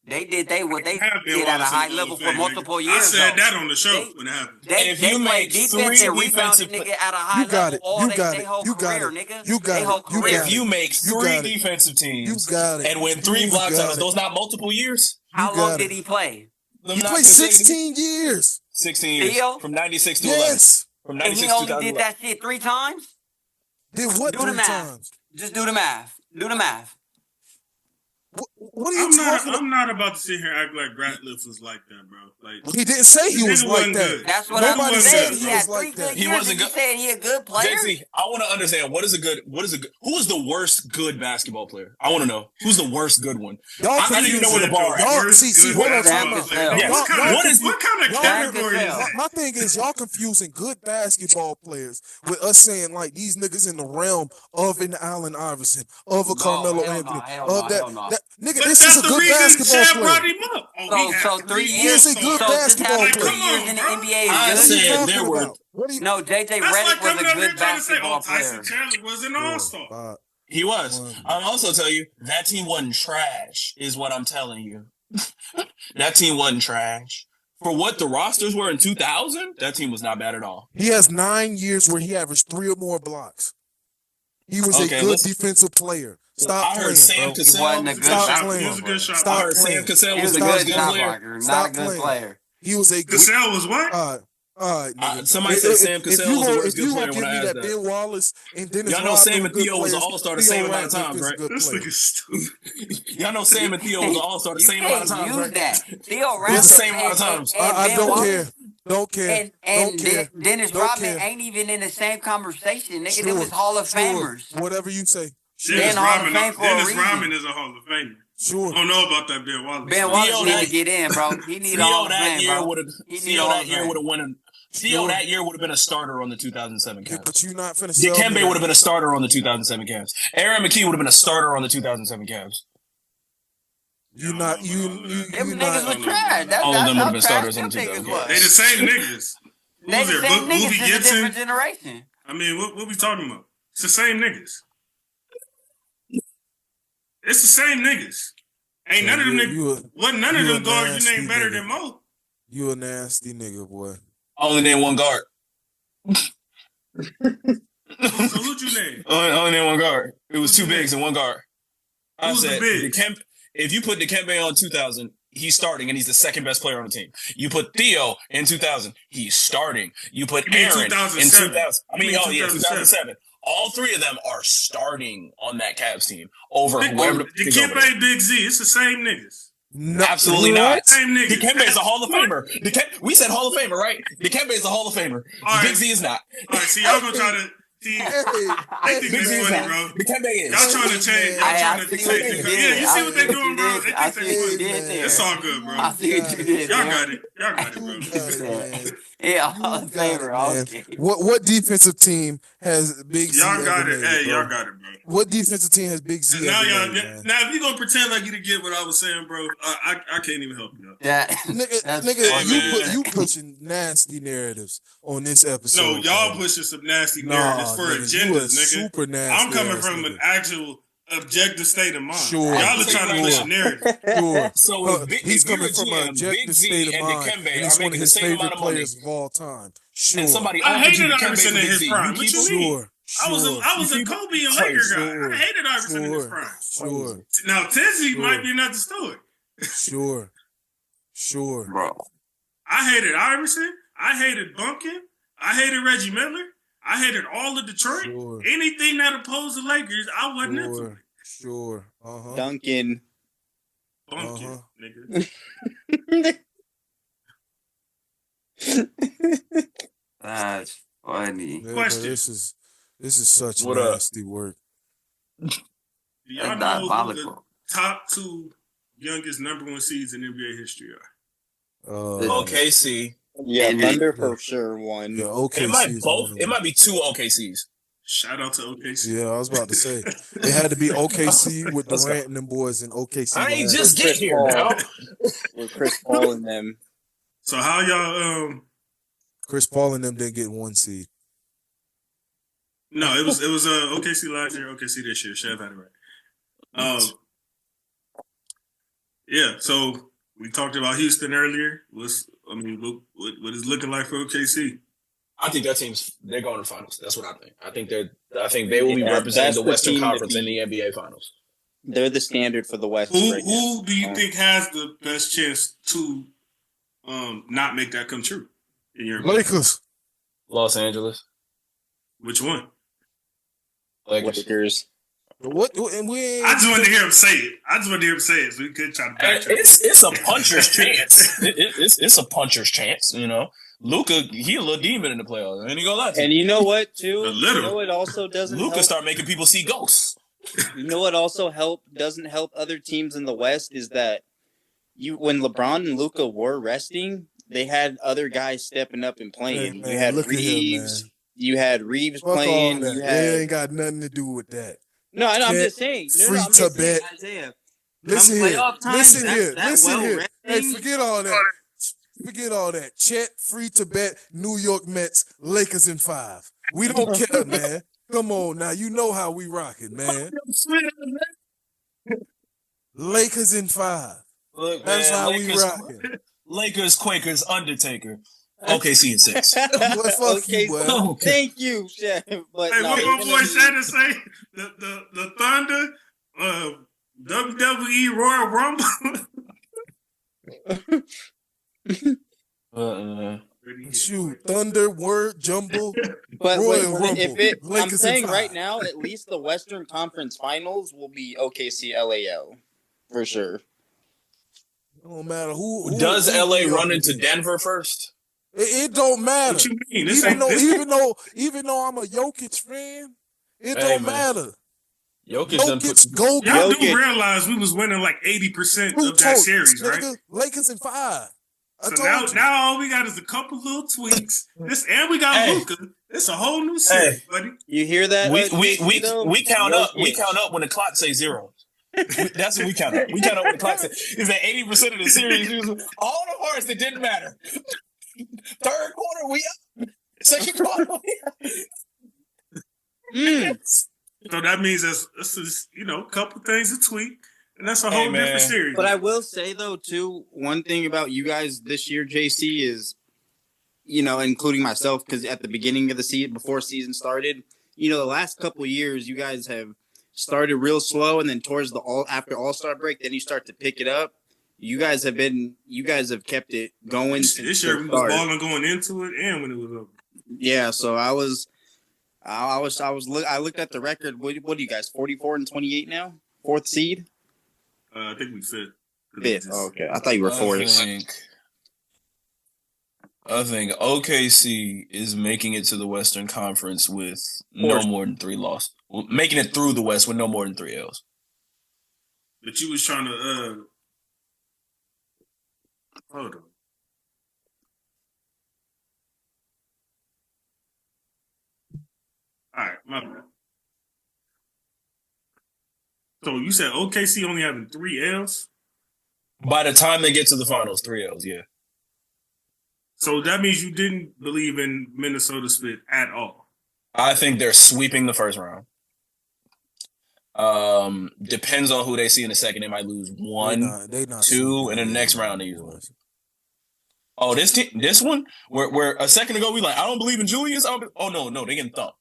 They did what they Have Ben did at a Wallace in high the Hall level of for Fame, multiple nigga. years. I said though. that on the show when it happened. If They you play make defense 3 and rebound defensive nigga at a high You got level it. all You they got they it. whole You got career, it. nigga. You got They it. whole You career. got If you make You 3 got it. defensive teams You got it. and win 3 You block got titles, it. those not multiple years? How You long got did it. he play? He played 16 years. 16 years. Theo? From 96 to 11. Yes. From And 96 he to only 2011. did that shit 3 times? Did what Do the 3 math. times? Just do the math. Do the math. What are you talking about? I'm not about to sit here and act like Ratliff was like that, bro. Like He didn't say he was nigga like wasn't that. good. That's what Nobody I'm said saying. he He was had 3 like that. good He years. wasn't And you good. saying he a good player? JC, I want to understand who is the worst good basketball player? I want to know who's the worst good one. Y'all I need to know where the bar at. Y'all see, hold on, Sam time out. Cassell. Yes. What kind of y'all- category is y'all- that? My thing is y'all confusing good basketball players with us saying like these niggas in the realm of an Allen Iverson, of a Carmelo hell no, Anthony, hell of no, that, hell no. that nigga. But This that's is a the good reason basketball Chad player. brought him up. Oh, So 3 He years. is a good So just basketball having player. 3 Come years on, in the bro. NBA I is What are good. you said talking there were- about? What are you? No, JJ That's Redick like was coming a up here good trying to say, basketball oh, Tyson player. Chandler was an all-star. 4, 5. He was. 1. I'll also tell you, that team wasn't trash, is what I'm telling you. That team wasn't trash. For what the rosters were in 2000, that team was not bad at all. He has 9 years where he averaged 3 or more blocks. He was Okay, a good listen. defensive player. Stop I heard playing, Sam bro. He Cassell. wasn't a good Stop shot playing. He was a good shot. I Stop heard Sam playing. Cassell He was was a the Stop best good good shot player. blocker, not Stop a good playing. player. He was a good. Cassell was what? All right, nigga. Somebody said Sam Cassell was the worst If you good player gonna give when I me asked that that. Ben Wallace and Dennis Y'all know Rodman Sam were and good Theo was an players, all-star the Theo same amount of Ratliff times, is a right? good This player. nigga's stupid. Y'all know Sam and Theo was an all-star the You same amount of can't times, use right? that. Theo It's Ratliff the same amount of times. and I Ben don't Wallace care. Don't care. and Don't care. Dennis Don't Rodman care. ain't even in the same conversation. Nigga, Sure, them was Hall of sure. Famers. Whatever you say. Dennis Hall of Rodman, Fame for a Dennis reason. Rodman is a Hall of Famer. Sure. I don't know about that Ben Wallace. Ben Wallace Theo need that- to get in, bro. He need a Theo Hall of that Fame, year bro. would have. He need a Theo Hall that of year Fame. would have won. Theo Sure. that year would have been a starter on the 2007 Yeah, Cavs. but you're not finna sell Dikembe me would have been that. a starter on the 2007 Cavs. Aaron McKee would have been a starter on the 2007 Cavs. You not you Them you niggas not. was trash. All of That's them how would've been trash starters on them the niggas 2000. was. They the same niggas. Who They was the there? same niggas Boobie is a Gibson? different generation. I mean, what we talking about? It's the same niggas. It's the same niggas. Ain't none of them niggas. Wasn't none of you a them guards you nasty named better nigga. than Mo. You a nasty nigga, boy. Only name one guard. So who'd you name? Only name one guard. It was Who's two the bigs big? and one guard. I Who's the said, big? if you put Dikembe on 2000, he's starting and he's the second best player on the team. You put Theo in 2000, he's starting. You put You mean Aaron in 2007. 2000. I mean, You mean 2007. All three of them are starting on that Cavs team over Big, whoever the the pick over there. Dikembe, Big Z. It's the same niggas. No, Absolutely not. Same niggas. Dikembe is a Hall of Famer. We said Hall of Famer, right? Dikembe is a Hall of Famer. All right. Big Z is not. All right, see, y'all gonna try to. See, Hey, they think Big it's Z is funny, not. bro. Dikembe is. Y'all trying to change. Y'all trying to I see what change. you the- did. Yeah, you see what they I see doing, what bro? you They did. I think see they what you funny. did there. It's all good, bro. I see what you did. Y'all man. got it. Y'all got it, bro. Yeah, Hall of Famer. man. Okay. What defensive team has Big Z? Y'all got ever it. made, Hey, bro? y'all got it, bro. What defensive team has Big Z? And now, ever y'all. made, man? Now, if you gonna pretend like you didn't get what I was saying, bro, I can't even help you. That, Nigga, that's nigga, funny. you pushing nasty narratives on this episode. No, y'all bro. pushing some nasty Nah, narratives for nigga, you a agendas, nigga. super nasty. I'm coming ass from nigga. an actual objective state of mind. Sure. Y'all are trying to push a narrative. Sure. So He's if you're coming a from an GM, objective Big Z state of and mind, Dikembe and are he's one making of the his same amount favorite of money, players of all time. Sure. and somebody I offered you hated Dikembe Iverson for in Big his Z. prime. You What keep you him? mean? Sure. I was You a keep him? Kobe and Laker Crazy. guy. I hated Iverson in his prime. Sure. Now Tizzy Sure. might be another story. Sure. Bro. I hated Iverson. I hated Bunkin. I hated Reggie Miller. I hated all of Detroit. Sure. Anything that opposed the Lakers, I wasn't into it. Sure. Duncan. Bunkin, nigga. That's funny. Yeah, Question. this is such What up? nasty work. Do y'all That's know who the diabolical. top 2 youngest number 1 seeds in NBA history are? OKC. Yeah, And Thunder for sure won. Yeah, OKC. It might is both. one of It them. might be 2 OKCs. Shout out to OKC. Yeah, I was about to say it had to be OKC with Let's go. Durant and them boys in OKC. I ain't last just year. get here now. With Chris Paul and them. So how y'all Chris Paul and them didn't get 1 seed. No, it was OKC last year, OKC this year. Chev had it right. Yeah, so we talked about Houston earlier. What is looking like for OKC? I think that they're going to the finals. That's what I think. I think they will be Yeah, representing that's the the Western team to Conference in beat. the NBA Finals. They're the standard for the West. Who right now. who do you think has the best chance to not make that come true in your opinion? Lakers. Los Angeles. Which one? Lakers. What? And we. I just wanted to hear him say it. So we could try to backtrack. It's a puncher's chance. It's a puncher's chance. You know, Luka, he a little demon in the playoffs. And he gonna lie to And you. you know what, too? A little. You know what also doesn't Luka help? start making people see ghosts. You know what also doesn't help other teams in the West is that when LeBron and Luka were resting, they had other guys stepping up and playing. Hey, man, you had look at him, Reeves. man. You had Reeves Fuck playing. all that. You had It ain't got nothing to do with that. no, I know. I'm Can't just saying. No, free I'm just to bet. saying, Isaiah. Listen Come here. playoff time, Listen that- here. that Listen here. Hey, well-resting- forget all that. Forget all that. Chet, free to bet, New York Mets, Lakers in 5. We don't care, man. Come on now. You know how we rocking, man. Lakers in 5. Look, That's man, how we rocking. Lakers, Quakers, Undertaker. OKC in 6. Boy, fuck Okay, you, boy. so thank you, Chef. But Hey, no, what it's my gonna boy be- Shannon say? The Thunder, WWE Royal Rumble. Shoot, Thunder, Word, Jumble. But Royal wait, Rumble. if it, I'm Lakers in saying 5. right now, at least the Western Conference Finals will be OKC LAL for sure. It don't matter who Does who LA we run are. into Denver first? It don't matter. What you mean? This ain't Even though I'm a Jokic fan, it Hey, don't man. matter. Jokic done put. Jokic, go Y'all Jokic. do realize we was winning like 80% Who of that told- series, right? nigga, Lakers in 5. I So told you. now all we got is a couple little tweaks. And we got Hey. Luka. It's a whole new series, buddy. You hear that? We JC, though? count up. We Jokic. count up when the clock say 0. That's what we count up. We count up when the clock says is that 80% of the series. All the parts that didn't matter. Third quarter we up. Second quarter we up. So that means this is, a couple things to tweak. And that's a Hey, whole man. different series. But I will say though, too, one thing about you guys this year, JC, is, including myself, because at the beginning of the season, before season started, the last couple of years, you guys have started real slow, and then after All-Star break, then you start to pick it up. You guys have kept it going this since year the we was start. balling going into it and when it was over. Yeah, so I looked at the record. What do you guys? 44-28 now, 4th seed. I think we fit. 5th. Oh, okay, I thought you were 4th. I think OKC is making it to the Western Conference with no more than 3 losses. Making it through the West with no more than 3 L's. But you was trying to hold on. All right, my bad. So you said OKC only having 3 L's? By the time they get to the finals, 3 L's, yeah. So that means you didn't believe in Minnesota split at all. I think they're sweeping the first round. Depends on who they see in a second. They might lose one, They not two, and in the next round they use one. Oh, this one where a second ago we like, I don't believe in Julius. Oh no, they getting thumped.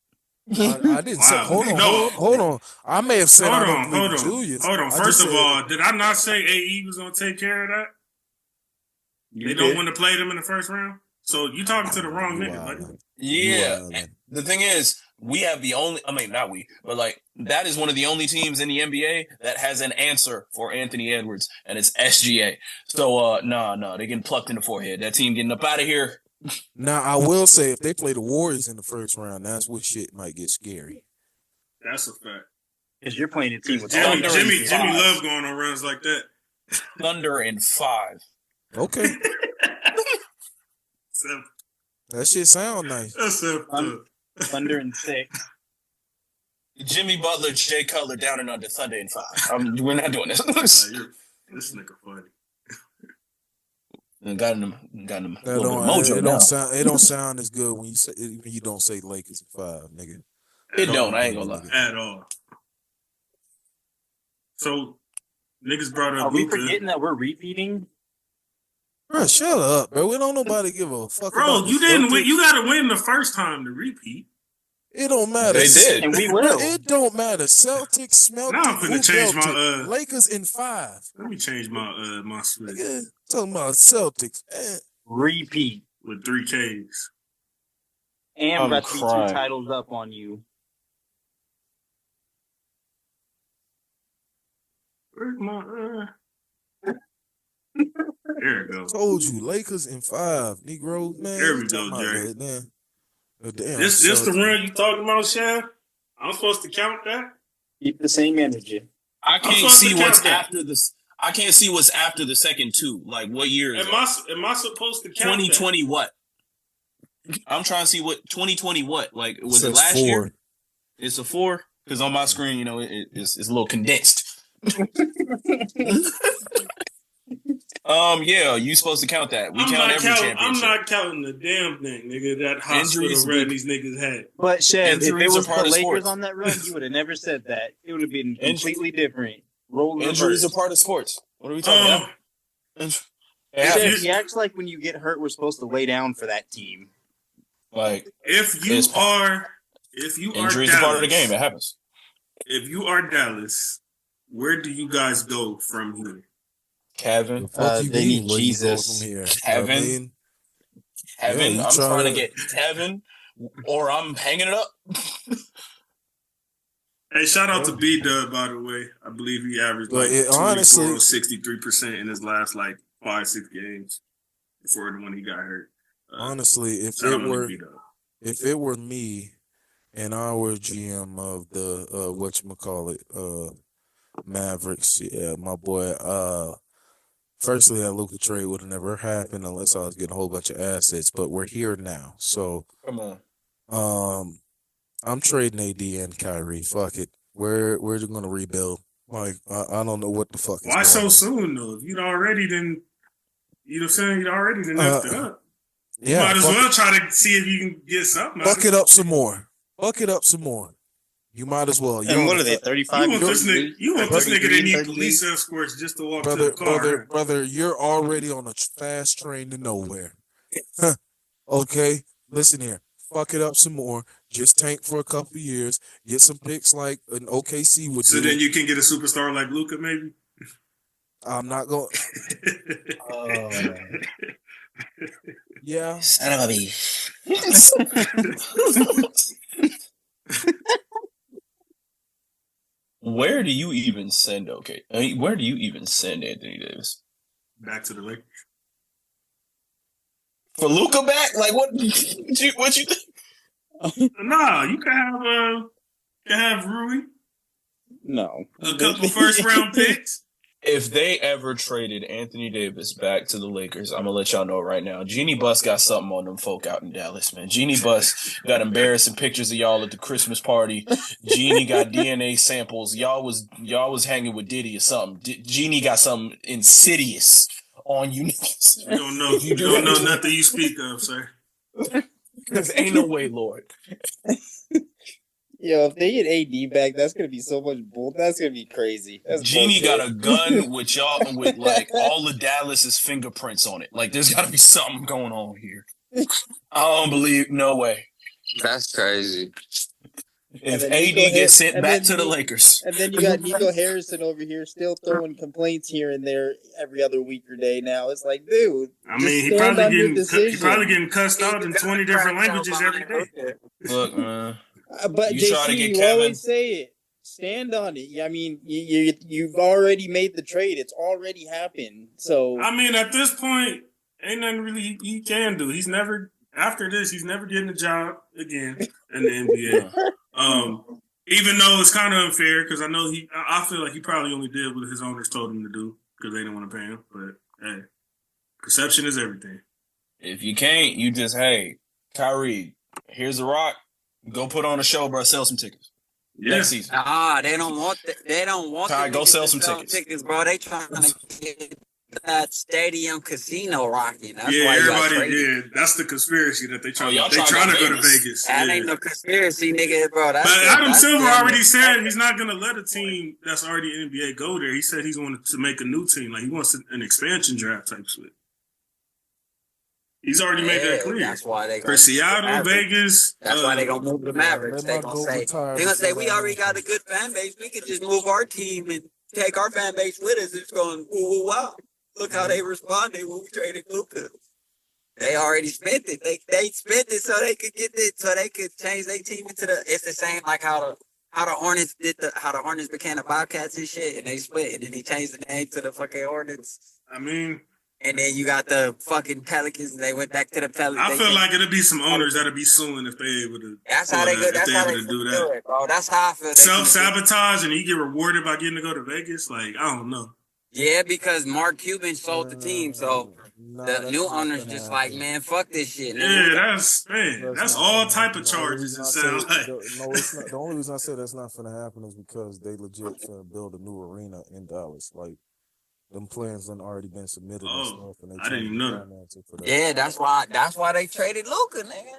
I didn't say. Hold on. I may have said I don't believe in Julius. Hold on. First of all, did I not say AE was gonna take care of that? They don't want to play them in the first round. So you talking to the wrong nigga, buddy. Yeah. The thing is, we have the only. I mean, not we, but like that is one of the only teams in the NBA that has an answer for Anthony Edwards, and it's SGA. So no, they getting plucked in the forehead. That team getting up out of here. Now I will say, if they play the Warriors in the first round, that's where shit might get scary. That's a fact. Because you're playing a team with Jimmy loves going on runs like that. Thunder in 5. Okay. Simple. That shit sound nice. That's simple. Thunder in 6. Jimmy Butler, Jay Cutler down and under. Thunder in 5. We're not doing this. This nigga funny. Got him a little bit of mojo. It don't sound as good when you don't say Lakers in 5, nigga. It don't. I ain't gonna lie. At all. So niggas brought up. Are we forgetting that we're repeating? Bro, shut up, bro. We don't nobody give a fuck. Bro, you didn't win. You got to win the first time to repeat. It don't matter. They did, and we will. It don't matter. Celtics, Now I'm finna change my Lakers in 5. Let me change my my switch. Nigga, talking about Celtics. Repeat with 3 Ks. And I'm about to be 2 titles up on you. Where's my There it goes. Told you, Lakers in 5, Negro, man. There we go, Jerry. Damn, this the run you talking about, Shaq? I'm supposed to count that? Keep the same energy. I can't see what's after this. I can't see what's after the second 2. Like, what year is am I supposed to count 2020 that? what? I'm trying to see what 2020 what? Like, was it last 4. year? It's a 4? Because on my screen, you know, it's a little condensed. Yeah, you supposed to count that. We count every championship. I'm not counting the damn thing, nigga. That hospital run these niggas had. But Chef, if it was the Lakers on that run, you would have never said that. It would have been completely different. Injuries are part of sports. What are we talking about? Chef, he acts like when you get hurt, we're supposed to lay down for that team. Like if you are injuries Dallas, are part of the game. It happens. If you are Dallas, where do you guys go from here? Kevin, they need Jesus. From here? Kevin, I'm trying to get Kevin, or I'm hanging it up. Hey, shout out to B-Dub, by the way. I believe he averaged honestly 63% in his last 5-6 games before when he got hurt. Honestly, if it were me and I were GM of the whatchamacallit, Mavericks, my boy, firstly, that Luka trade would have never happened unless I was getting a whole bunch of assets, but we're here now. So come on. I'm trading AD and Kyrie. Fuck it. We're gonna rebuild. Like I don't know what the fuck is why so soon though? If you'd already done, you know what I'm saying? You'd already done left it up. You might as well try to see if you can get something. Buck it up some more. You might as well. And what are they, 35? You want this nigga to need police escorts just to walk to the car. Brother, you're already on a fast train to nowhere. Okay? Listen here. Fuck it up some more. Just tank for a couple of years. Get some picks like an OKC would do. So then you can get a superstar like Luka, maybe? I'm not going. Yeah. Son of a bitch. Where do you even send? Where do you even send Anthony Davis? Back to the Lakers. For Luka back? Like what? What you think? Nah, you can have Rui. No, a couple first round picks. If they ever traded Anthony Davis back to the Lakers, I'm gonna let y'all know right now. Jeannie Buss got something on them folk out in Dallas, man. Jeannie Buss got embarrassing pictures of y'all at the Christmas party. Jeannie got DNA samples. Y'all was hanging with Diddy or something. Jeannie got something insidious on you niggas. You don't know. You don't know nothing you speak of, sir. Because ain't no way, Lord. Yo, if they get AD back, that's gonna be so much bull. That's gonna be crazy. That's Genie bullshit. got a gun with y'all with like all of Dallas's fingerprints on it. Like there's got to be something going on here. I don't believe. No way. That's crazy. If then AD Nico gets sent and back then to the Ni- Lakers, And then you got Nico Harrison over here still throwing complaints here and there every other week or day now. It's like, dude, I just mean, he stand probably on your he decision. probably getting cussed out in 20 different languages every day. look, man. But You try to JC, get you Kevin- always say it. Stand on it. I mean, you've already made the trade. It's already happened. So I mean, at this point, ain't nothing really he can do. He's never after this. He's never getting a job again in the NBA. Even though it's kind of unfair because I know I feel like he probably only did what his owners told him to do because they didn't want to pay him. But hey, perception is everything. If you can't, you just Kyrie. Here's a rock. Go put on a show, bro. Sell some tickets. Yeah. Next season. They don't want they don't want Ty, the go niggas sell to some sell tickets. bro. They trying to get that stadium casino rocking. That's Yeah, why you got everybody. traded. Yeah, that's the conspiracy that they Oh, y'all trying trying to to go to Vegas? Vegas. That Yeah. ain't no conspiracy, nigga, bro. But Adam Silver damn already near- said he's not going to let a team that's already in the NBA go there. He said he's wanted to make a new team. Like, he wants an expansion draft type shit. He's already made that clear. That's why they For Seattle, Vegas. That's why they gonna move the Mavericks. let They my gonna goat say retire they gonna say before we that already got a happens. good fan base. We could just move our team and take our fan base with us. It's going ooh wow. Look how they responded when we traded Luka. They already spent it. They spent it so they could get it, so they could change their team into the. It's the same like how the Hornets how the Hornets became the Bobcats and shit, and they split, and then he changed the name to the fucking Hornets. I mean, And then you got the fucking Pelicans, and they went back to the Pelicans. I feel like it'll be some owners that'll be suing if they able to. That's how they pull go. that, That's if how they they able to do do that. it, bro. That's how I feel. Self-sabotage and you get rewarded by getting to go to Vegas. Like, I don't know. Yeah, because Mark Cuban sold the team, so Nah, the that's new not owners gonna just happen. like, man, fuck this shit. Yeah, that's not all gonna type happen. of The only charges reason it I sounds say- like. No, it's not. The only reason I say that's not gonna happen is because they legit finna build a new arena in Dallas. Like, them plans done already been submitted and Oh, stuff, and they I didn't even know that. financing for that. Yeah, that's why they traded Luka, nigga.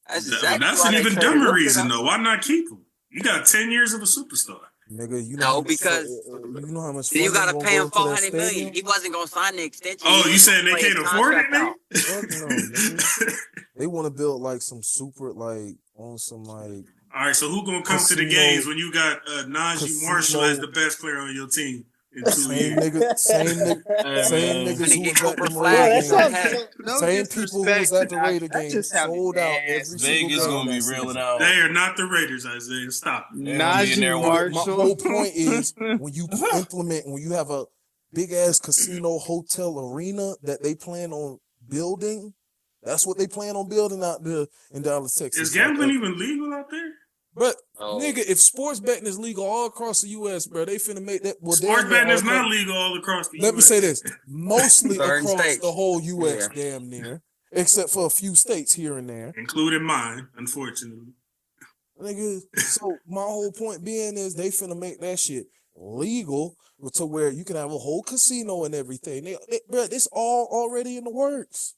That's exactly That's why an they even traded dumber Luka. reason, though. Why not keep him? You got 10 years of a superstar. Nigga, you know No, how much because you know how much So you funding gotta gonna pay go him into that $400 million. stadium? He wasn't gonna sign the extension. Oh, He you was saying gonna they play can't his afford it, contract nigga? Fuck no, nigga. They want to build like some super, like on some like All right, so who gonna come to the Casino- games when you got Najee Marshall Casino- as the best player on your team in 2 same years? nigga, same man. niggas Finna who get was at Cooper the Flag. Raider Bro, that Hey, sounds games. hey. no Same people who was disrespect at the to Raider that games just sounded sold out nasty. every single Vegas game gonna be that reeling season. out. They are not the Raiders, Isaiah. Stop. They gonna be in there Najee with- My Marshall. whole point is when you when you have a big ass casino hotel arena that they plan on building, that's what they plan on building out there in Dallas, Texas. Is gambling even legal out there? But Oh. nigga, if sports betting is legal all across the U.S., bro, they finna make that. Well, Sports damn near betting all is not across- legal all across the Let me US. say this: mostly Certain across states. the whole U.S., Yeah. damn near, except for a few states here and there. Including mine, unfortunately. Nigga, so my whole point being is they finna make that shit legal to where you can have a whole casino and everything. Bro, this all already in the works.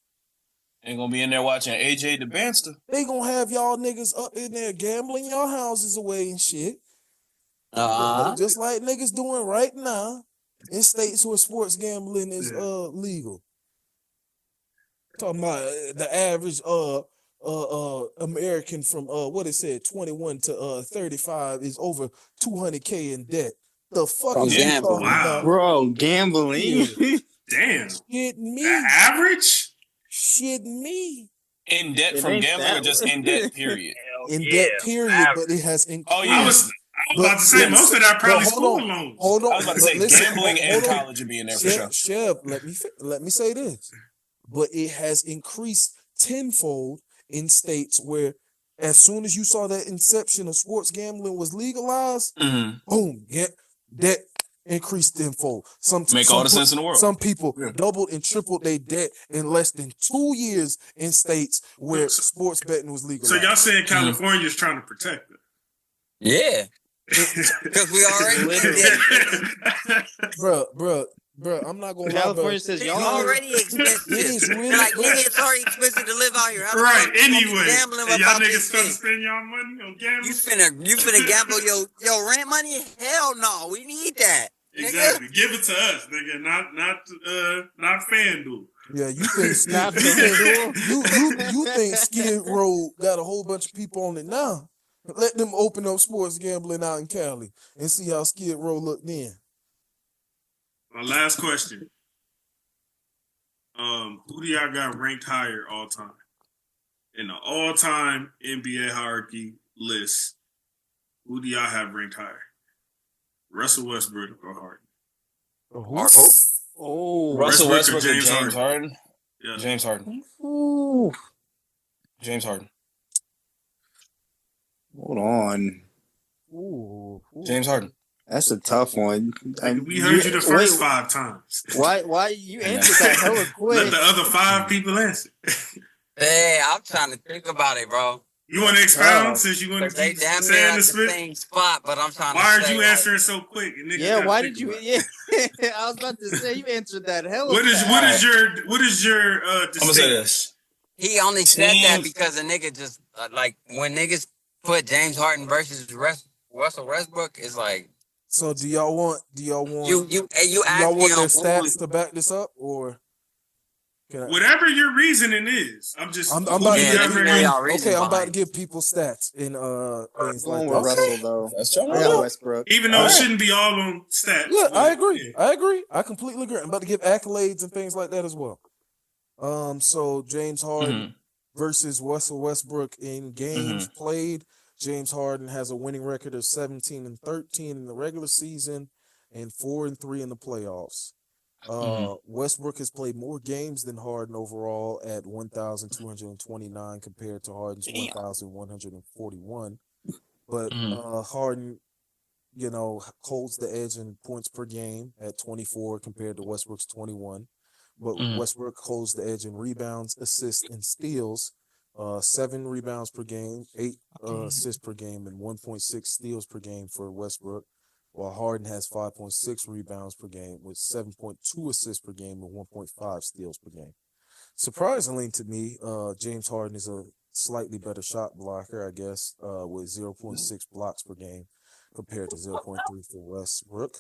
Ain't gonna be in there watching AJ the Banster. They gonna have y'all niggas up in there gambling y'all houses away and shit. Just like niggas doing right now in states where sports gambling is Yeah. legal. Talking about the average American from what it said 21 to 35 is over 200K in debt. The fuck From is you gambling. talking Wow. about? Bro, gambling. Damn. Shit The me. average? Shit me. In debt It from ain't gambling or that just one. in debt, period? In debt period, but it has increased. Oh, yeah. I was about to say But- most of that probably but hold school on. loans. Hold on. I was about to but say listen, gambling hold and on. college would be in there for sure. Chev, let me say this. But it has increased tenfold in states where as soon as you saw that inception of sports gambling was legalized, Mhm. boom, debt increased tenfold. Make all the sense in the world. Some people Yeah. doubled and tripled their debt in less than 2 years in states where sports betting was So legalized. y'all saying California's trying to protect it? Yeah, because we already did. Bruh, bro, I'm not gonna lie, California bro. says It's y'all already expensive. Niggas really- Like, nigga, it's already expensive to live out here. How the Right. fuck you gonna be Anyway, gambling and y'all about niggas this trying to shit? spend y'all money on gambling. You finna gamble your rent money? Hell no, we need that. Exactly. Give it to us, nigga. Not FanDuel. Yeah, you think Not you think Skid Row got a whole bunch of people on it now? Let them open up sports gambling out in Cali and see how Skid Row look then. My last question. Who do y'all got ranked higher all time? In the all-time NBA hierarchy list, who do y'all have ranked higher? Russell Westbrook or Harden? Oh, Russell Westbrook Westbrook or or James James Harden? Yeah. James Harden. Ooh. James Harden. Hold on. Ooh. James Harden. That's a tough one. We heard you the first wait, 5 times. Why you answered that hella Let quick? the other 5 people answer. Hey, I'm trying to think about it, bro. You want to expound tough. since you want to They keep damn near saying at the the spit? same spot, but I'm trying Why to are say, you like, answering so quick? And niggas Yeah, gotta why think did you? about it. Yeah, I was about to say you answered that hella. What is fast. your I'm gonna say distinct? this. he only said that Team- because a nigga just like when niggas put James Harden versus Russell Westbrook, it's like So do y'all want you do asked y'all me want their on stats to back this up, or can I? Whatever your reasoning is, I'm just. I'm who about do to you give have let me ranked know higher? y'all reason okay. I'm about to behind it. give people stats and things Going like with that. Russell though. That's y'all I got know. Westbrook. Even though All it right. shouldn't be all on stats. Yeah, but, I agree. yeah. I agree. I completely agree. I'm about to give accolades and things like that as well. So James Harden versus Russell Westbrook in games played. James Harden has a winning record of 17-13 in the regular season and 4-3 in the playoffs. Westbrook has played more games than Harden overall at 1,229 compared to Harden's 1,141. But Harden, holds the edge in points per game at 24 compared to Westbrook's 21. But Westbrook holds the edge in rebounds, assists, and steals. 7 rebounds per game, 8 assists per game, and 1.6 steals per game for Westbrook, while Harden has 5.6 rebounds per game with 7.2 assists per game and 1.5 steals per game. Surprisingly to me, James Harden is a slightly better shot blocker, I guess, with 0.6 blocks per game compared to 0.3 for Westbrook.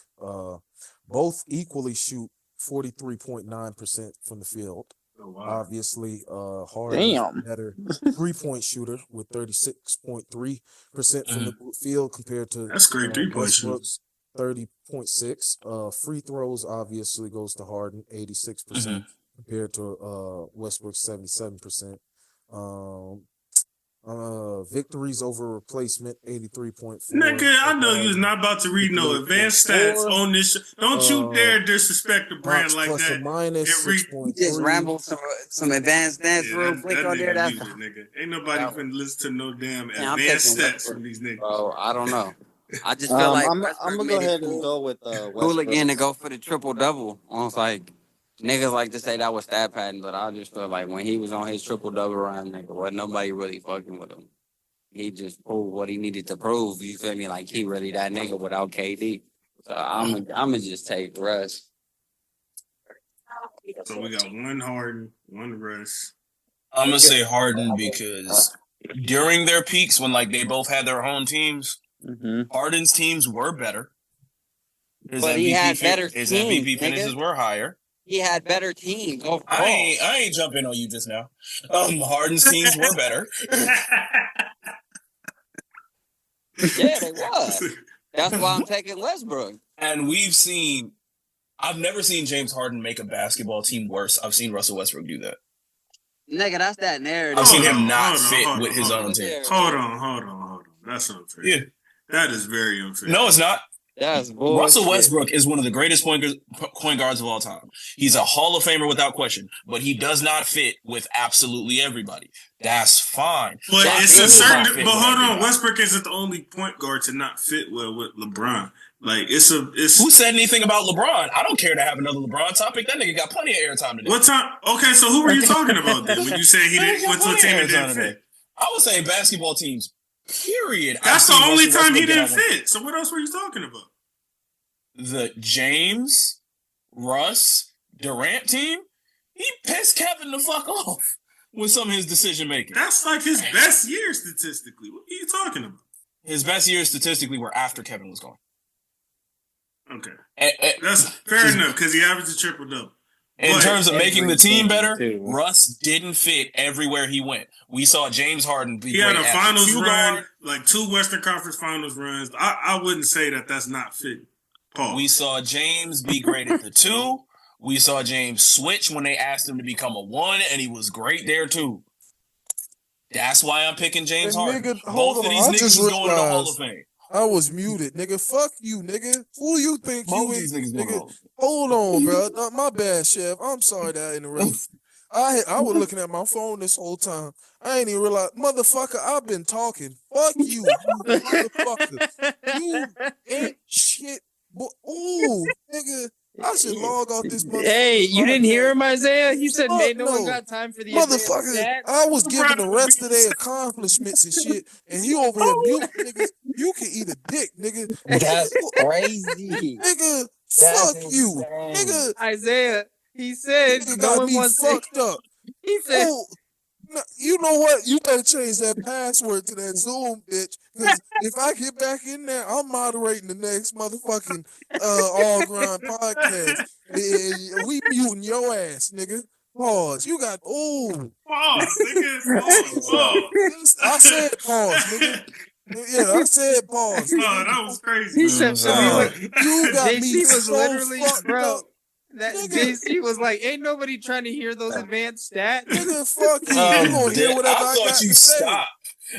Both equally shoot 43.9% from the field. Oh, wow. Obviously, Harden is Damn. a better 3-point shooter with 36.3% from the field compared to That's great 3-point shooting. Westbrook's 30.6. Free throws obviously goes to Harden, 86% compared to Westbrook's 77%. Victories over replacement, 83.4. Nigga, I know you was not about to read no advanced stats on this show. Don't you dare disrespect the brand Box like plus that. or minus Every- 6.3. Just ramble some advanced stats Yeah, real that quick on there. nigga That's muted, nigga. Ain't nobody That finna listen to no damn Yeah, I'm advanced taking stats Westbrook. from these niggas. bro. I don't know. I just feel like I'm Westbrook gonna made go it ahead and cool. go with Cool Westbrook. again to go for the triple double. Almost like niggas like to say that was stat pattern, but I just feel like when he was on his triple double run, nigga, wasn't nobody really fucking with him. He just proved what he needed to prove. You feel me? Like he really that nigga without KD. So I'm just take Russ. So we got one Harden, one Russ. I'm gonna say Harden because during their peaks, when like they both had their own teams, Harden's teams were better. But he had better his teams, MVP nigga. finishes were higher. He had better teams overall. I ain't jumping on you just now. Harden's teams were better. Yeah, they was. That's why I'm taking Westbrook. And I've never seen James Harden make a basketball team worse. I've seen Russell Westbrook do that. Nigga, that's that narrative. I've seen Hold him on, not hold on, fit hold with on, his hold own on. team. Hold on. That's unfair. Yeah. That is very unfair. No, it's not. That's bullshit. Russell Westbrook is one of the greatest point guards of all time. He's a Hall of Famer without question, but he does not fit with absolutely everybody. That's fine. But Doc it's a Rivers does not certain. fit But with hold on, everybody. Westbrook isn't the only point guard to not fit well with LeBron. Like it's. Who said anything about LeBron? I don't care to have another LeBron topic. That nigga got plenty of airtime today. What time? Okay, so who were you talking about then when you said he didn't went to a team that didn't fit? I was saying basketball teams. Period. That's I've the seen only Russell time he Westbrook didn't get out fit. So what else were you talking about? The James, Russ, Durant team, he pissed Kevin the fuck off with some of his decision making. That's like his best year statistically. What are you talking about? His best years statistically were after Kevin was gone. Okay. That's fair enough because he averaged a triple-double. In terms of making the team better, too. Russ didn't fit everywhere he went. We saw James Harden be He had great a at finals two run, guard. like 2 Western Conference Finals runs. I wouldn't say that that's not fit. Paul. We saw James be great at the 2. We saw James switch when they asked him to become a 1, and he was great there too. That's why I'm picking James And Harden. nigga, hold Both of on, these I niggas just is going to the Hall of realized Fame. I was muted, nigga. Fuck you, nigga. Who you think Both you these is, niggas going to the nigga? Hall of Fame. Hold on, bro. My bad, Chef. I'm sorry that I interrupted. I was looking at my phone this whole time. I ain't even realize, motherfucker, I've been talking. Fuck you, you motherfucker. You ain't shit. Ooh, nigga. I should log off this motherfucker. Hey, you didn't hear him, Isaiah? He said, Fuck "Man, no one no. got time for the advanced Motherfucker, stats." I was giving the rest of their accomplishments and shit, and he over here mute niggas. You can eat a dick, nigga. That's crazy. Nigga, That's fuck you. insane. Nigga, Isaiah, he said, nigga "No got one me wants to." fucked up. He said, Oh, no, you know what? You better change that password to that Zoom, bitch. Because if I get back in there, I'm moderating the next motherfucking All Grind podcast. We muting your ass, nigga. Pause. You got Pause, nigga. Pause. I said pause, nigga. Yeah, I said pause. Oh, that was crazy. he said, You got me JC was so literally, fucked bro. up. That Nigga. JC was like, "Ain't nobody trying to hear those advanced stats." Nigga, fuck you. You gonna hear whatever I got you to say. stopped.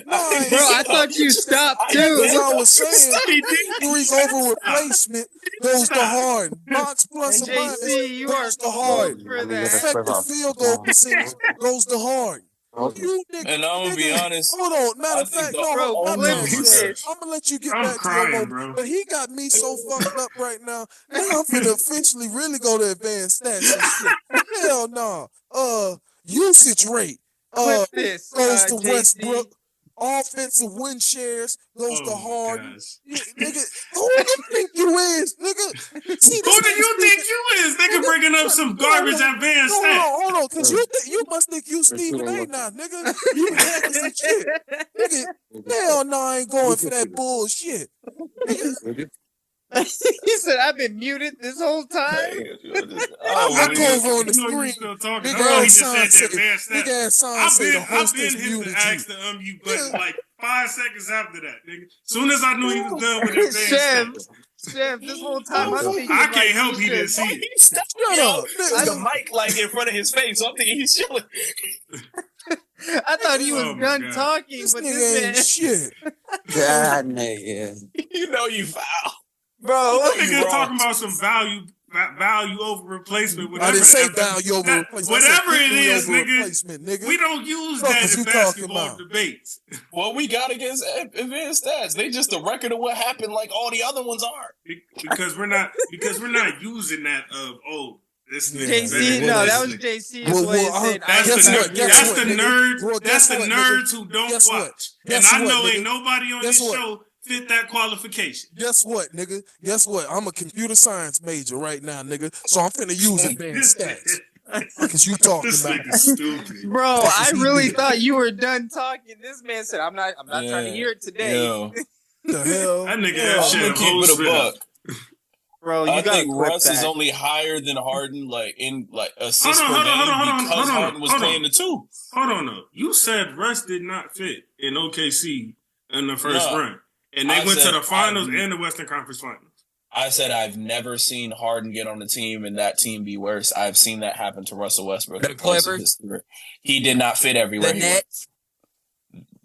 No, I ain't Bro, I stopped. thought you stopped too. As I was saying, Study, injuries over replacement goes to Harden. Box plus or minus JC, you are goes to cold Harden. for that. Effective field goal percentage goes to Harden. You nigga, And I'm gonna be honest. hold on. Matter I of think fact, the no, Bro, my flip bad, this. Chef. I'm gonna let you get I'm back to crying, your moment. bro. But he got me so fucked up right now. Now I'm finna officially really go to advanced stats and shit. Hell no. Usage rate Clip this, goes to JC. Westbrook. Offensive win shares goes to Oh, Harden. gosh. Nigga, who do you think you is, nigga? See, Who do you think you is? Nigga bringing up some garbage advanced stats. Hold on, because you must think you Stephen A. now, nigga. You hacking some shit. Nigga, hell no, I ain't going for that bullshit. Nigga, He said, "I've been muted this whole time." I go over on the You know you screen. still talking. Big I know he ass just sign said say, the advanced big stats. ass sign say the I've host been has hit muted to you. ask the unmute button like 5 seconds after that, nigga. Soon as I knew he was done with advanced Chef, stats. Chef, this whole time I'm thinking I like, can't help he he didn't should- see it. Shut up, nigga. The mic like in front of his face, so I'm thinking he's chilling. I thought he was Oh my done God. talking, This but nigga this ain't man. shit. God, nigga. You know you foul. Bro, what nigga talking about some value over replacement. Whatever I didn't say that- value over that- replacement. I said Whatever it injury is, over nigga. replacement, nigga. We don't use Fuck that is in you talking basketball about? debates. What we got against advanced stats? They just a record of what happened, like all the other ones are. Because we're not using that of this nigga Yeah. better JC, than no, this that was nigga. JC's Well, way well, of saying, That's Guess the what? nerd. Guess That's what, the nigga? nerds. Bro, That's guess the what, nerds nigga? who don't Guess what? watch. And Guess I know what, ain't nigga? nobody on Guess this what? show fit that qualification. Guess what, nigga? Guess what? I'm a computer science major right now, nigga. So I'm finna use advanced stats. What is you talking This about? nigga's stupid. Bro, I he really did. thought you were done talking. This man said, I'm not trying to hear it today. Yo, The hell? That nigga Yeah, that I'm shit gonna keep whole it a spit out. buck. Bro, you I gotta think clip Russ that. is only higher than Harden, like in like assists Hold on, per hold on, game hold on, because hold on, Harden was hold on. playing the 2. Hold on though. You said Russ did not fit in OKC in the first No. run. And they I went to said the finals I- and the Western Conference Finals. I said I've never seen Harden get on the team and that team be worse. I've seen that happen to Russell Westbrook The at points of Clippers? his career. He did not fit everywhere. The he went. Nets?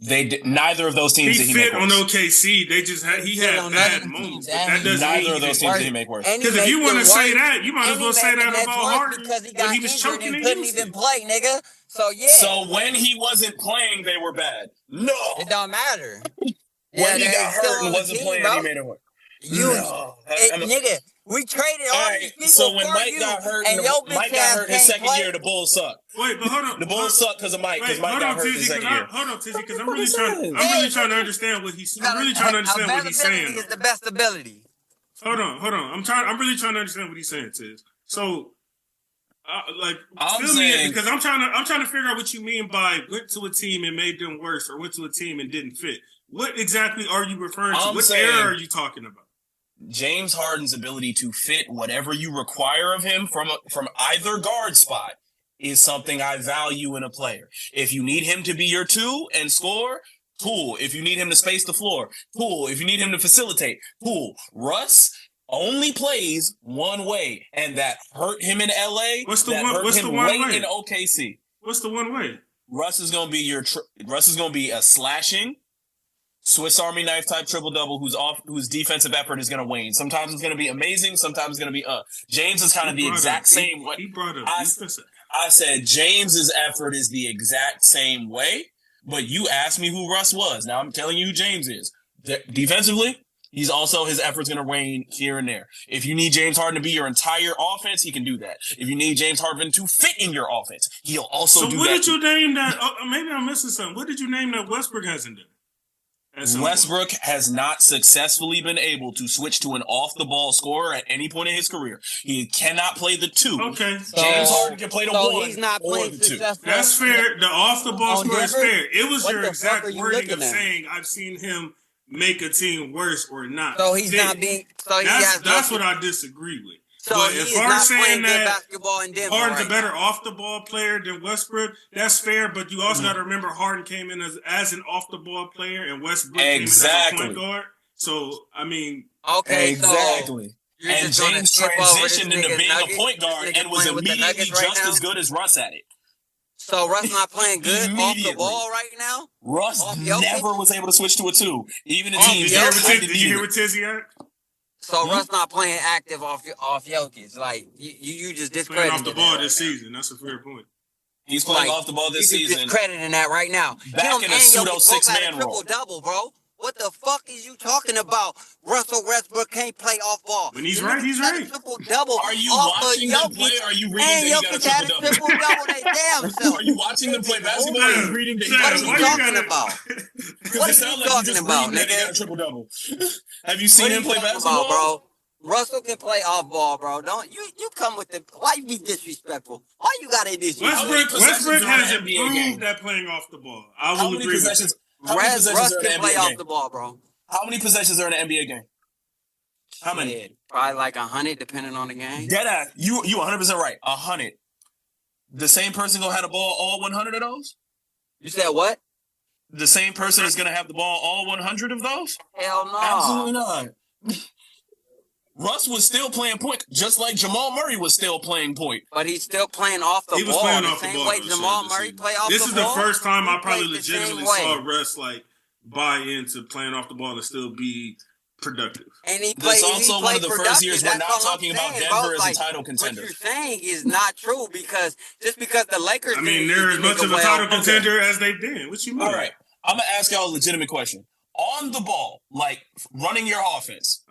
They did, neither of those teams He did he fit make on worse. OKC. They just had He he fit had on bad other moments. teams, But and that he- doesn't Neither mean of those teams did he make worse. And he Because if you makes want to it say worse. that, you might as And he well say made the that Nets about worse Harden because he when got he was injured choking and in couldn't Houston. even play, nigga. So yeah, So when he wasn't playing, they were bad. No. it don't matter. When he they're got still hurt on and the wasn't team, playing, bro. he made it work. You, No. nigga, we traded all All these right, people so when for Mike you, got hurt, and your bitch Mike got ass hurt his can't second play. year, the Bulls suck. Wait, but hold on. The Bulls suck because of Mike, because Mike got hurt his second year. Hold on, Tizzy, because I'm What really is trying. this? I'm really trying to understand what he's. I'm really trying to understand what he's saying. Availability is the best ability. Hold on. I'm really trying to understand what he's saying, Tiz. So, like, I'm fill me in, saying- because I'm trying to figure out what you mean by went to a team and made them worse, or went to a team and didn't fit. What exactly are you referring to? I'm What saying- era are you talking about? James Harden's ability to fit whatever you require of him from either guard spot is something I value in a player. If you need him to be your 2 and score, cool. If you need him to space the floor, cool. If you need him to facilitate, cool. Russ only plays one way, and that hurt him in LA. What's the that one- hurt what's him the one late way? in OKC. What's the one way? Russ is gonna be a slashing Swiss Army knife type triple double whose defensive effort is gonna wane. Sometimes it's gonna be amazing, sometimes it's gonna be James is kind of the exact same way. He brought up defensive. I said James's effort is the exact same way, but you asked me who Russ was. Now I'm telling you who James is. Defensively, his effort's going to wane here and there. If you need James Harden to be your entire offense, he can do that. If you need James Harden to fit in your offense, he'll also do that. So what did you name that? Maybe I'm missing something. What did you name that Westbrook hasn't done? Westbrook has not successfully been able to switch to an off-the-ball scorer at any point in his career. He cannot play the 2. Okay. James Harden can play the 1 he's not or playing the 2. successful. That's fair. The off-the-ball On score is Denver? fair. It was What your the fuck exact are you wording looking of at? saying I've seen him make a team worse or not. So he's Then- not being. So he That's has that's nothing- what I disagree with. So but he if is Harden's not saying playing good that basketball in Denver. Harden's right a better now. off-the-ball player than Westbrook, that's fair. But you also got to remember Harden came in as an off-the-ball player, and Westbrook came in as a point guard. So I mean, Okay, Exactly. So you're And just gonna James skip over this transitioned into nigga being Nuggets? a point This guard nigga and was playing with the immediately Nuggets right just now? as good as Russ at it. So Russ not playing good off the Immediately. ball right now. Russ Off Jokic? never was able to switch to a 2. Even in Off teams did that Jokic? tried to you need hear it. what Tizzy at? So Russ not playing active off Jokic. Like you just Playing discredited off the ball that this right now. season. That's a fair point. He's playing Like, off the ball this you just season. discrediting that right now. Back in a pseudo six-man role. Triple double, bro. What the fuck is you talking about? Russell Westbrook can't play off ball. When he's right, he's right. Triple double. Are you off watching of them Jokic, play? Or are you reading and that he got a Jokic had a triple-double? triple double they damn self. Are you watching them play basketball? Or are you reading that he Sam, got a What are why you triple-double? talking gotta- about? Because What it are sounds you like talking you're just about, reading that he got a nigga? triple-double. Have you What seen are him you play talking basketball? about, bro? Russell can play off ball, bro. Don't you come with the why you be disrespectful? Why you gotta disrespect? Westbrook has are in an NBA improved game? at playing off the ball. I How will many agree with possessions? that. How many Russ possessions are in can an play NBA off game? the ball, bro. How many possessions are in an NBA game? How many? Yeah, probably like 100, depending on the game. Deadass. You 100% right. 100. The same person gonna have the ball all 100 of those? You said what? The same person is gonna have the ball all 100 of those? Hell no. Absolutely not. Russ was still playing point, just like Jamal Murray was still playing point. But he's still playing off the He was ball. playing The off the same ball. way though, Jamal this Murray season. play off This the is ball. the first time I He probably played the same legitimately way. saw Russ like buy into playing off the ball and still be productive. And he This played. also he one of played the first productive. years we're That's not all I'm talking about saying, Denver bro. as Like, a title contender. What you're saying is not true because just because the Lakers. I mean, didn't they're beat as the much nigga of a well, title okay. contender as they've been. What you mean? All right. I'm gonna ask y'all a legitimate question. On the ball, like running your offense,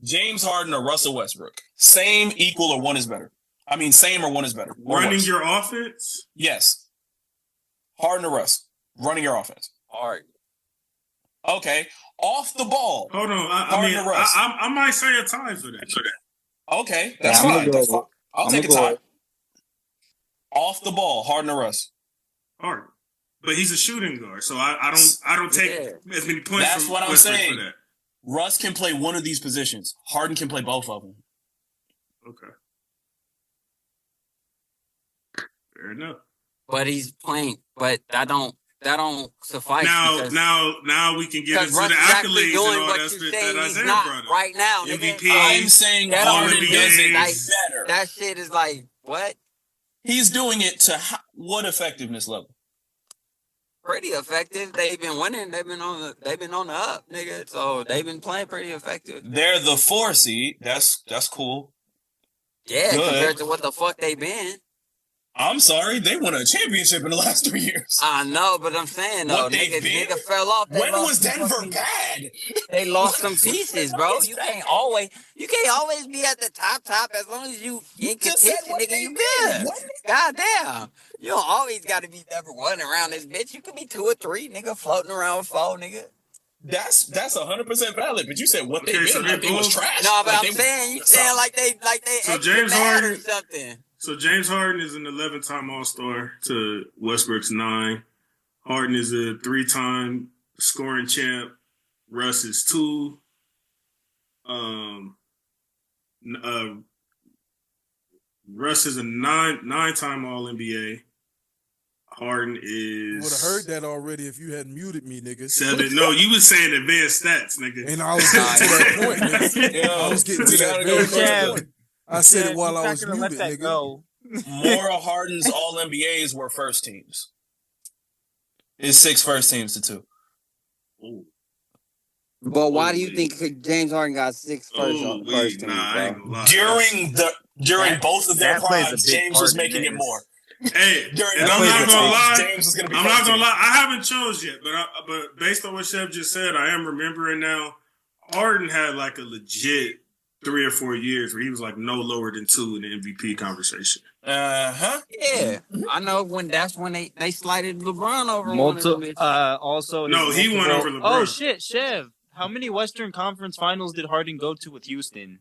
James Harden or Russell Westbrook? Same, equal, or one is better? I mean, same or one is better? Or Running worse? your offense? Yes. Harden or Russ? Running your offense. Hard. Okay. Off the ball. Hold on. I Harden mean, or Russ? I might say a tie for that. Okay. That's I'm gonna fine. go- That's fine. I'll I'm take a gonna tie. go- Off the ball, Harden or Russ? Hard. But he's a shooting guard, so I don't take Yeah. as many points That's from what I'm Westbrook saying. for that. Russ can play one of these positions. Harden can play both of them. Okay. Fair enough. But he's playing. But that don't suffice. Now we can get because into Russ the is actually accolades and doing all what that you're that saying he's Isaiah not brought up. right now. Nigga. MVP. I'm saying That Harden don't does it like- better. That shit is like what? He's doing it to what effectiveness level? Pretty effective. They've been winning. They've been on the up, nigga. So they've been playing pretty effective. They're the 4 seed. That's cool. Yeah, Good. compared to what the fuck they been. I'm sorry, they won a championship in the last 3 years. I know, but I'm saying though, What they've been? nigga fell off. They When lost was some Denver fucking- bad? They lost some pieces, bro. You can't always be at the top as long as you in Just said contention, what nigga. they You been. good. Goddamn. You don't always got to be number one around this bitch. You could be 2 or 3, nigga, floating around with 4, nigga. That's 100% valid. But you said what they Okay, did so like they they was both- trash. No, but Like I'm they- saying you saying like they So extra James mad or Harden- something. So James Harden is an 11-time All-Star to Westbrook's 9. Harden is a 3-time scoring champ. Russ is 2. Russ is a 9-time All-NBA. Harden You would have is heard that already if you hadn't muted me, nigga. 7. No, you was saying advanced stats, nigga. And I was getting to that point, nigga. Yo, I was getting to we that gotta very go first Chad. point. I said it while He's I not was gonna let muted, that nigga. go. More of Harden's All NBAs were first teams. It's 6 first teams to 2. Ooh. But why do you think James Harden got 6 first Ooh, first teams, I ain't bro? gonna lie. During That- both of their that plays a primes, big James part was in making it this. more. Hey, During and that I'm plays not a gonna big- lie. James was gonna be I'm first not gonna team. lie. I haven't chose yet, but based on what Chef just said, I am remembering now. Harden had like a legit 3 or 4 years where he was like no lower than 2 in the MVP conversation. Yeah, I know that's when they slighted LeBron over one of them. Also, No, he won over LeBron. Oh shit, Chev. How many Western Conference Finals did Harden go to with Houston?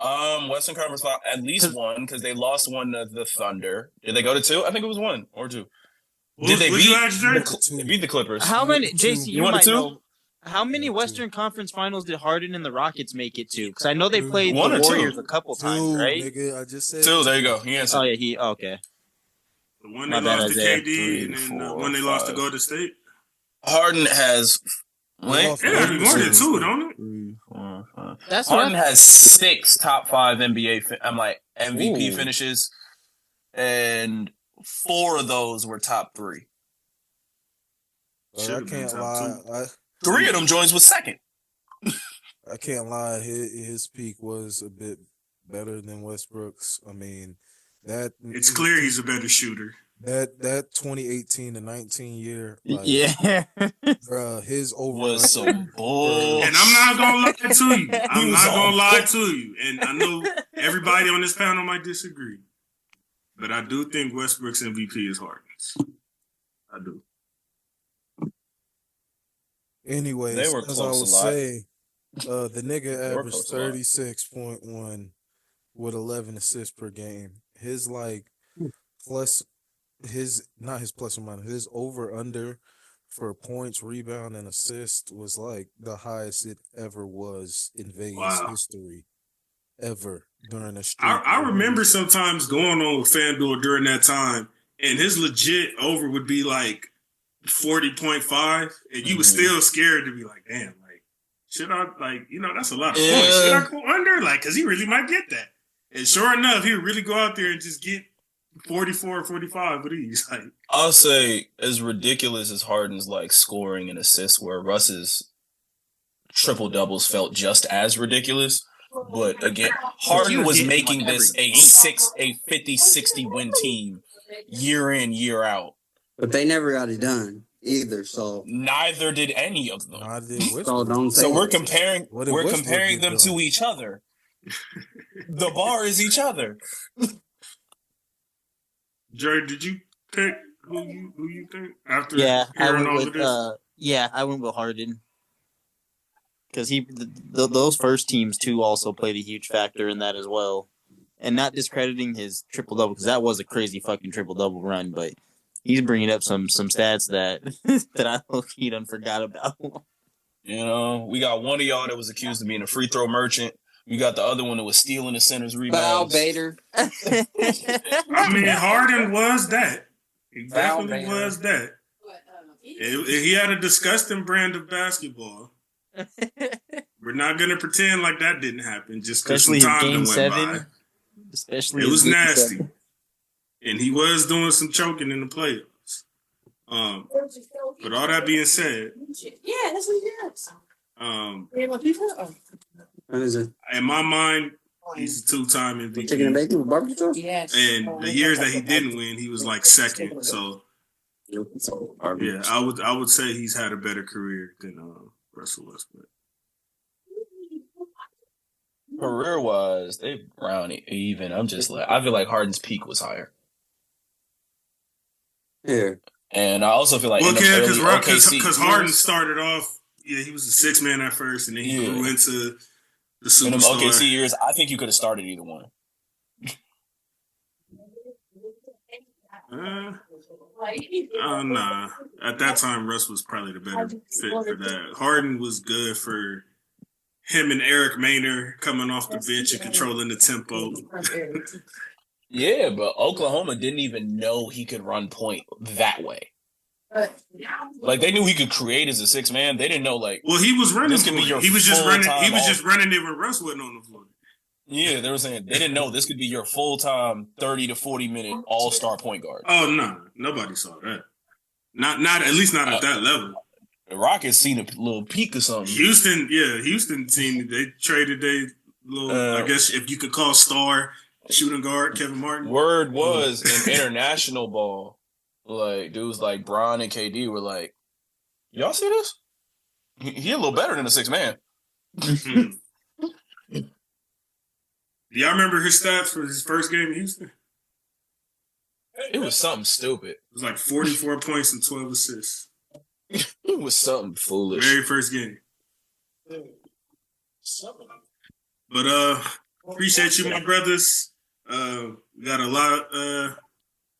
Western Conference Final, at least one because they lost one to the Thunder. Did they go to 2? I think it was 1 or 2. Did they What'd beat you ask, Jay? they beat the Clippers? How many, Two. JC? You You wanted might two? know. How many Yeah, two. Western Conference Finals did Harden and the Rockets make it to? Because I know they played One the or two? Warriors a couple times, Two, right? nigga. I just said 2. There you go. He answered. Oh yeah, okay. The one My they bad, lost to Isaiah. KD, 3, and then the 4, one they lost to 5. Golden State. Harden has. Wait, lost It gotta be more than 2, don't it? 3, 4, 5. That's what Harden has 6 top 5 NBA. MVP Ooh. finishes, and 4 of those were top 3. I Should've been can't top lie. 3 of them joins was second. I can't lie. His peak was a bit better than Westbrook's. I mean, that It's clear he's a better shooter. that 2018 to 19 year, like, yeah. bruh, his over Was some bull. And I'm not gonna lie to you. I'm He was not all gonna lie bull. to you. And I know everybody on this panel might disagree, but I do think Westbrook's MVP is Harden's. I do. Anyways, They were as I close was a lot. saying, the nigga They were averaged close a lot. 36.1 with 11 assists per game. His like plus his not his plus or minus, his over under for points, rebound, and assist was like the highest it ever was in Vegas Wow. history ever during a streak. I remember sometimes going on with FanDuel during that time, and his legit over would be like 40.5, and you was still scared to be like, damn, like, should I, like, that's a lot of Yeah. points. Should I go under? Like, because he really might get that. And sure enough, he would really go out there and just get 44 or 45 with ease. Like, I'll say as ridiculous as Harden's like scoring and assists were, Russ's triple doubles felt just as ridiculous. But again, Harden was hitting making like this every a 50-60 win team year in, year out. But they never got it done either. So Neither did any of them. I did so Westbrook. don't say So we're that. comparing What did we're Westbrook comparing get them done? to each other. The bar is each other. Jerry, did you pick who you think after Yeah, I hearing went all with of this? I went with Harden because those first teams too also played a huge factor in that as well, and not discrediting his triple double because that was a crazy fucking triple double run, but he's bringing up some stats that that I low-key done forgot about. We got one of y'all that was accused of being a free throw merchant. We got the other one that was stealing the center's Val rebounds. Bader. I mean, Harden was that. He Val definitely Bader. was that. He had a disgusting brand of basketball. We're not going to pretend like that didn't happen just because some Especially his time game done went by. 7. Especially It his was game nasty. 7. And he was doing some choking in the playoffs. But all that being said, Yeah, that's what he does. What is it? in my mind, he's a 2-time MVP. Chicken and bacon with barbecue sauce? Yes. And the years that he didn't win, he was like second. So yeah, I would say he's had a better career than Russell Westbrook. Career wise, they round it even. I feel like Harden's peak was higher. Yeah. And I also feel like Well, in the early OKC because years- Harden started off he was a 6-man at first, and then he Yeah. grew into the In them superstar. OKC years, I think you could have started either one. Nah. At that time, Russ was probably the better fit for that. Harden was good for him and Eric Maynor coming off the bench and controlling the tempo. Yeah, but Oklahoma didn't even know he could run point that way. Like they knew he could create as a 6-man. They didn't know like. Well, he was running. This could be your he was just running. He full-time was just running it when Russ wasn't on the floor. Yeah, they were saying they didn't know this could be your full-time 30 to 40 minute all-star point guard. Oh no, nobody saw that. Not at least not at that level. The Rockets seen a little peak or something. Houston team, they traded their little, I guess if you could call star shooting guard Kevin Martin. Word was in international ball, like dudes like Bron and KD were like, y'all see this? He a little better than a 6-man. Do y'all remember his stats for his first game in Houston? It was something stupid. It was like 44 points and 12 assists. It was something foolish. Very first game. But appreciate you, my brothers. We got a lot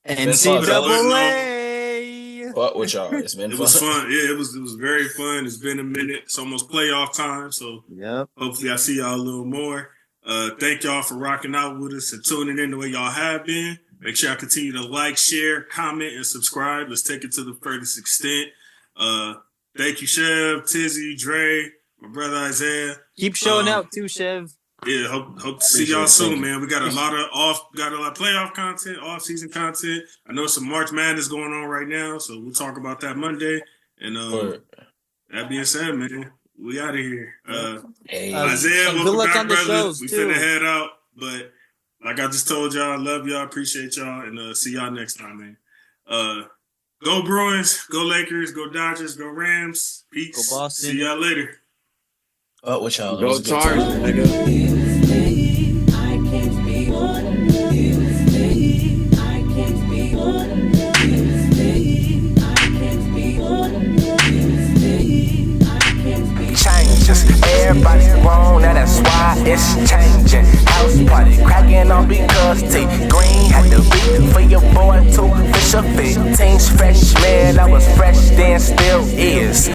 NCAA. What with y'all? It's been it fun. was fun. Yeah, it was very fun. It's been a minute. It's almost playoff time. So Yep. hopefully I see y'all a little more. Thank y'all for rocking out with us and tuning in the way y'all have been. Make sure y'all continue to like, share, comment, and subscribe. Let's take it to the furthest extent. Thank you, Chev, Tizzy, Dre, my brother Isaiah. Keep showing out too, Chev. Yeah, hope to see y'all soon, man. We got a lot of playoff content, off-season content. I know some March Madness going on right now, so we'll talk about that Monday. And that being said, man, we out of here. Isaiah, good welcome luck back, on the brother. shows, We too. finna head out, but like I just told y'all, I love y'all, appreciate y'all, and see y'all next time, man. Go Bruins, go Lakers, go Dodgers, go Rams. Peace. Go Boston. See y'all later. Oh, with y'all. It Go was a good Tar, time. nigga. Changes, everybody's grown, now that's why it's changing. House party cracking on because they